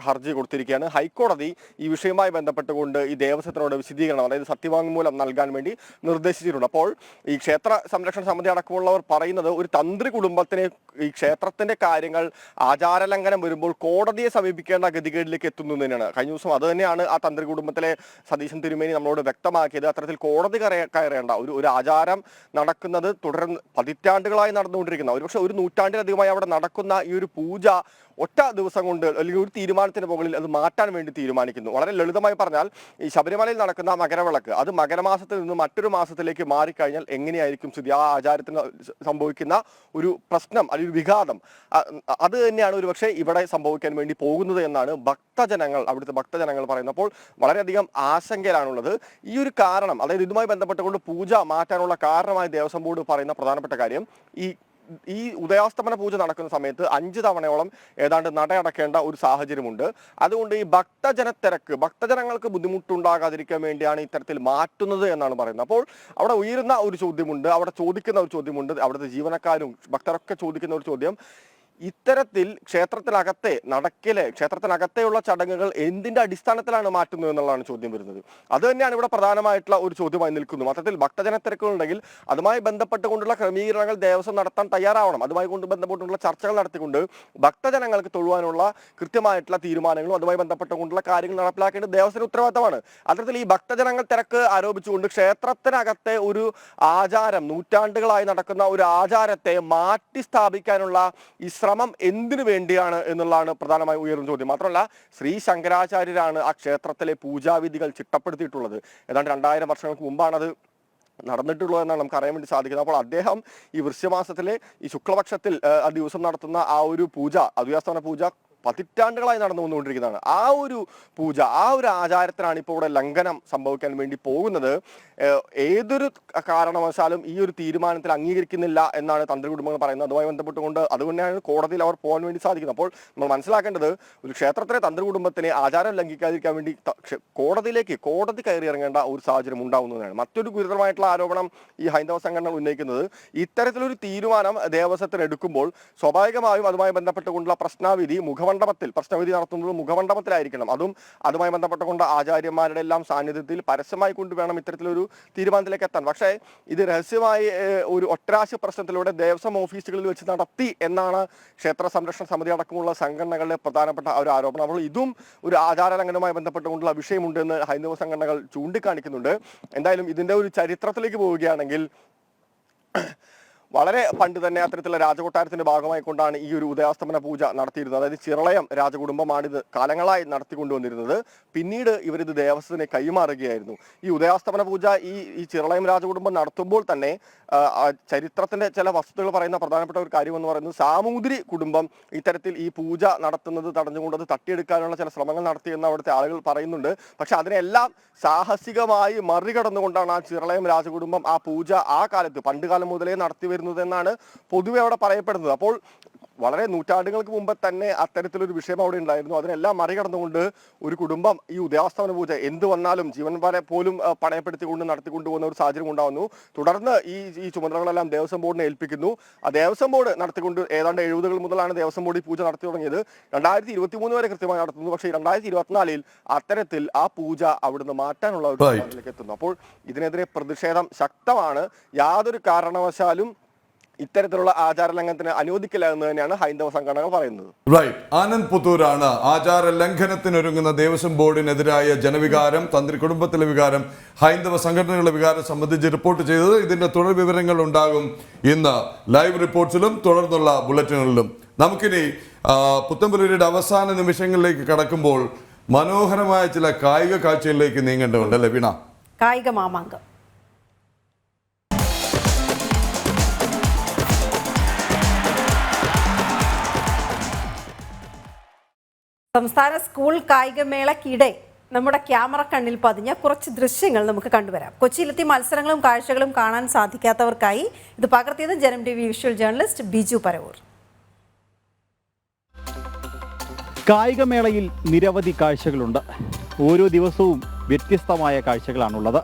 ഹർജി കൊടുത്തിരിക്കുകയാണ്. ഹൈക്കോടതി ഈ വിഷയവുമായി ബന്ധപ്പെട്ടുകൊണ്ട് ഈ ദേവസ്വത്തിനോട് വിശദീകരണം, അതായത് സത്യവാങ്മൂലം നൽകാൻ വേണ്ടി നിർദ്ദേശിച്ചിട്ടുണ്ട്. അപ്പോൾ ഈ ക്ഷേത്ര സംരക്ഷണ സമിതി അടക്കമുള്ളവർ പറയുന്നത് ഒരു തന്ത്രി കുടുംബത്തിനെ ഈ ക്ഷേത്രത്തിന്റെ കാര്യങ്ങൾ ആചാരലംഘനം വരുമ്പോൾ കോടതിയെ സമീപിക്കേണ്ട ഗതികേടിലേക്ക് എത്തുന്നു തന്നെയാണ്. കഴിഞ്ഞ ദിവസം അത് തന്നെയാണ് ആ തന്ത്രി കുടുംബത്തിലെ സതീശൻ തിരുമേനി നമ്മളോട് വ്യക്തമാക്കിയത്. അത്തരത്തിൽ കോടതി കയറേണ്ട ഒരു ആചാരം നടക്കുന്നത് തുടർന്ന് പതിറ്റാണ്ടുകളായി നടന്നുകൊണ്ടിരിക്കുന്ന, ഒരുപക്ഷെ ഒരു നൂറ്റാണ്ടിലധികമായി അവിടെ നടക്കുന്ന ഈ ഒരു പൂജ ഒറ്റ ദിവസം കൊണ്ട് അല്ലെങ്കിൽ ഒരു തീരുമാനത്തിന് മുകളിൽ അത് മാറ്റാൻ വേണ്ടി തീരുമാനിക്കുന്നു. വളരെ ലളിതമായി പറഞ്ഞാൽ ഈ ശബരിമലയിൽ നടക്കുന്ന മകരവിളക്ക് അത് മകരമാസത്തിൽ നിന്ന് മറ്റൊരു മാസത്തിലേക്ക് മാറിക്കഴിഞ്ഞാൽ എങ്ങനെയായിരിക്കും സ്ഥിതി? ആ ആചാരത്തിന് സംഭവിക്കുന്ന ഒരു പ്രശ്നം അല്ലെങ്കിൽ ഒരു വിഘാതം അത് തന്നെയാണ് ഒരുപക്ഷെ ഇവിടെ സംഭവിക്കാൻ വേണ്ടി പോകുന്നത് എന്നാണ് അവിടുത്തെ ഭക്തജനങ്ങൾ പറയുന്നത്. അപ്പോൾ വളരെയധികം ആശങ്കയിലാണുള്ളത്. ഈ ഒരു കാരണം, അതായത് ഇതുമായി ബന്ധപ്പെട്ടുകൊണ്ട് പൂജ മാറ്റാനുള്ള കാരണമായി ദേവസ്വം ബോർഡ് പറയുന്ന പ്രധാനപ്പെട്ട കാര്യം, ഈ ഉദയാസ്തമന പൂജ നടക്കുന്ന സമയത്ത് 5 തവണയോളം ഏതാണ്ട് നടയടക്കേണ്ട ഒരു സാഹചര്യമുണ്ട്. അതുകൊണ്ട് ഈ ഭക്തജനങ്ങൾക്ക് ബുദ്ധിമുട്ടുണ്ടാകാതിരിക്കാൻ വേണ്ടിയാണ് ഇത്തരത്തിൽ മാറ്റുന്നത് എന്നാണ് പറയുന്നത്. അപ്പോൾ അവിടെ ഉയരുന്ന ഒരു ചോദ്യമുണ്ട്, അവിടെ ചോദിക്കുന്ന ഒരു ചോദ്യമുണ്ട്, അവിടുത്തെ ജീവനക്കാരും ഭക്തരൊക്കെ ചോദിക്കുന്ന ഒരു ചോദ്യം, ഇത്തരത്തിൽ ക്ഷേത്രത്തിനകത്തെയുള്ള ചടങ്ങുകൾ എന്തിന്റെ അടിസ്ഥാനത്തിലാണ് മാറ്റുന്നത് എന്നുള്ളതാണ് ചോദ്യം വരുന്നത്. അത് തന്നെയാണ് ഇവിടെ പ്രധാനമായിട്ടുള്ള ഒരു ചോദ്യമായി നിൽക്കുന്നു. മൊത്തത്തിൽ ഭക്തജന തിരക്കുകളുണ്ടെങ്കിൽ അതുമായി ബന്ധപ്പെട്ടുകൊണ്ടുള്ള ക്രമീകരണങ്ങൾ ദേവസ്വം നടത്താൻ തയ്യാറാവണം. അതുമായി ബന്ധപ്പെട്ടുള്ള ചർച്ചകൾ നടത്തിക്കൊണ്ട് ഭക്തജനങ്ങൾക്ക് തൊഴുവാനുള്ള കൃത്യമായിട്ടുള്ള തീരുമാനങ്ങളും അതുമായി ബന്ധപ്പെട്ടുകൊണ്ടുള്ള കാര്യങ്ങൾ നടപ്പിലാക്കേണ്ടത് ദേവസ്വത്തിന്റെ ഉത്തരവാദിത്തമാണ്. അത്തരത്തിൽ ഈ ഭക്തജനങ്ങൾ തിരക്ക് ആരോപിച്ചുകൊണ്ട് ക്ഷേത്രത്തിനകത്തെ ഒരു ആചാരം, നൂറ്റാണ്ടുകളായി നടക്കുന്ന ഒരു ആചാരത്തെ മാറ്റി സ്ഥാപിക്കാനുള്ള ഈ ശ്രമം എന്തിനു വേണ്ടിയാണ് എന്നുള്ളതാണ് പ്രധാനമായി ഉയർന്ന ചോദ്യം. മാത്രമല്ല ശ്രീ ശങ്കരാചാര്യരാണ് ആ ക്ഷേത്രത്തിലെ പൂജാവിധികൾ ചിട്ടപ്പെടുത്തിയിട്ടുള്ളത്. ഏതാണ്ട് 2000 വർഷങ്ങൾക്ക് മുമ്പാണത് നടന്നിട്ടുള്ളൂ എന്നാണ് നമുക്ക് അറിയാൻ വേണ്ടി സാധിക്കുന്നത്. അപ്പോൾ അദ്ദേഹം ഈ വൃശ്ചികമാസത്തിലെ ഈ ശുക്ലപക്ഷത്തിൽ ആ ദിവസം നടത്തുന്ന ആ ഒരു പൂജ, ഉദയാസ്തമന പൂജ പതിറ്റാണ്ടുകളായി നടന്നു വന്നുകൊണ്ടിരിക്കുന്നതാണ്. ആ ഒരു പൂജ, ആ ഒരു ആചാരത്തിനാണ് ഇപ്പോൾ ഇവിടെ ലംഘനം സംഭവിക്കാൻ വേണ്ടി പോകുന്നത്. ഏതൊരു കാരണവശാലും ഈ ഒരു തീരുമാനത്തിൽ അംഗീകരിക്കുന്നില്ല എന്നാണ് തന്ത്രി കുടുംബങ്ങൾ പറയുന്നത്. അതുമായി ബന്ധപ്പെട്ടുകൊണ്ട് അതുകൊണ്ടാണ് കോടതിയിൽ അവർ പോകാൻ വേണ്ടി സാധിക്കുന്നത്. അപ്പോൾ നമ്മൾ മനസ്സിലാക്കേണ്ടത്, ഒരു ക്ഷേത്രത്തിലെ തന്ത്രി കുടുംബത്തിനെ ആചാരം ലംഘിക്കാതിരിക്കാൻ വേണ്ടി കോടതി കയറി ഇറങ്ങേണ്ട ഒരു സാഹചര്യം ഉണ്ടാവുന്നതാണ്. മറ്റൊരു ഗുരുതരമായിട്ടുള്ള ആരോപണം ഈ ഹൈന്ദവ സംഘടനകൾ ഉന്നയിക്കുന്നത്, ഇത്തരത്തിലൊരു തീരുമാനം ദേവസ്വത്തിന് എടുക്കുമ്പോൾ സ്വാഭാവികമായും അതുമായി ബന്ധപ്പെട്ടുകൊണ്ടുള്ള പ്രശ്നവിധി നടത്തുന്നത് മുഖമണ്ഡപത്തിലായിരിക്കണം. അതുമായി ബന്ധപ്പെട്ടുകൊണ്ട് ആചാര്യന്മാരുടെ എല്ലാം സാന്നിധ്യത്തിൽ പരസ്യമായി കൊണ്ട് വേണം ഇത്തരത്തിലൊരു തീരുമാനത്തിലേക്ക് എത്താൻ. പക്ഷേ ഇത് രഹസ്യമായി ഒരു ഒറ്റരാശി പ്രശ്നത്തിലൂടെ ദേവസ്വം ഓഫീസുകളിൽ വെച്ച് നടത്തി എന്നാണ് ക്ഷേത്ര സംരക്ഷണ സമിതി അടക്കമുള്ള സംഘടനകളുടെ പ്രധാനപ്പെട്ട ഒരു ആരോപണം. അപ്പോൾ ഇതും ഒരു ആചാരലംഘനവുമായി ബന്ധപ്പെട്ടുകൊണ്ടുള്ള വിഷയമുണ്ടെന്ന് ഹൈന്ദവ സംഘടനകൾ ചൂണ്ടിക്കാണിക്കുന്നുണ്ട്. എന്തായാലും ഇതിന്റെ ഒരു ചരിത്രത്തിലേക്ക് പോവുകയാണെങ്കിൽ, വളരെ പണ്ട് തന്നെ അത്തരത്തിലുള്ള രാജകൊട്ടാരത്തിന്റെ ഭാഗമായി കൊണ്ടാണ് ഈ ഒരു ഉദയാസ്തമന പൂജ നടത്തിയിരുന്നത്. അതായത് ചിറളയം രാജകുടുംബമാണിത് കാലങ്ങളായി നടത്തിക്കൊണ്ടുവന്നിരുന്നത്. പിന്നീട് ഇവരിത് ദേവസ്വത്തിനെ കൈമാറുകയായിരുന്നു. ഈ ഉദയാസ്തമന പൂജ ഈ ചിറളയം രാജകുടുംബം നടത്തുമ്പോൾ തന്നെ ചരിത്രത്തിന്റെ ചില വസ്തുതകൾ പറയുന്ന പ്രധാനപ്പെട്ട ഒരു കാര്യം എന്ന് പറയുന്നത്, സാമൂതിരി കുടുംബം ഇത്തരത്തിൽ ഈ പൂജ നടത്തുന്നത് തടഞ്ഞുകൊണ്ട് അത് തട്ടിയെടുക്കാനുള്ള ചില ശ്രമങ്ങൾ നടത്തിയെന്ന് അവിടുത്തെ ആളുകൾ പറയുന്നുണ്ട്. പക്ഷെ അതിനെല്ലാം സാഹസികമായി മറികടന്നുകൊണ്ടാണ് ആ ചിറളയം രാജകുടുംബം ആ പൂജ ആ കാലത്ത് പണ്ടുകാലം മുതലേ നടത്തി വരുന്നതെന്നാണ് പൊതുവെ അവിടെ പറയപ്പെടുന്നത്. അപ്പോൾ വളരെ നൂറ്റാണ്ടുകൾക്ക് മുമ്പ് തന്നെ അത്തരത്തിലൊരു വിഷയം അവിടെ ഉണ്ടായിരുന്നു. അതിനെല്ലാം മറികടന്നുകൊണ്ട് ഒരു കുടുംബം ഈ ഉദയാസ്തമന പൂജ എന്ത് വന്നാലും ജീവൻ വരെ പോലും പണയപ്പെടുത്തിക്കൊണ്ട് നടത്തിക്കൊണ്ടുപോകുന്ന ഒരു സാഹചര്യം ഉണ്ടാവുന്നു. തുടർന്ന് ഈ ചുമതലകളെല്ലാം ദേവസ്വം ബോർഡിനെ ഏൽപ്പിക്കുന്നു. ആ ദേവസ്വം ബോർഡ് നടത്തിക്കൊണ്ട് ഏതാണ്ട് 70 മുതലാണ് ദേവസ്വം ബോർഡ് ഈ പൂജ നടത്തി തുടങ്ങിയത്. 2023 വരെ കൃത്യമായി നടത്തുന്നു. പക്ഷേ 2024 അത്തരത്തിൽ ആ പൂജ അവിടുന്ന് മാറ്റാനുള്ള ഒരു തീരുമാനത്തിലേക്ക് എത്തുന്നു. അപ്പോൾ ഇതിനെതിരെ പ്രതിഷേധം ശക്തമാണ്. യാതൊരു കാരണവശാലും ഇത്തരത്തിലുള്ള ആചാര ലംഘനത്തിന് അനുവദിക്കില്ല എന്ന് തന്നെയാണ് ഹൈന്ദവ സംഘടനകൾ പറയുന്നത്. റൈറ്റ്. ആനന്ദ് പുത്തൂരാണ് ആചാര ലംഘനത്തിനൊരുങ്ങുന്ന ദേവസ്വം ബോർഡിനെതിരായ ജനവികാരം, തന്ത്രി കുടുംബത്തിലെ വികാരം, ഹൈന്ദവ സംഘടനകളുടെ വികാരം സംബന്ധിച്ച് റിപ്പോർട്ട് ചെയ്തത്. ഇതിന്റെ തുടർ വിവരങ്ങൾ ഉണ്ടാകും ഇന്ന് ലൈവ് റിപ്പോർട്ട്സിലും തുടർന്നുള്ള ബുള്ളറ്റിനുകളിലും. നമുക്കിനി പുത്തൻപുലരിയുടെ അവസാന നിമിഷങ്ങളിലേക്ക് കടക്കുമ്പോൾ മനോഹരമായ ചില കായിക കാഴ്ചകളിലേക്ക് നീങ്ങേണ്ടതുണ്ട് അല്ലേ വീണ? കായിക മാമാങ്കം. സംസ്ഥാന സ്കൂൾ കായികമേളയ്ക്കിടെ നമ്മുടെ ക്യാമറ കണ്ണിൽ പതിഞ്ഞ കുറച്ച് ദൃശ്യങ്ങൾ നമുക്ക് കണ്ടുവരാം. കൊച്ചിയിലെത്തി മത്സരങ്ങളും കാഴ്ചകളും കാണാൻ സാധിക്കാത്തവർക്കായി ഇത് പകർത്തിയത് Janam TV visual journalist Biju Paravur. കായികമേളയിൽ നിരവധി കാഴ്ചകളുണ്ട്. ഓരോ ദിവസവും വ്യത്യസ്തമായ കാഴ്ചകളാണുള്ളത്.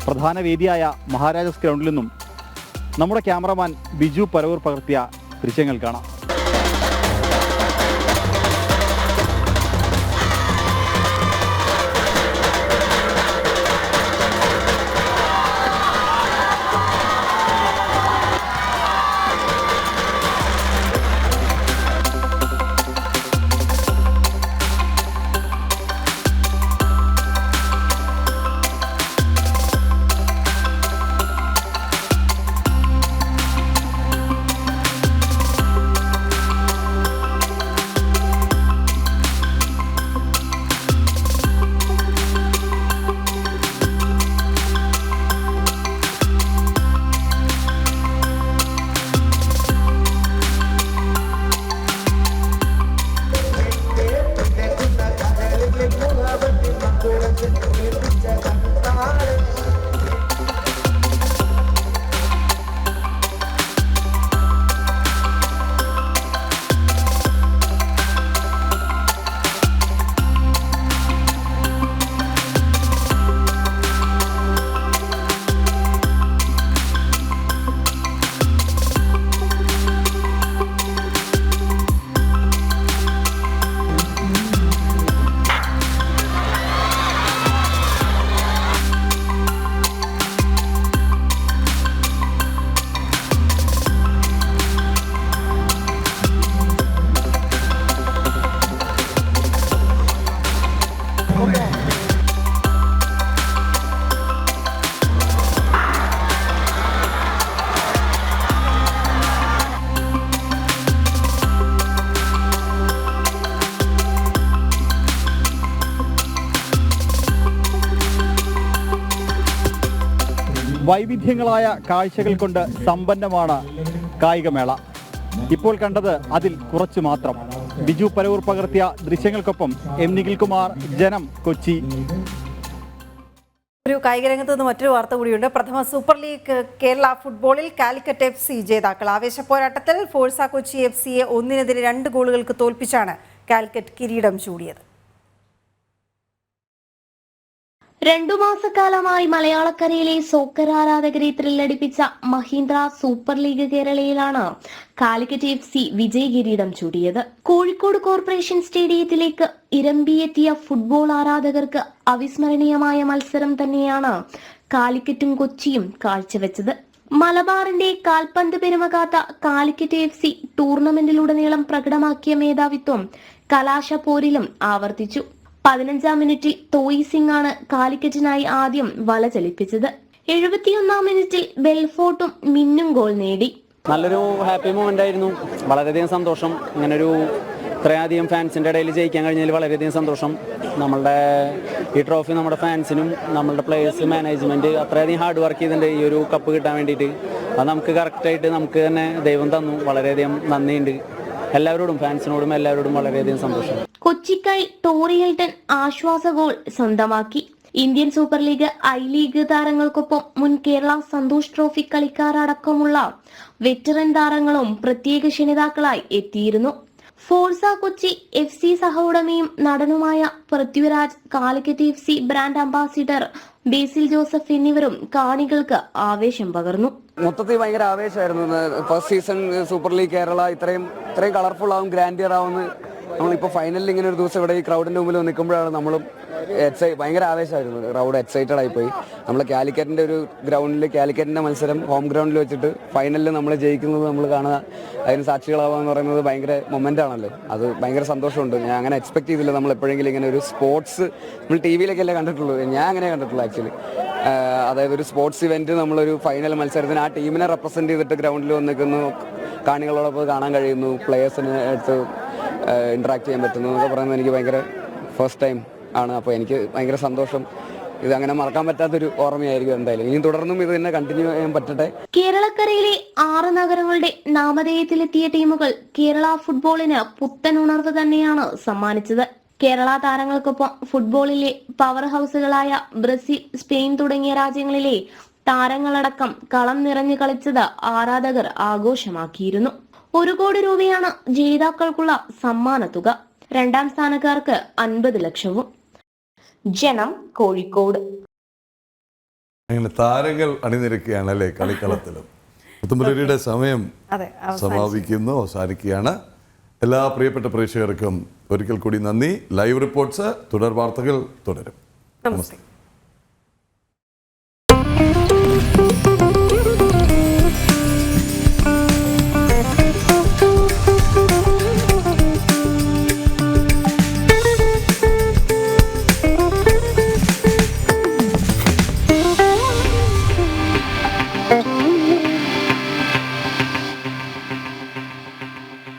പ്രധാന വേദിയായ മഹാരാജാസ് ഗ്രൗണ്ടിൽ നിന്നും നമ്മുടെ ക്യാമറമാൻ ബിജു പരവൂർ പകർത്തിയ ദൃശ്യങ്ങൾ കാണാം. വൈവിധ്യങ്ങളായ കാഴ്ചകൾ കൊണ്ട് സമ്പന്നമാണ് കായികമേള. ഇപ്പോൾ കണ്ടത് അതിൽ കുറച്ചു മാത്രം. ബിജു പരവൂർ പകർത്തിയ ദൃശ്യങ്ങൾക്കൊപ്പം എം നിഖിൽകുമാർ, ജനം, കൊച്ചി. ഒരു കായിക രംഗത്ത് നിന്ന് മറ്റൊരു വാർത്ത കൂടിയുണ്ട്. പ്രഥമ സൂപ്പർ ലീഗ് കേരള ഫുട്ബോളിൽ കാലിക്കറ്റ് FC ജേതാക്കൾ. ആവേശ പോരാട്ടത്തിൽ ഫോഴ്സ കൊച്ചി FCയെ 1-2 ഗോളുകൾക്ക് തോൽപ്പിച്ചാണ് കാലിക്കറ്റ് കിരീടം ചൂടിയത്. 2 മാസക്കാലമായി മലയാളക്കരയിലെ സോക്കർ ആരാധകരെ ത്രില്ലടിപ്പിച്ച മഹീന്ദ്ര സൂപ്പർ ലീഗ് കേരളയിലാണ് കാലിക്കറ്റ് FC വിജയ കിരീടം ചൂടിയത്. കോഴിക്കോട് കോർപ്പറേഷൻ സ്റ്റേഡിയത്തിലേക്ക് ഇരമ്പിയെത്തിയ ഫുട്ബോൾ ആരാധകർക്ക് അവിസ്മരണീയമായ മത്സരം തന്നെയാണ് കാലിക്കറ്റും കൊച്ചിയും കാഴ്ചവെച്ചത്. മലബാറിന്റെ കാൽപന്ത് പെരുമകാത്ത കാലിക്കറ്റ് FC ടൂർണമെന്റിലുടനീളം പ്രകടമാക്കിയ മേധാവിത്വം കലാശപ്പോരിലും ആവർത്തിച്ചു. 15-ാം മിനിറ്റിൽ തോയി സിംഗ് ആണ് കാലിക്കറ്റിനായി ആദ്യം വല ചലിപ്പിച്ചത്. 71-ാം മിനിറ്റിൽ ബെൽഫോർട്ടും മിന്നും ഗോൾ നേടി. നല്ലൊരു ഹാപ്പി മൊമെന്റ് ആയിരുന്നു. വളരെയധികം സന്തോഷം. ഇങ്ങനൊരു ഇത്രയധികം ഫാൻസിന്റെ ഇടയിൽ ജയിക്കാൻ കഴിഞ്ഞതിൽ വളരെയധികം സന്തോഷം. നമ്മളുടെ ഈ ട്രോഫി നമ്മുടെ ഫാൻസിനും നമ്മളുടെ പ്ലേയേഴ്സ്, മാനേജ്മെന്റ് അത്രയധികം ഹാർഡ് വർക്ക് ചെയ്തിട്ടുണ്ട് ഈ ഒരു കപ്പ് കിട്ടാൻ വേണ്ടിയിട്ട്. അത് നമുക്ക് കറക്റ്റായിട്ട് നമുക്ക് തന്നെ ദൈവം തന്നു. വളരെയധികം നന്ദിയുണ്ട് എല്ലാവരോടും, ഫാൻസിനോടും എല്ലാവരോടും വളരെയധികം സന്തോഷം. കൊച്ചിക്കായി ടോറി ഹിൽട്ടൺ ആശ്വാസ ഗോൾ സ്വന്തമാക്കി. Indian super league, I league താരങ്ങൾക്കൊപ്പം മുൻ കേരള സന്തോഷ് ട്രോഫി കളിക്കാരടക്കമുള്ള വെറ്ററൻ താരങ്ങളും പ്രത്യേക ക്ഷണിതാക്കളായി എത്തിയിരുന്നു. ഫോഴ്സ കൊച്ചി FC സഹോടമയും നടനുമായ Prithviraj, Calicut FC brand ambassador Basil Joseph എന്നിവരും കാണികൾക്ക് ആവേശം പകർന്നു. മൊത്തത്തിൽ ഭയങ്കര ആവേശമായിരുന്നു. First season super league Kerala ഇത്രയും കളർഫുൾ ആവും, ഗ്രാൻഡിയർ ആവുമെന്ന് നമ്മളിപ്പോൾ ഫൈനലിൽ ഇങ്ങനെ ഒരു ദിവസം ഇവിടെ ഈ ക്രൗഡിന്റെ മുമ്പിൽ നിൽക്കുമ്പോഴാണ് നമ്മളും ഭയങ്കര ആവേശമായിരുന്നു. ക്രൗഡ് എക്സൈറ്റഡ് ആയിപ്പോയി. നമ്മൾ കാലിക്കറ്റിൻ്റെ ഒരു ഗ്രൗണ്ടിൽ, കാലിക്കറ്റിൻ്റെ മത്സരം ഹോം ഗ്രൗണ്ടിൽ വെച്ചിട്ട് ഫൈനലിൽ നമ്മൾ ജയിക്കുന്നത് നമ്മൾ കാണുക, അതിന് സാക്ഷികളാവുക എന്ന് പറയുന്നത് ഭയങ്കര മൊമെൻ്റ് ആണല്ലോ. അത് ഭയങ്കര സന്തോഷമുണ്ട്. ഞാൻ അങ്ങനെ എക്സ്പെക്ട് ചെയ്തില്ല നമ്മൾ എപ്പോഴെങ്കിലും ഇങ്ങനെ ഒരു സ്പോർട്സ്, നമ്മൾ ടി വിയിലൊക്കെയല്ലേ കണ്ടിട്ടുള്ളൂ, ഞാൻ അങ്ങനെ കണ്ടിട്ടുള്ളൂ ആക്ച്വലി. അതായത് ഒരു സ്പോർട്സ് ഇവൻറ്റ്, നമ്മളൊരു ഫൈനൽ മത്സരത്തിന് ആ ടീമിനെ റെപ്രസെൻറ്റ് ചെയ്തിട്ട് ഗ്രൗണ്ടിൽ വന്നിരിക്കുന്നു, കാണികളോടൊപ്പം കാണാൻ കഴിയുന്നു, പ്ലേയേഴ്സിന് അടുത്ത് ഇൻട്രാക്ട് ചെയ്യാൻ പറ്റുന്നു എന്നൊക്കെ പറയുന്നത് എനിക്ക് ഭയങ്കര ഫസ്റ്റ് ടൈം ആണ്. അപ്പോൾ എനിക്ക് ഭയങ്കര സന്തോഷം. ഇതങ്ങനെ മറക്കാൻ പറ്റാത്തൊരു ഓർമ്മയായിരിക്കും എന്തായാലും. ഇനി തുടർന്നും ഇത് തന്നെ കണ്ടിന്യൂ ചെയ്യാൻ പറ്റട്ടെ. കേരളക്കരയിലെ 6 നഗരങ്ങളുടെ നാമധേയത്തിലെത്തിയ ടീമുകൾ കേരള ഫുട്ബോളിന് പുത്തൻ ഉണർവ് തന്നെയാണ് സമ്മാനിച്ചത്. കേരള താരങ്ങൾക്കൊപ്പം ഫുട്ബോളിലെ പവർ ഹൗസുകളായ ബ്രസീൽ, സ്പെയിൻ തുടങ്ങിയ രാജ്യങ്ങളിലെ താരങ്ങളടക്കം കളം നിറഞ്ഞു കളിച്ചത് ആരാധകർ ആഘോഷമാക്കിയിരുന്നു. 1 കോടി രൂപയാണ് ജേതാക്കൾക്കുള്ള സമ്മാനത്തുക. 2ാം സ്ഥാനക്കാർക്ക് 50 ലക്ഷവും. ജനം, കോഴിക്കോട്. അങ്ങനെ താരങ്ങൾ അണിനിരക്കുകയാണ് അല്ലേ കളിക്കളത്തിലും. മുത്തുമുരളിയുടെ സമയം സമാപിക്കുന്നു, അവസാനിക്കുകയാണ്. എല്ലാ പ്രിയപ്പെട്ട പ്രേക്ഷകർക്കും ഒരിക്കൽ കൂടി നന്ദി. ലൈവ് റിപ്പോർട്ട്സ്, തുടർ വാർത്തകൾ തുടരും. നമസ്തേ.